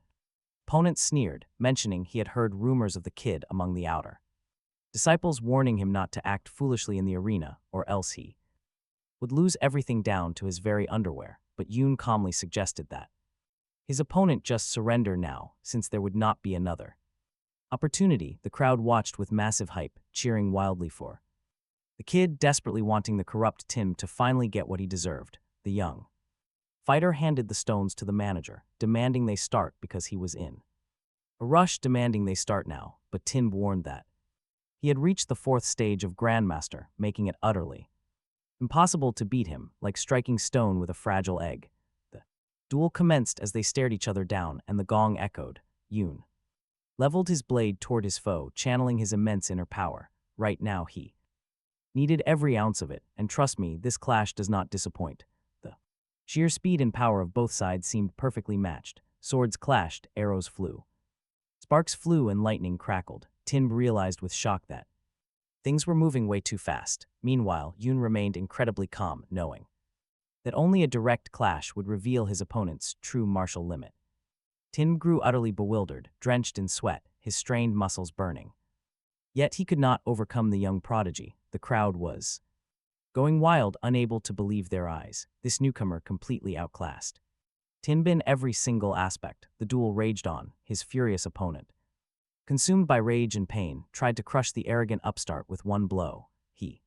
[SPEAKER 1] opponent sneered, mentioning he had heard rumors of the kid among the outer disciples, warning him not to act foolishly in the arena, or else he would lose everything down to his very underwear. But Yoon calmly suggested that his opponent just surrender now, since there would not be another opportunity. The crowd watched with massive hype, cheering wildly for the kid, desperately wanting the corrupt Tim to finally get what he deserved. The young fighter handed the stones to the manager, demanding they start because he was in a rush, demanding they start now. But Tim warned that he had reached the 4th stage of Grandmaster, making it utterly impossible to beat him, like striking stone with a fragile egg. The duel commenced as they stared each other down, and the gong echoed. Yoon leveled his blade toward his foe, channeling his immense inner power. Right now he needed every ounce of it, and trust me, this clash does not disappoint. The sheer speed and power of both sides seemed perfectly matched. Swords clashed, arrows flew, sparks flew, and lightning crackled. Tim realized with shock that things were moving way too fast. Meanwhile, Yoon remained incredibly calm, knowing that only a direct clash would reveal his opponent's true martial limit. Tim grew utterly bewildered, drenched in sweat, his strained muscles burning. Yet he could not overcome the young prodigy. The crowd was going wild, unable to believe their eyes. This newcomer completely outclassed Tinbin in every single aspect. The duel raged on. His furious opponent, consumed by rage and pain, tried to crush the arrogant upstart with one blow. He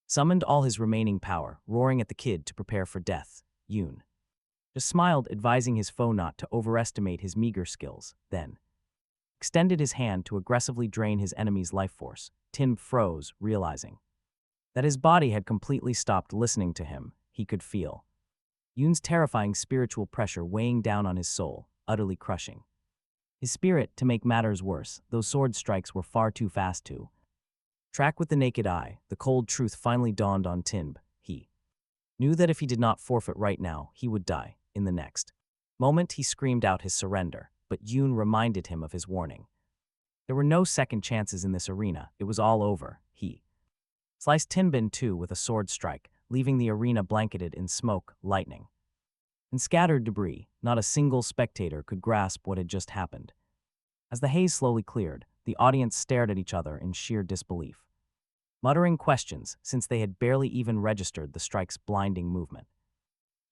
[SPEAKER 1] summoned all his remaining power, roaring at the kid to prepare for death. Yoon just smiled, advising his foe not to overestimate his meager skills, then extended his hand to aggressively drain his enemy's life force. Tim froze, realizing that his body had completely stopped listening to him. He could feel Yoon's terrifying spiritual pressure weighing down on his soul, utterly crushing his spirit. To make matters worse, those sword strikes were far too fast to track with the naked eye. The cold truth finally dawned on Timb. He knew that if he did not forfeit right now, he would die. In the next moment, he screamed out his surrender, but Yoon reminded him of his warning. There were no second chances in this arena. It was all over. He sliced Tinb in two with a sword strike, leaving the arena blanketed in smoke, lightning, and scattered debris. Not a single spectator could grasp what had just happened. As the haze slowly cleared, the audience stared at each other in sheer disbelief, muttering questions since they had barely even registered the strike's blinding movement.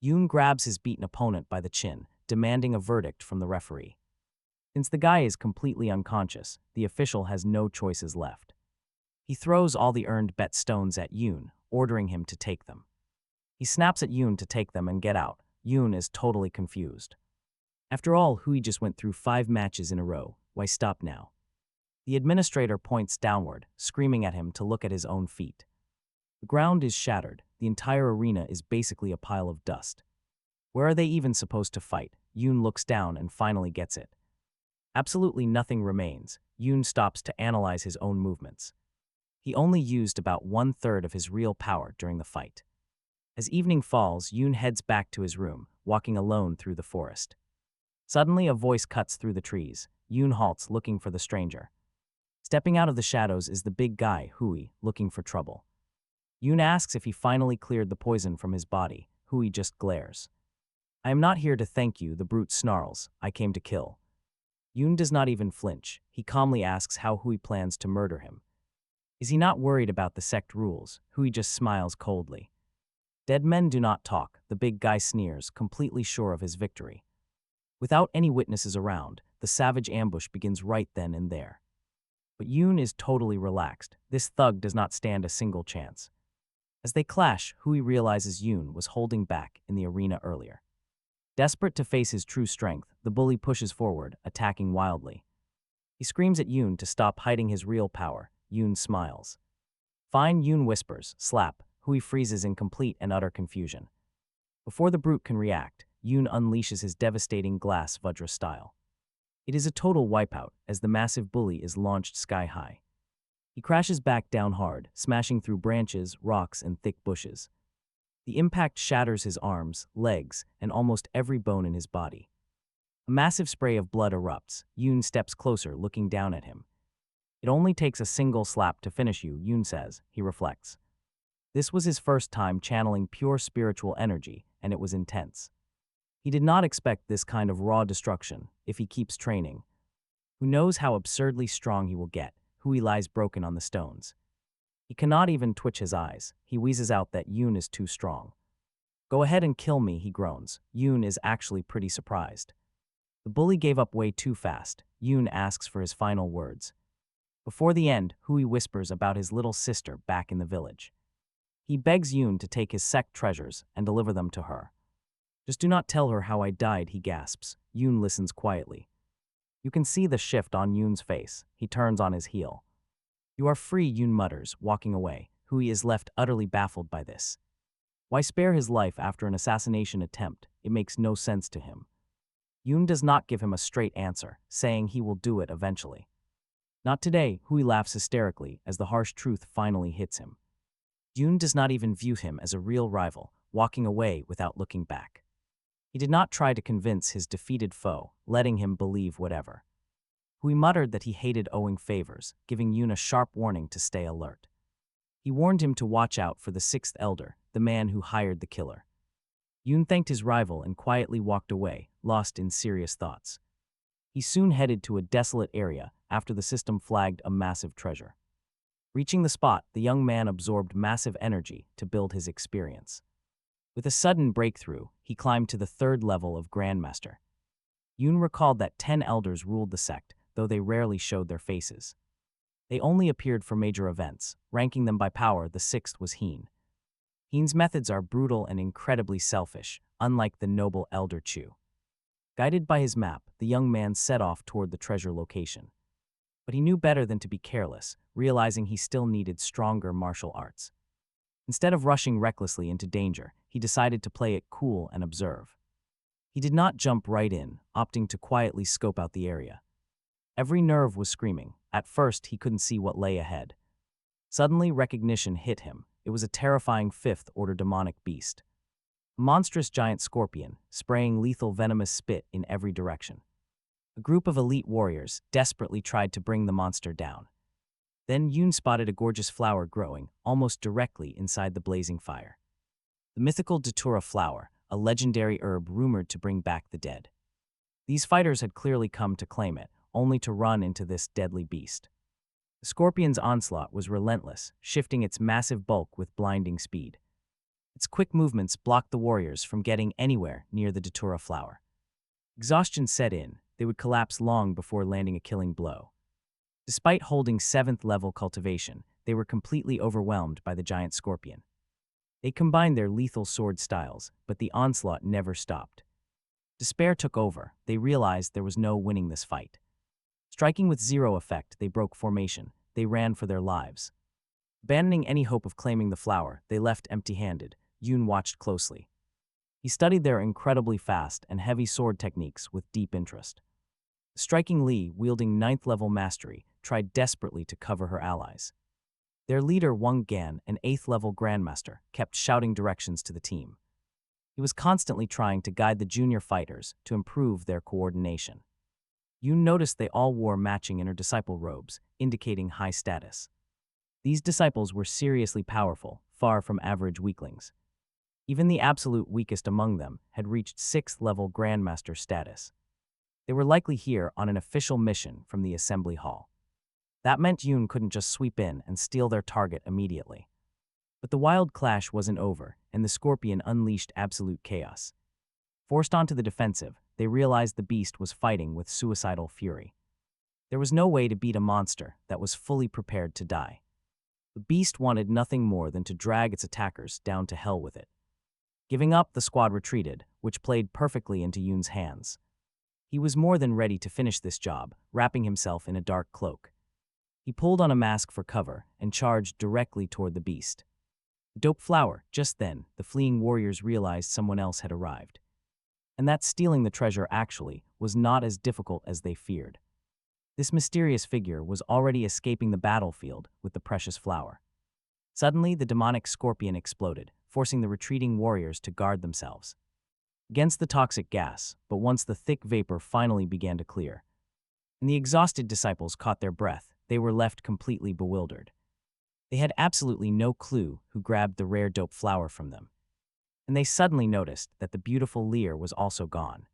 [SPEAKER 1] Yoon grabs his beaten opponent by the chin, demanding a verdict from the referee. Since the guy is completely unconscious, the official has no choices left. He throws all the earned bet stones at Yoon, ordering him to take them. He snaps at Yoon to take them and get out. Yoon is totally confused. After all, Hui just went through 5 matches in a row. Why stop now? The administrator points downward, screaming at him to look at his own feet. The ground is shattered. The entire arena is basically a pile of dust. Where are they even supposed to fight? Yoon looks down and finally gets it. Absolutely nothing remains. Yoon stops to analyze his own movements. He only used about 1/3 of his real power during the fight. As evening falls, Yoon heads back to his room, walking alone through the forest. Suddenly, a voice cuts through the trees. Yoon halts, looking for the stranger. Stepping out of the shadows is the big guy, Hui, looking for trouble. Yoon asks if he finally cleared the poison from his body. Hui just glares. I am not here to thank you, the brute snarls. I came to kill. Yoon does not even flinch. He calmly asks how Hui plans to murder him. Is he not worried about the sect rules? Hui just smiles coldly. Dead men do not talk, the big guy sneers, completely sure of his victory. Without any witnesses around, the savage ambush begins right then and there. But Yoon is totally relaxed. This thug does not stand a single chance. As they clash, Hui realizes Yoon was holding back in the arena earlier. Desperate to face his true strength, the bully pushes forward, attacking wildly. He screams at Yoon to stop hiding his real power. Yoon smiles. Fine, Yoon whispers, slap. Hui freezes in complete and utter confusion. Before the brute can react, Yoon unleashes his devastating glass Vajra style. It is a total wipeout as the massive bully is launched sky high. He crashes back down hard, smashing through branches, rocks, and thick bushes. The impact shatters his arms, legs, and almost every bone in his body. A massive spray of blood erupts. Yoon steps closer, looking down at him. It only takes a single slap to finish you, Yoon says. He reflects. This was his first time channeling pure spiritual energy, and it was intense. He did not expect this kind of raw destruction if he keeps training. Who knows how absurdly strong he will get? Hui lies broken on the stones. He cannot even twitch his eyes. He wheezes out that Yoon is too strong. Go ahead and kill me, he groans. Yoon is actually pretty surprised. The bully gave up way too fast. Yoon asks for his final words. Before the end, Hui whispers about his little sister back in the village. He begs Yoon to take his sect treasures and deliver them to her. Just do not tell her how I died, he gasps. Yoon listens quietly. You can see the shift on Yoon's face. He turns on his heel. You are free, Yoon mutters, walking away. Hui is left utterly baffled by this. Why spare his life after an assassination attempt? It makes no sense to him. Yoon does not give him a straight answer, saying he will do it eventually. Not today, Hui laughs hysterically as the harsh truth finally hits him. Yoon does not even view him as a real rival, walking away without looking back. He did not try to convince his defeated foe, letting him believe whatever. Hui muttered that he hated owing favors, giving Yoon a sharp warning to stay alert. He warned him to watch out for the sixth elder, the man who hired the killer. Yoon thanked his rival and quietly walked away, lost in serious thoughts. He soon headed to a desolate area after the system flagged a massive treasure. Reaching the spot, the young man absorbed massive energy to build his experience. With a sudden breakthrough, he climbed to the third level of Grandmaster. Yoon recalled that 10 elders ruled the sect, though they rarely showed their faces. They only appeared for major events. Ranking them by power, the sixth was Heen. Heen's methods are brutal and incredibly selfish, unlike the noble Elder Chu. Guided by his map, the young man set off toward the treasure location. But he knew better than to be careless, realizing he still needed stronger martial arts. Instead of rushing recklessly into danger, he decided to play it cool and observe. He did not jump right in, opting to quietly scope out the area. Every nerve was screaming. At first, he couldn't see what lay ahead. Suddenly, recognition hit him. It was a terrifying fifth-order demonic beast. A monstrous giant scorpion, spraying lethal venomous spit in every direction. A group of elite warriors desperately tried to bring the monster down. Then Yoon spotted a gorgeous flower growing almost directly inside the blazing fire. The mythical Datura flower, a legendary herb rumored to bring back the dead. These fighters had clearly come to claim it, only to run into this deadly beast. The scorpion's onslaught was relentless, shifting its massive bulk with blinding speed. Its quick movements blocked the warriors from getting anywhere near the Datura flower. Exhaustion set in. They would collapse long before landing a killing blow. Despite holding 7th-level cultivation, they were completely overwhelmed by the giant scorpion. They combined their lethal sword styles, but the onslaught never stopped. Despair took over. They realized there was no winning this fight. Striking with zero effect, they broke formation. They ran for their lives. Abandoning any hope of claiming the flower, they left empty-handed. Yoon watched closely. He studied their incredibly fast and heavy sword techniques with deep interest. The striking Li, wielding 9th-level mastery, tried desperately to cover her allies. Their leader, Wang Gan, an 8th-level grandmaster, kept shouting directions to the team. He was constantly trying to guide the junior fighters to improve their coordination. Yoon noticed they all wore matching inner disciple robes, indicating high status. These disciples were seriously powerful, far from average weaklings. Even the absolute weakest among them had reached 6th level Grandmaster status. They were likely here on an official mission from the assembly hall. That meant Yoon couldn't just sweep in and steal their target immediately. But the wild clash wasn't over, and the Scorpion unleashed absolute chaos. Forced onto the defensive, they realized the beast was fighting with suicidal fury. There was no way to beat a monster that was fully prepared to die. The beast wanted nothing more than to drag its attackers down to hell with it. Giving up, the squad retreated, which played perfectly into Yoon's hands. He was more than ready to finish this job, wrapping himself in a dark cloak. He pulled on a mask for cover and charged directly toward the beast. Dope flower. Just then, the fleeing warriors realized someone else had arrived. And that stealing the treasure actually was not as difficult as they feared. This mysterious figure was already escaping the battlefield with the precious flower. Suddenly, the demonic scorpion exploded, forcing the retreating warriors to guard themselves against the toxic gas. But once the thick vapor finally began to clear, and the exhausted disciples caught their breath, they were left completely bewildered. They had absolutely no clue who grabbed the rare dope flower from them. And they suddenly noticed that the beautiful Lear was also gone.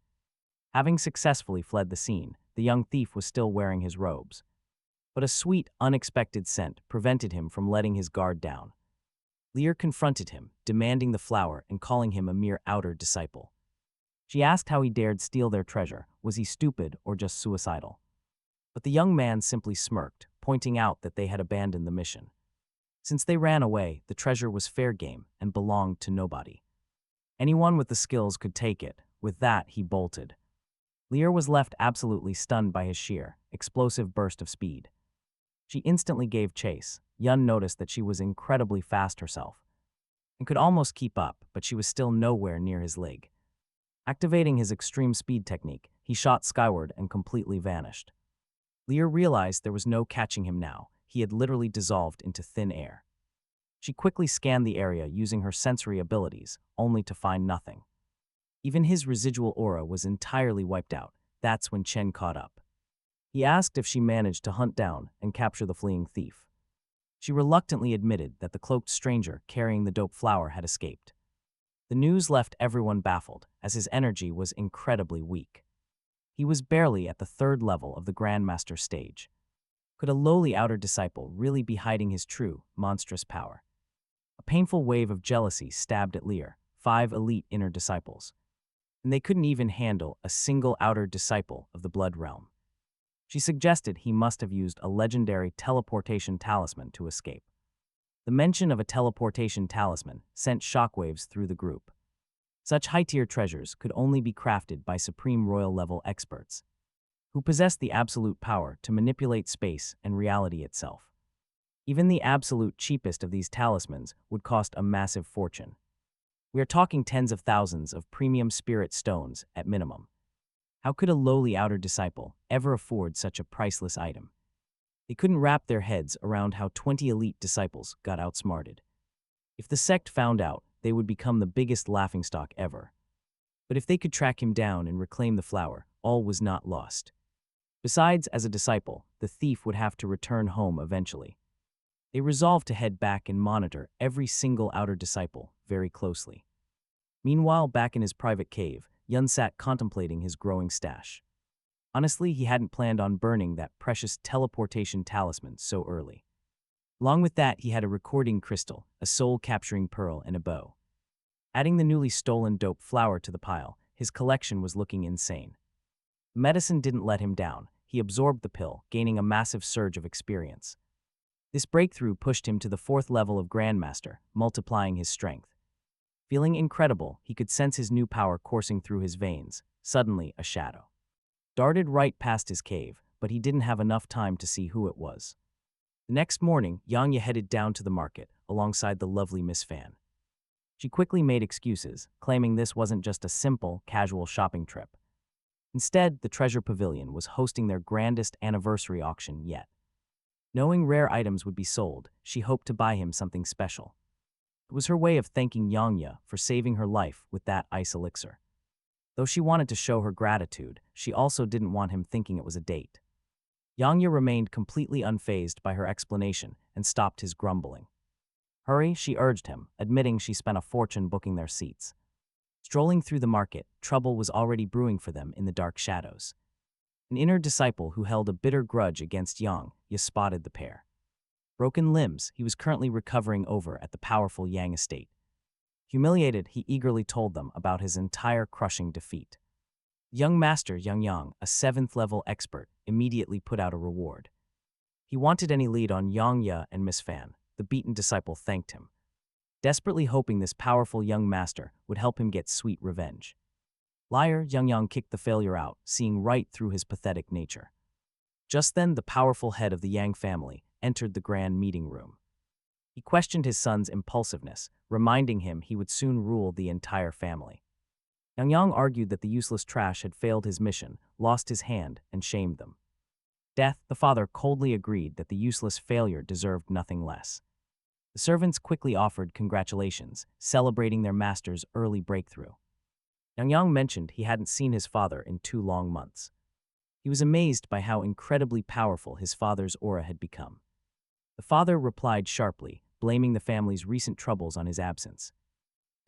[SPEAKER 1] Having successfully fled the scene, the young thief was still wearing his robes. But a sweet, unexpected scent prevented him from letting his guard down. Lear confronted him, demanding the flower and calling him a mere outer disciple. She asked how he dared steal their treasure. Was he stupid or just suicidal? But the young man simply smirked, pointing out that they had abandoned the mission. Since they ran away, the treasure was fair game and belonged to nobody. Anyone with the skills could take it. With that, he bolted. Lear was left absolutely stunned by his sheer, explosive burst of speed. She instantly gave chase. Yun noticed that she was incredibly fast herself and could almost keep up, but she was still nowhere near his leg. Activating his extreme speed technique, he shot skyward and completely vanished. Lear realized there was no catching him now. He had literally dissolved into thin air. She quickly scanned the area using her sensory abilities, only to find nothing. Even his residual aura was entirely wiped out. That's when Chen caught up. He asked if she managed to hunt down and capture the fleeing thief. She reluctantly admitted that the cloaked stranger carrying the dope flower had escaped. The news left everyone baffled, as his energy was incredibly weak. He was barely at the 3rd level of the Grandmaster stage. Could a lowly outer disciple really be hiding his true, monstrous power? A painful wave of jealousy stabbed at Lear, 5 elite inner disciples. And they couldn't even handle a single outer disciple of the Blood Realm. She suggested he must have used a legendary teleportation talisman to escape. The mention of a teleportation talisman sent shockwaves through the group. Such high-tier treasures could only be crafted by supreme royal-level experts, who possessed the absolute power to manipulate space and reality itself. Even the absolute cheapest of these talismans would cost a massive fortune. We are talking tens of thousands of premium spirit stones at minimum. How could a lowly outer disciple ever afford such a priceless item? They couldn't wrap their heads around how 20 elite disciples got outsmarted. If the sect found out, they would become the biggest laughingstock ever. But if they could track him down and reclaim the flower, all was not lost. Besides, as a disciple, the thief would have to return home eventually. They resolved to head back and monitor every single outer disciple very closely. Meanwhile, back in his private cave, Yun sat contemplating his growing stash. Honestly, he hadn't planned on burning that precious teleportation talisman so early. Along with that, he had a recording crystal, a soul-capturing pearl, and a bow. Adding the newly stolen dope flower to the pile, his collection was looking insane. Medicine didn't let him down. He absorbed the pill, gaining a massive surge of experience. This breakthrough pushed him to the 4th level of Grandmaster, multiplying his strength. Feeling incredible, he could sense his new power coursing through his veins. Suddenly, a shadow darted right past his cave, but he didn't have enough time to see who it was. The next morning, Yangya headed down to the market, alongside the lovely Miss Fan. She quickly made excuses, claiming this wasn't just a simple, casual shopping trip. Instead, the Treasure Pavilion was hosting their grandest anniversary auction yet. Knowing rare items would be sold, she hoped to buy him something special. It was her way of thanking Yangya for saving her life with that ice elixir. Though she wanted to show her gratitude, she also didn't want him thinking it was a date. Yangya remained completely unfazed by her explanation and stopped his grumbling. Hurry, she urged him, admitting she spent a fortune booking their seats. Strolling through the market, trouble was already brewing for them in the dark shadows. An inner disciple who held a bitter grudge against Yang spotted the pair. Broken limbs, he was currently recovering over at the powerful Yang estate. Humiliated, he eagerly told them about his entire crushing defeat. Young Master Yang, a 7th-level expert, immediately put out a reward. He wanted any lead on Yang and Miss Fan. The beaten disciple thanked him, desperately hoping this powerful young master would help him get sweet revenge. Liar, Yang kicked the failure out, seeing right through his pathetic nature. Just then, the powerful head of the Yang family entered the grand meeting room. He questioned his son's impulsiveness, reminding him he would soon rule the entire family. Yang argued that the useless trash had failed his mission, lost his hand, and shamed them. Death, the father, coldly agreed that the useless failure deserved nothing less. The servants quickly offered congratulations, celebrating their master's early breakthrough. Yang mentioned he hadn't seen his father in 2 long months. He was amazed by how incredibly powerful his father's aura had become. The father replied sharply, blaming the family's recent troubles on his absence.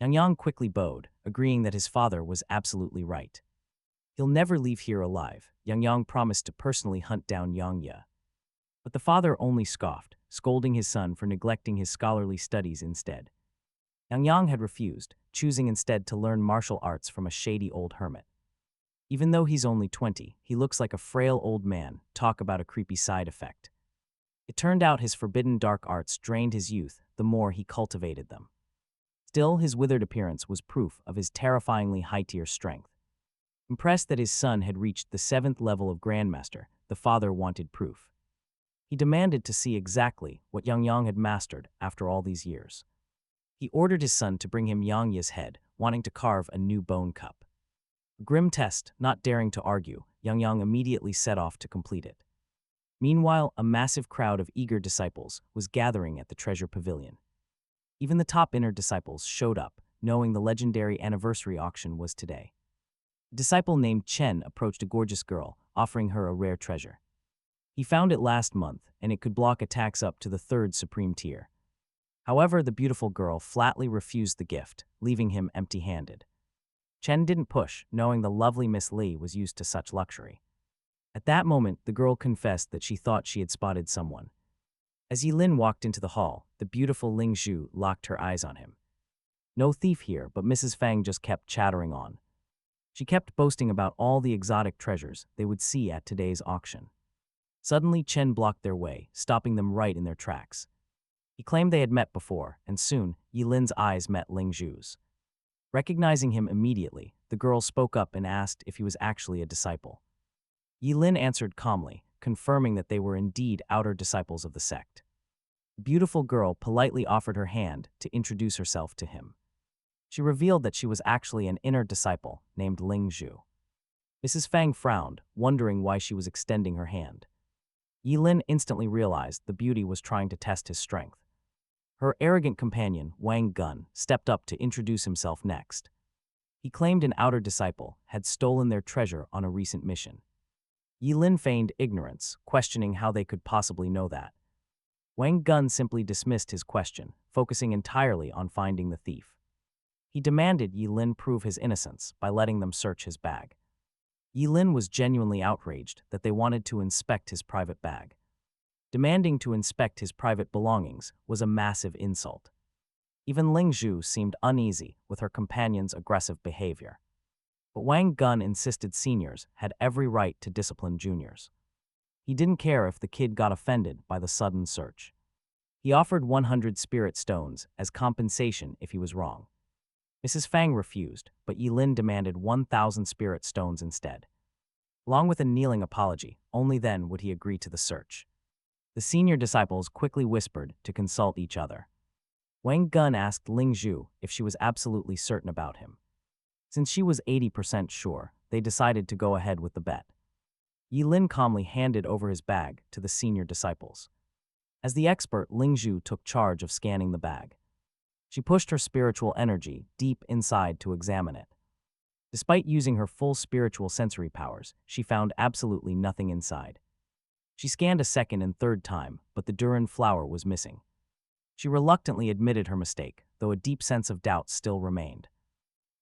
[SPEAKER 1] Yang quickly bowed, agreeing that his father was absolutely right. He'll never leave here alive. Yang promised to personally hunt down Yang. But the father only scoffed, scolding his son for neglecting his scholarly studies instead. Yang had refused, choosing instead to learn martial arts from a shady old hermit. Even though he's only 20, he looks like a frail old man. Talk about a creepy side effect. It turned out his forbidden dark arts drained his youth the more he cultivated them. Still, his withered appearance was proof of his terrifyingly high-tier strength. Impressed that his son had reached the 7th level of Grandmaster, the father wanted proof. He demanded to see exactly what Yang had mastered after all these years. He ordered his son to bring him Yang's head, wanting to carve a new bone cup. A grim test, not daring to argue, Yang immediately set off to complete it. Meanwhile, a massive crowd of eager disciples was gathering at the treasure pavilion. Even the top inner disciples showed up, knowing the legendary anniversary auction was today. A disciple named Chen approached a gorgeous girl, offering her a rare treasure. He found it last month, and it could block attacks up to the 3rd supreme tier. However, the beautiful girl flatly refused the gift, leaving him empty-handed. Chen didn't push, knowing the lovely Miss Li was used to such luxury. At that moment, the girl confessed that she thought she had spotted someone. As Yilin walked into the hall, the beautiful Ling Zhu locked her eyes on him. No thief here, but Mrs. Fang just kept chattering on. She kept boasting about all the exotic treasures they would see at today's auction. Suddenly, Chen blocked their way, stopping them right in their tracks. He claimed they had met before, and soon, Yilin's eyes met Ling Zhu's. Recognizing him immediately, the girl spoke up and asked if he was actually a disciple. Yilin answered calmly, confirming that they were indeed outer disciples of the sect. The beautiful girl politely offered her hand to introduce herself to him. She revealed that she was actually an inner disciple named Ling Zhu. Mrs. Fang frowned, wondering why she was extending her hand. Yilin instantly realized the beauty was trying to test his strength. Her arrogant companion, Wang Gun, stepped up to introduce himself next. He claimed an outer disciple had stolen their treasure on a recent mission. Yilin feigned ignorance, questioning how they could possibly know that. Wang Gun simply dismissed his question, focusing entirely on finding the thief. He demanded Yilin prove his innocence by letting them search his bag. Yilin was genuinely outraged that they wanted to inspect his private bag. Demanding to inspect his private belongings was a massive insult. Even Ling Zhu seemed uneasy with her companion's aggressive behavior. But Wang Gun insisted seniors had every right to discipline juniors. He didn't care if the kid got offended by the sudden search. He offered 100 spirit stones as compensation if he was wrong. Mrs. Fang refused, but Yilin demanded 1,000 spirit stones instead. Along with a kneeling apology, only then would he agree to the search. The senior disciples quickly whispered to consult each other. Wang Gun asked Ling Zhu if she was absolutely certain about him. Since she was 80% sure, they decided to go ahead with the bet. Yilin calmly handed over his bag to the senior disciples. As the expert, Ling Zhu took charge of scanning the bag. She pushed her spiritual energy deep inside to examine it. Despite using her full spiritual sensory powers, she found absolutely nothing inside. She scanned a second and third time, but the Durin flower was missing. She reluctantly admitted her mistake, though a deep sense of doubt still remained.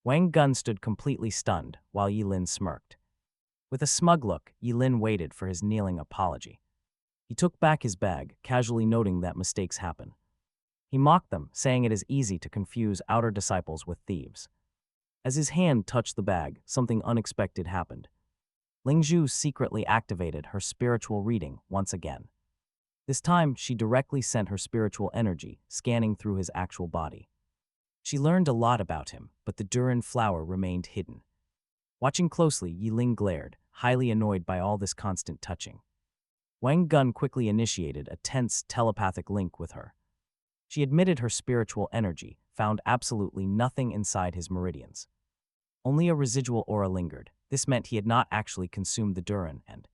[SPEAKER 1] Wang Gun stood completely stunned, while Yilin smirked. With a smug look, Yilin waited for his kneeling apology. He took back his bag, casually noting that mistakes happen. He mocked them, saying it is easy to confuse outer disciples with thieves. As his hand touched the bag, something unexpected happened. Lingzhu secretly activated her spiritual reading once again. This time, she directly sent her spiritual energy, scanning through his actual body. She learned a lot about him, but the Durin flower remained hidden. Watching closely, Yiling glared, highly annoyed by all this constant touching. Wang Gun quickly initiated a tense telepathic link with her. She admitted her spiritual energy found absolutely nothing inside his meridians. Only a residual aura lingered. This meant he had not actually consumed the Durin, and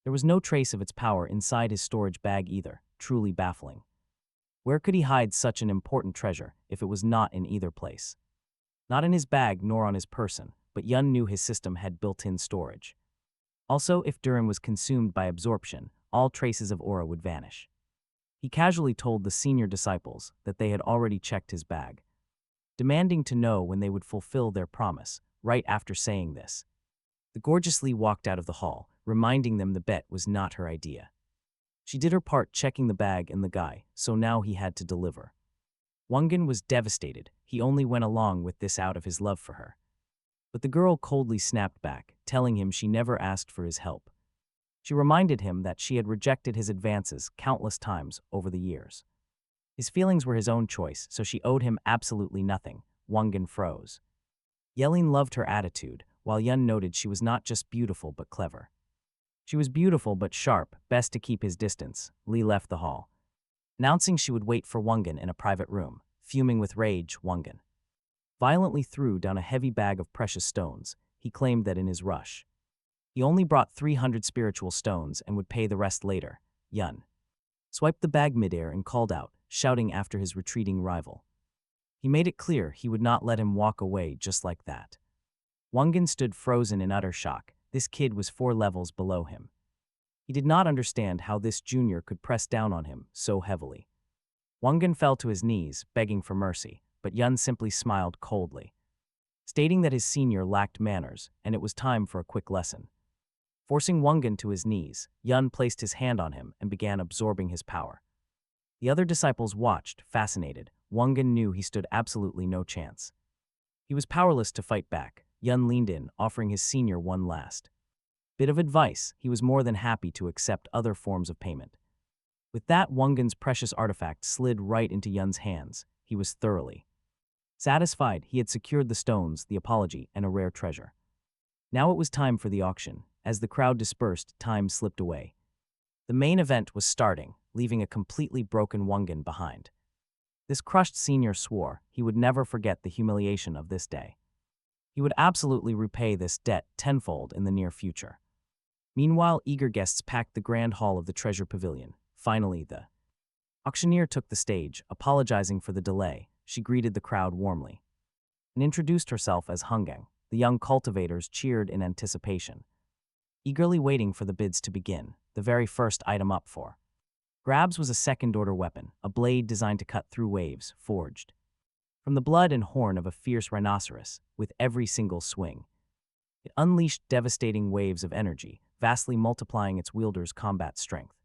[SPEAKER 1] there was no trace of its power inside his storage bag either, truly baffling. Where could he hide such an important treasure if it was not in either place? Not in his bag nor on his person, but Yun knew his system had built-in storage. Also, if Durin was consumed by absorption, all traces of aura would vanish. He casually told the senior disciples that they had already checked his bag, demanding to know when they would fulfill their promise. Right after saying this, the gorgeous Li walked out of the hall, reminding them the bet was not her idea. She did her part checking the bag and the guy, so now he had to deliver. Wangan was devastated. He only went along with this out of his love for her. But the girl coldly snapped back, telling him she never asked for his help. She reminded him that she had rejected his advances countless times over the years. His feelings were his own choice, so she owed him absolutely nothing. Wangan froze. Yelin loved her attitude, while Yun noted she was not just beautiful but clever. She was beautiful but sharp, best to keep his distance. Li left the hall, announcing she would wait for Wangan in a private room. Fuming with rage, Wangan violently threw down a heavy bag of precious stones. He claimed that in his rush, he only brought 300 spiritual stones and would pay the rest later. Yun swiped the bag midair and called out, shouting after his retreating rival. He made it clear he would not let him walk away just like that. Wangan stood frozen in utter shock. This kid was 4 levels below him. He did not understand how this junior could press down on him so heavily. Wangan fell to his knees, begging for mercy, but Yun simply smiled coldly, stating that his senior lacked manners and it was time for a quick lesson. Forcing Wangan to his knees, Yun placed his hand on him and began absorbing his power. The other disciples watched, fascinated. Wangan knew he stood absolutely no chance. He was powerless to fight back. Yun leaned in, offering his senior one last bit of advice. He was more than happy to accept other forms of payment. With that, Wangan's precious artifact slid right into Yun's hands. He was thoroughly satisfied. He had secured the stones, the apology, and a rare treasure. Now it was time for the auction. As the crowd dispersed, time slipped away. The main event was starting, leaving a completely broken Wangan behind. This crushed senior swore he would never forget the humiliation of this day. He would absolutely repay this debt tenfold in the near future. Meanwhile, eager guests packed the grand hall of the treasure pavilion. Finally, the auctioneer took the stage, apologizing for the delay. She greeted the crowd warmly and introduced herself as Hungang. The young cultivators cheered in anticipation, eagerly waiting for the bids to begin. The very first item up for grabs was a second-order weapon, a blade designed to cut through waves, forged from the blood and horn of a fierce rhinoceros. With every single swing, it unleashed devastating waves of energy, vastly multiplying its wielder's combat strength.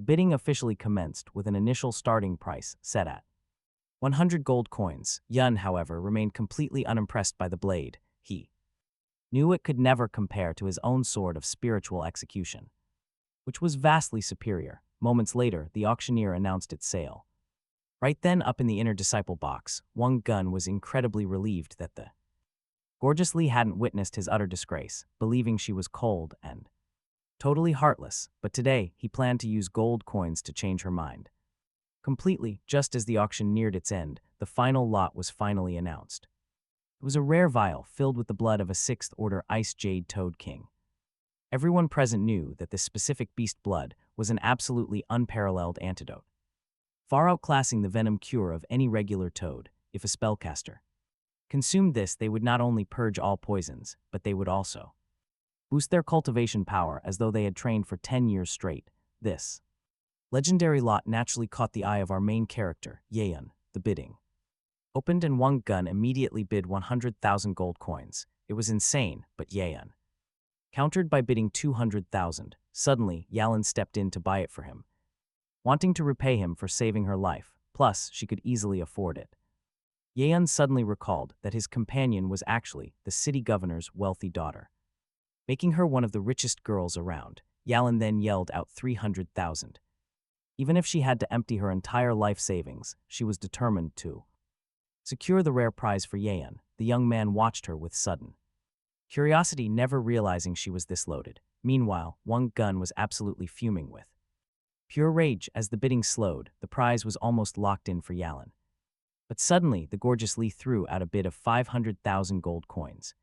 [SPEAKER 1] Bidding officially commenced with an initial starting price set at 100 gold coins. Yun, however, remained completely unimpressed by the blade. He knew it could never compare to his own sword of spiritual execution, which was vastly superior. Moments later, the auctioneer announced its sale. Right then, up in the inner disciple box, Wang Gun was incredibly relieved that the gorgeous Li hadn't witnessed his utter disgrace, believing she was cold and totally heartless. But today, he planned to use gold coins to change her mind completely. Just as the auction neared its end, the final lot was finally announced. It was a rare vial filled with the blood of a 6th-order Ice Jade Toad King. Everyone present knew that this specific beast blood was an absolutely unparalleled antidote, far outclassing the venom cure of any regular toad. If a spellcaster consumed this, they would not only purge all poisons, but they would also boost their cultivation power as though they had trained for 10 years straight. This Legendary lot naturally caught the eye of our main character, Yeon, the bidding. Opened and Wang Gun immediately bid 100,000 gold coins. It was insane, but Yeon countered by bidding 200,000. Suddenly, Yalin stepped in to buy it for him, wanting to repay him for saving her life, plus she could easily afford it. Yeon suddenly recalled that his companion was actually the city governor's wealthy daughter, making her one of the richest girls around. Yalin then yelled out 300,000. Even if she had to empty her entire life savings, she was determined to secure the rare prize for Yeon. The young man watched her with sudden curiosity, never realizing she was this loaded. Meanwhile, Wang Gun was absolutely fuming with pure rage as the bidding slowed. The prize was almost locked in for Yalin. But suddenly, the gorgeous Lee threw out a bid of 500,000 gold coins.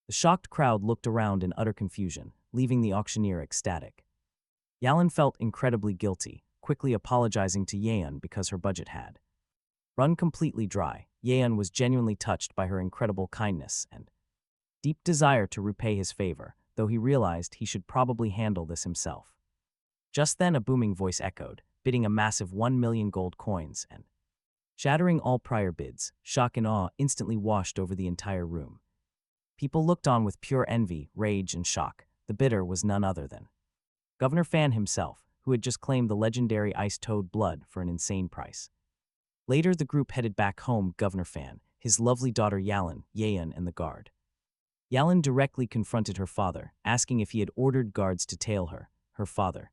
[SPEAKER 1] The shocked crowd looked around in utter confusion, leaving the auctioneer ecstatic. Yalin felt incredibly guilty, quickly apologizing to Yeon because her budget had run completely dry. Yeon was genuinely touched by her incredible kindness and deep desire to repay his favor, though he realized he should probably handle this himself. Just then a booming voice echoed, bidding a massive 1 million gold coins and shattering all prior bids. Shock and awe instantly washed over the entire room. People looked on with pure envy, rage, and shock. The bidder was none other than Governor Fan himself, who had just claimed the legendary Ice Toad blood for an insane price. Later, the group headed back home. Governor Fan, his lovely daughter Yalin, Yeon, and the guard. Yalin directly confronted her father, asking if he had ordered guards to tail her. Her father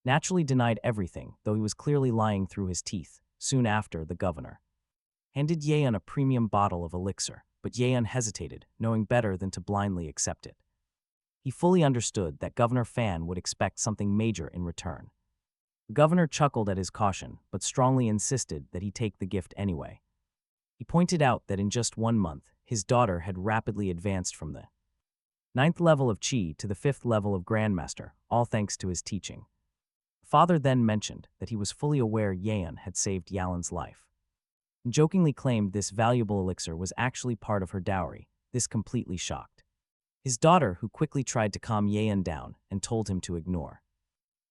[SPEAKER 1] naturally denied everything, though he was clearly lying through his teeth. Soon after, the governor handed Yeon a premium bottle of elixir, but Yeon hesitated, knowing better than to blindly accept it. He fully understood that Governor Fan would expect something major in return. The governor chuckled at his caution, but strongly insisted that he take the gift anyway. He pointed out that in just 1 month, his daughter had rapidly advanced from the 9th level of Qi to the 5th level of Grandmaster, all thanks to his teaching. The father then mentioned that he was fully aware Yeon had saved Yalin's life, and jokingly claimed this valuable elixir was actually part of her dowry. This completely shocked his daughter, who quickly tried to calm Yeon down and told him to ignore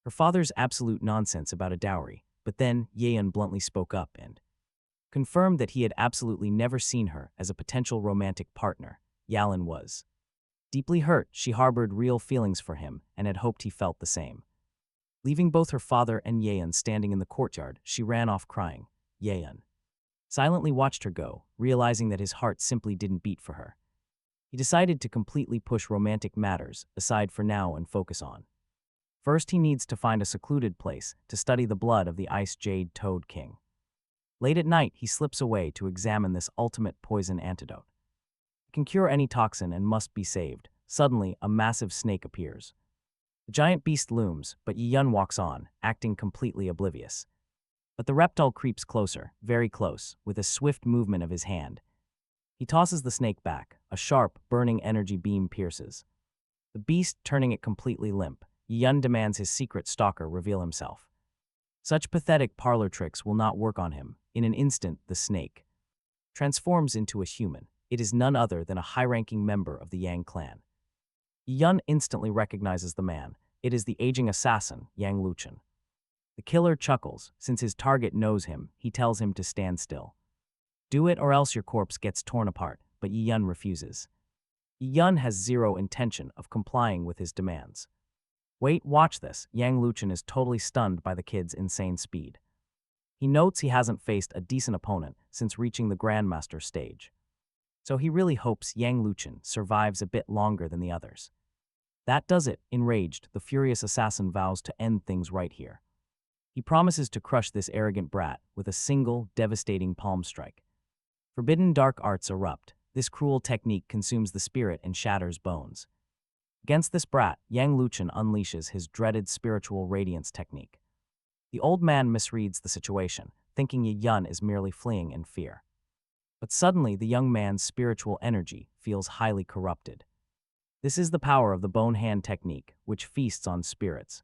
[SPEAKER 1] her father's absolute nonsense about a dowry. But then Yeon bluntly spoke up and confirmed that he had absolutely never seen her as a potential romantic partner. Yalin was deeply hurt. She harbored real feelings for him and had hoped he felt the same. Leaving both her father and Yeon standing in the courtyard, she ran off crying. Yeon silently watched her go, realizing that his heart simply didn't beat for her. He decided to completely push romantic matters aside for now and focus on. First, he needs to find a secluded place to study the blood of the Ice Jade Toad King. Late at night, he slips away to examine this ultimate poison antidote. It can cure any toxin and must be saved. Suddenly, a massive snake appears. The giant beast looms, but Yeon walks on, acting completely oblivious. But the reptile creeps closer, very close, with a swift movement of his hand. He tosses the snake back. A sharp, burning energy beam pierces the beast, turning it completely limp. Yeon demands his secret stalker reveal himself. Such pathetic parlor tricks will not work on him. In an instant, the snake transforms into a human. It is none other than a high-ranking member of the Yang clan. Yeon instantly recognizes the man. It is the aging assassin, Yang Luchan. The killer chuckles. Since his target knows him, he tells him to stand still. Do it or else your corpse gets torn apart, but Yeon refuses. Yeon has zero intention of complying with his demands. Wait, watch this. Yang Luchan is totally stunned by the kid's insane speed. He notes he hasn't faced a decent opponent since reaching the Grandmaster stage. So he really hopes Yang Luchan survives a bit longer than the others. That does it. Enraged, the furious assassin vows to end things right here. He promises to crush this arrogant brat with a single, devastating palm strike. Forbidden dark arts erupt. This cruel technique consumes the spirit and shatters bones. Against this brat, Yang Luchan unleashes his dreaded spiritual radiance technique. The old man misreads the situation, thinking Yeon is merely fleeing in fear. But suddenly, the young man's spiritual energy feels highly corrupted. This is the power of the bone hand technique, which feasts on spirits.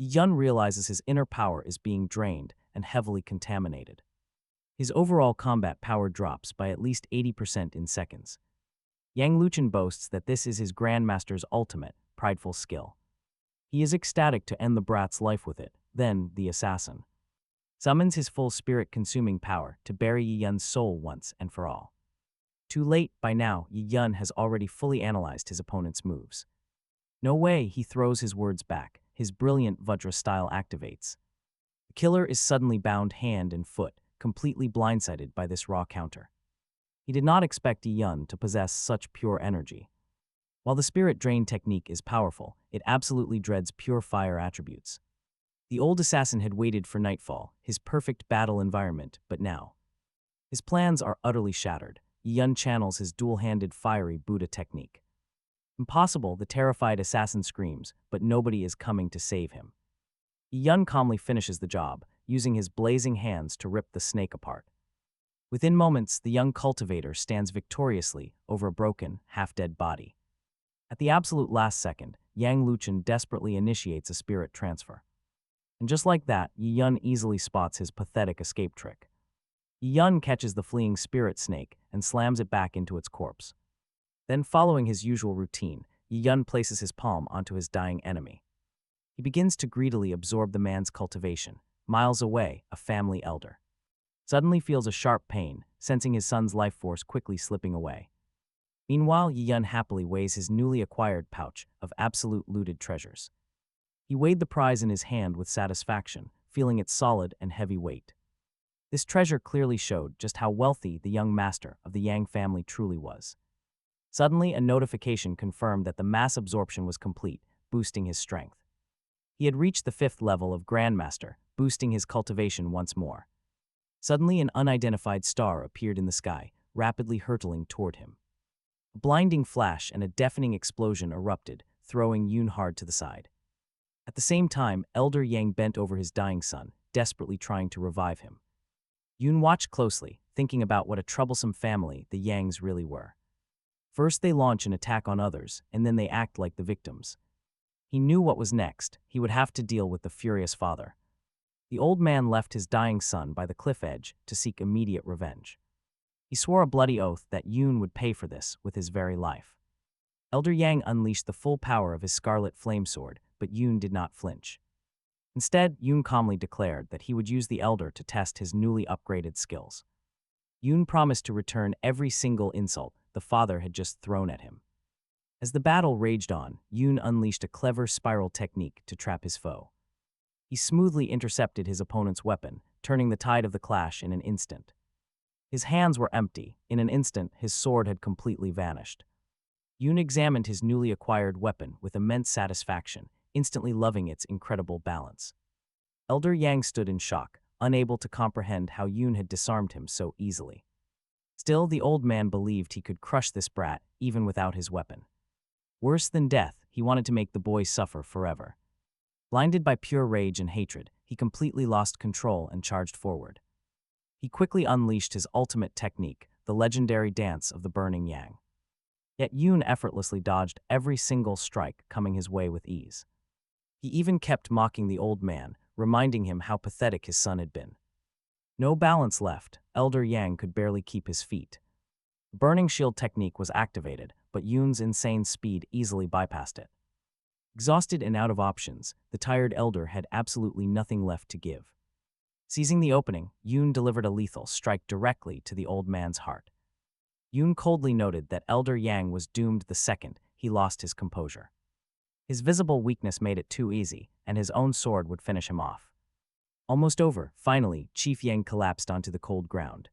[SPEAKER 1] Yeon realizes his inner power is being drained and heavily contaminated. His overall combat power drops by at least 80% in seconds. Yang Luchan boasts that this is his Grandmaster's ultimate, prideful skill. He is ecstatic to end the brat's life with it, Then, the assassin summons his full spirit-consuming power to bury Yi Yun's soul once and for all. Too late, by now, Yi Yun has already fully analyzed his opponent's moves. No way, he throws his words back. His brilliant Vajra style activates. The killer is suddenly bound hand and foot, completely blindsided by this raw counter. He did not expect Yi Yun to possess such pure energy. While the spirit drain technique is powerful, it absolutely dreads pure fire attributes. The old assassin had waited for nightfall, his perfect battle environment, but now his plans are utterly shattered. Yi Yun channels his dual-handed fiery Buddha technique. Impossible, the terrified assassin screams, but nobody is coming to save him. Yi Yun calmly finishes the job, using his blazing hands to rip the snake apart. Within moments, the young cultivator stands victoriously over a broken, half-dead body. At the absolute last second, Yang Luchen desperately initiates a spirit transfer. And just like that, Yi Yun easily spots his pathetic escape trick. Yi Yun catches the fleeing spirit snake and slams it back into its corpse. Then, following his usual routine, Yi Yun places his palm onto his dying enemy. He begins to greedily absorb the man's cultivation. Miles away, a family elder suddenly feels a sharp pain, sensing his son's life force quickly slipping away. Meanwhile, Yi Yun happily weighs his newly acquired pouch of absolute looted treasures. He weighed the prize in his hand with satisfaction, feeling its solid and heavy weight. This treasure clearly showed just how wealthy the young master of the Yang family truly was. Suddenly, a notification confirmed that the mass absorption was complete, boosting his strength. He had reached the 5th level of Grandmaster, boosting his cultivation once more. Suddenly, an unidentified star appeared in the sky, rapidly hurtling toward him. A blinding flash and a deafening explosion erupted, throwing Yoon hard to the side. At the same time, Elder Yang bent over his dying son, desperately trying to revive him. Yoon watched closely, thinking about what a troublesome family the Yangs really were. First they launch an attack on others, and then they act like the victims. He knew what was next. He would have to deal with the furious father. The old man left his dying son by the cliff edge to seek immediate revenge. He swore a bloody oath that Yoon would pay for this with his very life. Elder Yang unleashed the full power of his scarlet flame sword, but Yoon did not flinch. Instead, Yoon calmly declared that he would use the elder to test his newly upgraded skills. Yoon promised to return every single insult the father had just thrown at him. As the battle raged on, Yoon unleashed a clever spiral technique to trap his foe. He smoothly intercepted his opponent's weapon, turning the tide of the clash in an instant. His hands were empty. In an instant, his sword had completely vanished. Yoon examined his newly acquired weapon with immense satisfaction, instantly loving its incredible balance. Elder Yang stood in shock, unable to comprehend how Yoon had disarmed him so easily. Still, the old man believed he could crush this brat even without his weapon. Worse than death, he wanted to make the boy suffer forever. Blinded by pure rage and hatred, he completely lost control and charged forward. He quickly unleashed his ultimate technique, the legendary dance of the burning yang. Yet Yoon effortlessly dodged every single strike coming his way with ease. He even kept mocking the old man, reminding him how pathetic his son had been. No balance left, Elder Yang could barely keep his feet. The burning shield technique was activated, but Yoon's insane speed easily bypassed it. Exhausted and out of options, the tired elder had absolutely nothing left to give. Seizing the opening, Yoon delivered a lethal strike directly to the old man's heart. Yoon coldly noted that Elder Yang was doomed the second he lost his composure. His visible weakness made it too easy, and his own sword would finish him off. Almost over, finally, Chief Yang collapsed onto the cold ground.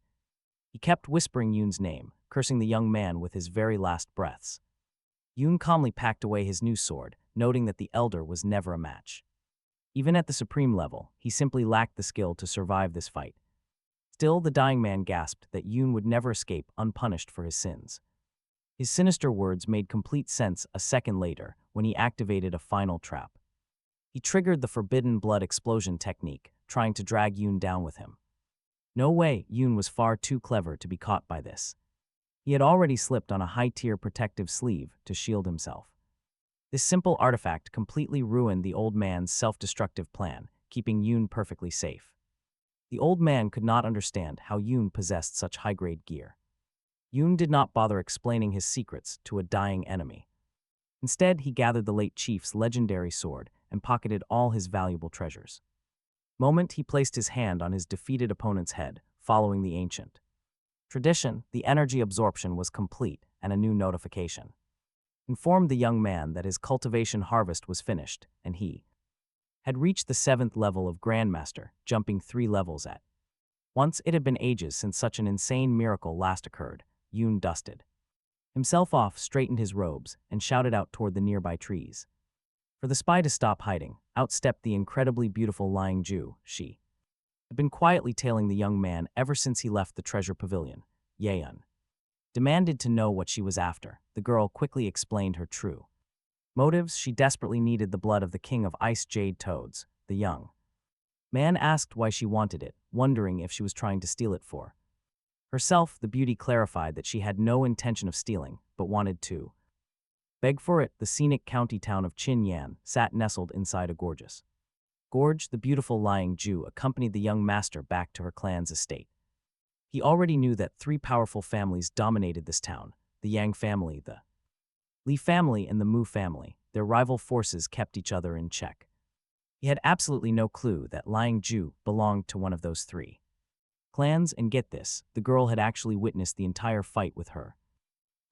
[SPEAKER 1] He kept whispering Yoon's name, cursing the young man with his very last breaths. Yoon calmly packed away his new sword, noting that the elder was never a match. Even at the supreme level, he simply lacked the skill to survive this fight. Still, the dying man gasped that Yoon would never escape unpunished for his sins. His sinister words made complete sense a second later when he activated a final trap. He triggered the forbidden blood explosion technique, trying to drag Yoon down with him. No way, Yoon was far too clever to be caught by this. He had already slipped on a high-tier protective sleeve to shield himself. This simple artifact completely ruined the old man's self-destructive plan, keeping Yoon perfectly safe. The old man could not understand how Yoon possessed such high-grade gear. Yoon did not bother explaining his secrets to a dying enemy. Instead, he gathered the late chief's legendary sword and pocketed all his valuable treasures. Moment he placed his hand on his defeated opponent's head, following the ancient tradition, the energy absorption was complete, and a new notification informed the young man that his cultivation harvest was finished, and he had reached the 7th level of Grandmaster, jumping 3 levels at once. It had been ages since such an insane miracle last occurred. Yoon dusted himself off, straightened his robes, and shouted out toward the nearby trees. For the spy to stop hiding, out stepped the incredibly beautiful lying Jew. She had been quietly tailing the young man ever since he left the treasure pavilion. Yeon demanded to know what she was after. The girl quickly explained her true motives. She desperately needed the blood of the king of ice jade toads. The young man asked why she wanted it, wondering if she was trying to steal it for herself. The beauty clarified that she had no intention of stealing, but wanted to beg for it. The scenic county town of Chinyan sat nestled inside a gorgeous gorge. The beautiful lying Jew accompanied the young master back to her clan's estate. He already knew that 3 powerful families dominated this town: the Yang family, the Li family, and the Mu family. Their rival forces kept each other in check. He had absolutely no clue that lying Jew belonged to one of those 3 clans, and get this, the girl had actually witnessed the entire fight with her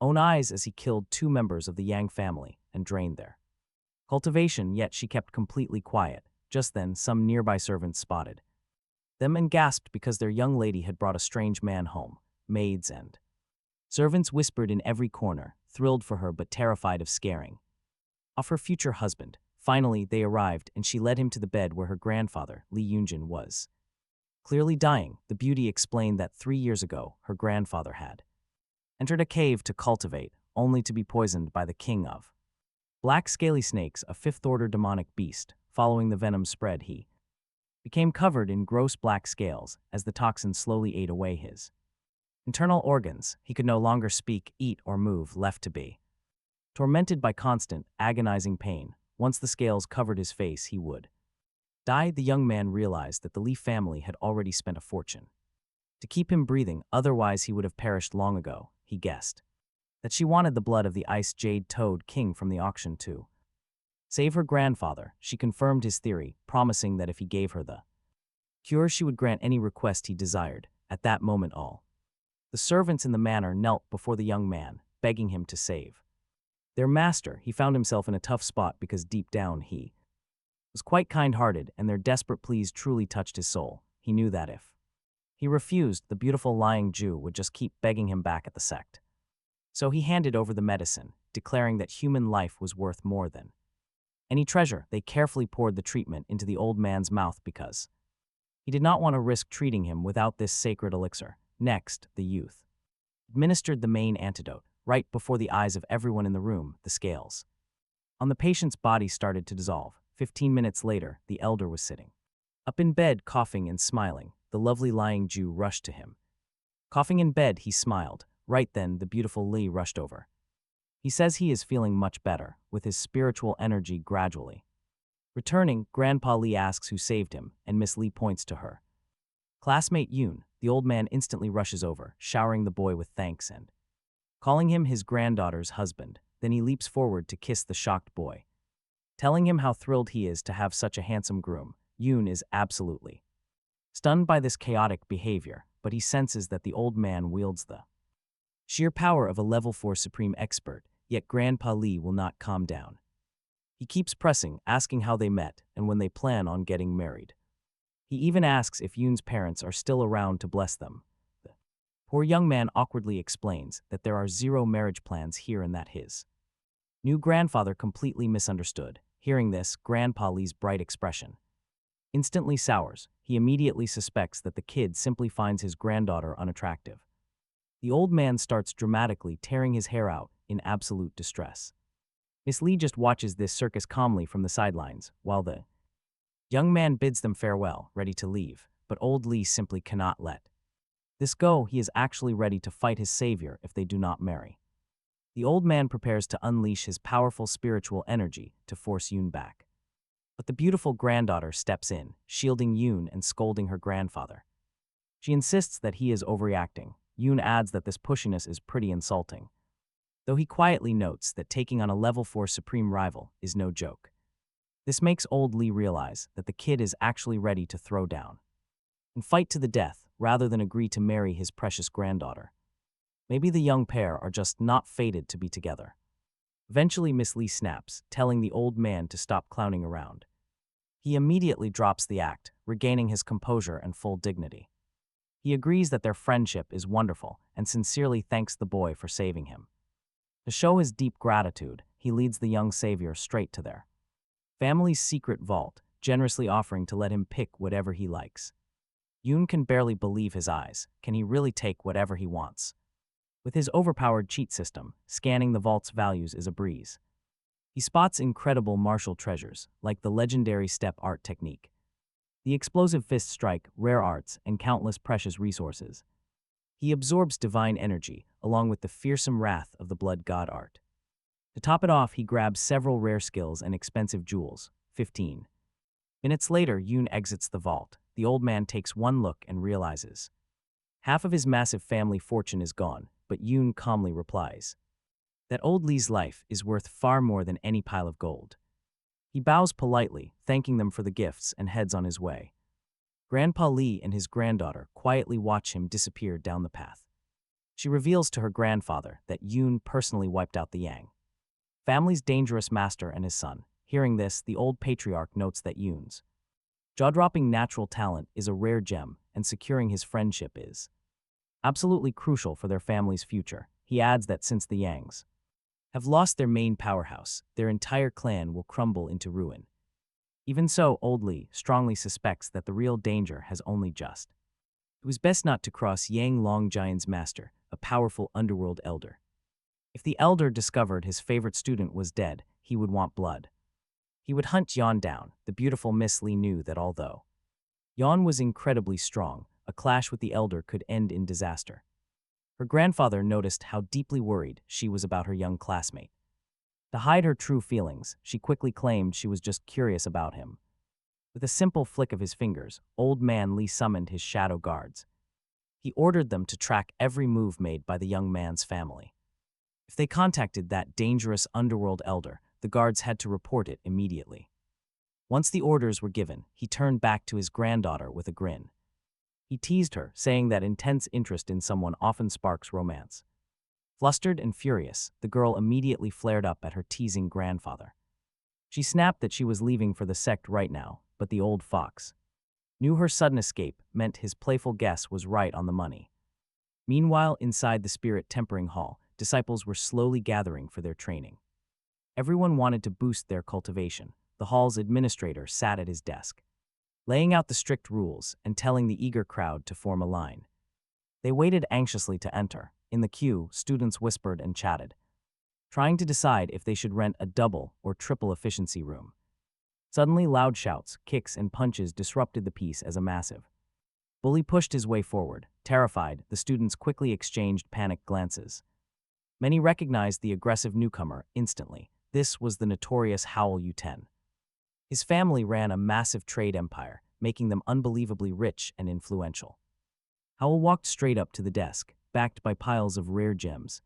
[SPEAKER 1] own eyes as he killed 2 members of the Yang family and drained their cultivation, yet she kept completely quiet. Just then, some nearby servants spotted them and gasped because their young lady had brought a strange man home. Maids and servants whispered in every corner, thrilled for her but terrified of scaring off her future husband. Finally, they arrived, and she led him to the bed where her grandfather, Lee Yoonjin, was clearly dying. The beauty explained that 3 years ago, her grandfather had entered a cave to cultivate, only to be poisoned by the king of black scaly snakes, a 5th-order demonic beast. Following the venom spread, he became covered in gross black scales. As the toxin slowly ate away his internal organs, he could no longer speak, eat, or move, left to be tormented by constant, agonizing pain. Once the scales covered his face, he would die. The young man realized that the Lee family had already spent a fortune to keep him breathing, otherwise he would have perished long ago. He guessed that she wanted the blood of the Ice Jade Toad King from the auction to save her grandfather. She confirmed his theory, promising that if he gave her the cure, she would grant any request he desired. At that moment, all the servants in the manor knelt before the young man, begging him to save their master. He found himself in a tough spot because deep down he was quite kind-hearted, and their desperate pleas truly touched his soul. He knew that if he refused, the beautiful lying Jew would just keep begging him back at the sect. So he handed over the medicine, declaring that human life was worth more than any treasure. They carefully poured the treatment into the old man's mouth because he did not want to risk treating him without this sacred elixir. Next, the youth administered the main antidote. Right before the eyes of everyone in the room, the scales on the patient's body started to dissolve. 15 minutes later, the elder was sitting up in bed, coughing and smiling. The lovely lying Jew rushed to him. Coughing in bed, he smiled. Right then, the beautiful Lee rushed over. He says he is feeling much better, with his spiritual energy gradually returning. Grandpa Lee asks who saved him, and Miss Lee points to her classmate Yoon. The old man instantly rushes over, showering the boy with thanks and calling him his granddaughter's husband. Then he leaps forward to kiss the shocked boy, telling him how thrilled he is to have such a handsome groom. Yoon is absolutely stunned by this chaotic behavior, but he senses that the old man wields the sheer power of a level 4 supreme expert, yet Grandpa Lee will not calm down. He keeps pressing, asking how they met and when they plan on getting married. He even asks if Yoon's parents are still around to bless them. The poor young man awkwardly explains that there are 0 marriage plans here and that his new grandfather completely misunderstood. Hearing this, Grandpa Lee's bright expression instantly sours. He immediately suspects that the kid simply finds his granddaughter unattractive. The old man starts dramatically tearing his hair out in absolute distress. Miss Lee just watches this circus calmly from the sidelines, while the young man bids them farewell, ready to leave. But old Lee simply cannot let this go. He is actually ready to fight his savior if they do not marry. The old man prepares to unleash his powerful spiritual energy to force Yoon back. But the beautiful granddaughter steps in, shielding Yoon and scolding her grandfather. She insists that he is overreacting. Yoon adds that this pushiness is pretty insulting, though he quietly notes that taking on a level 4 supreme rival is no joke. This makes old Lee realize that the kid is actually ready to throw down and fight to the death rather than agree to marry his precious granddaughter. Maybe the young pair are just not fated to be together. Eventually, Miss Lee snaps, telling the old man to stop clowning around. He immediately drops the act, regaining his composure and full dignity. He agrees that their friendship is wonderful and sincerely thanks the boy for saving him. To show his deep gratitude, he leads the young savior straight to their family's secret vault, generously offering to let him pick whatever he likes. Yoon can barely believe his eyes. Can he really take whatever he wants? With his overpowered cheat system, scanning the vault's values is a breeze. He spots incredible martial treasures, like the legendary step art technique, the explosive fist strike, rare arts, and countless precious resources. He absorbs divine energy, along with the fearsome wrath of the blood god art. To top it off, he grabs several rare skills and expensive jewels. 15 minutes later, Yoon exits the vault. The old man takes one look and realizes half of his massive family fortune is gone, but Yoon calmly replies that old Lee's life is worth far more than any pile of gold. He bows politely, thanking them for the gifts, and heads on his way. Grandpa Lee and his granddaughter quietly watch him disappear down the path. She reveals to her grandfather that Yoon personally wiped out the Yang family's dangerous master and his son. Hearing this, the old patriarch notes that Yoon's jaw-dropping natural talent is a rare gem, and securing his friendship is absolutely crucial for their family's future. He adds that since the Yangs have lost their main powerhouse, their entire clan will crumble into ruin. Even so, old Lee strongly suspects that the real danger has only just. It was best not to cross Yang Longjian's master, a powerful underworld elder. If the elder discovered his favorite student was dead, he would want blood. He would hunt Yan down. The beautiful Miss Lee knew that although Yan was incredibly strong, a clash with the elder could end in disaster. Her grandfather noticed how deeply worried she was about her young classmate. To hide her true feelings, she quickly claimed she was just curious about him. With a simple flick of his fingers, old man Lee summoned his shadow guards. He ordered them to track every move made by the young man's family. If they contacted that dangerous underworld elder, the guards had to report it immediately. Once the orders were given, he turned back to his granddaughter with a grin. He teased her, saying that intense interest in someone often sparks romance. Flustered and furious, the girl immediately flared up at her teasing grandfather. She snapped that she was leaving for the sect right now, but the old fox knew her sudden escape meant his playful guess was right on the money. Meanwhile, inside the spirit tempering hall, disciples were slowly gathering for their training. Everyone wanted to boost their cultivation. The hall's administrator sat at his desk, laying out the strict rules and telling the eager crowd to form a line. They waited anxiously to enter. In the queue, students whispered and chatted, trying to decide if they should rent a double or triple efficiency room. Suddenly, loud shouts, kicks, and punches disrupted the peace as a massive bully pushed his way forward. Terrified, the students quickly exchanged panicked glances. Many recognized the aggressive newcomer instantly. This was the notorious Howell U-10. His family ran a massive trade empire, making them unbelievably rich and influential. Howell walked straight up to the desk, backed by piles of rare gems.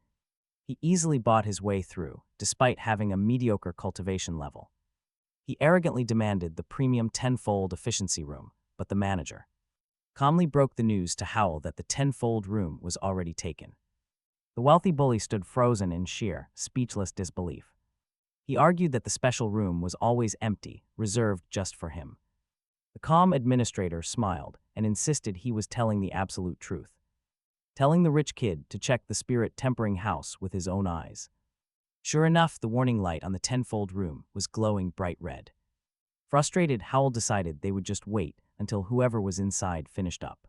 [SPEAKER 1] He easily bought his way through, despite having a mediocre cultivation level. He arrogantly demanded the premium tenfold efficiency room, but the manager calmly broke the news to Howell that the tenfold room was already taken. The wealthy bully stood frozen in sheer, speechless disbelief. He argued that the special room was always empty, reserved just for him. The calm administrator smiled and insisted he was telling the absolute truth, telling the rich kid to check the spirit tempering house with his own eyes. Sure enough, the warning light on the tenfold room was glowing bright red. Frustrated, Howell decided they would just wait until whoever was inside finished up.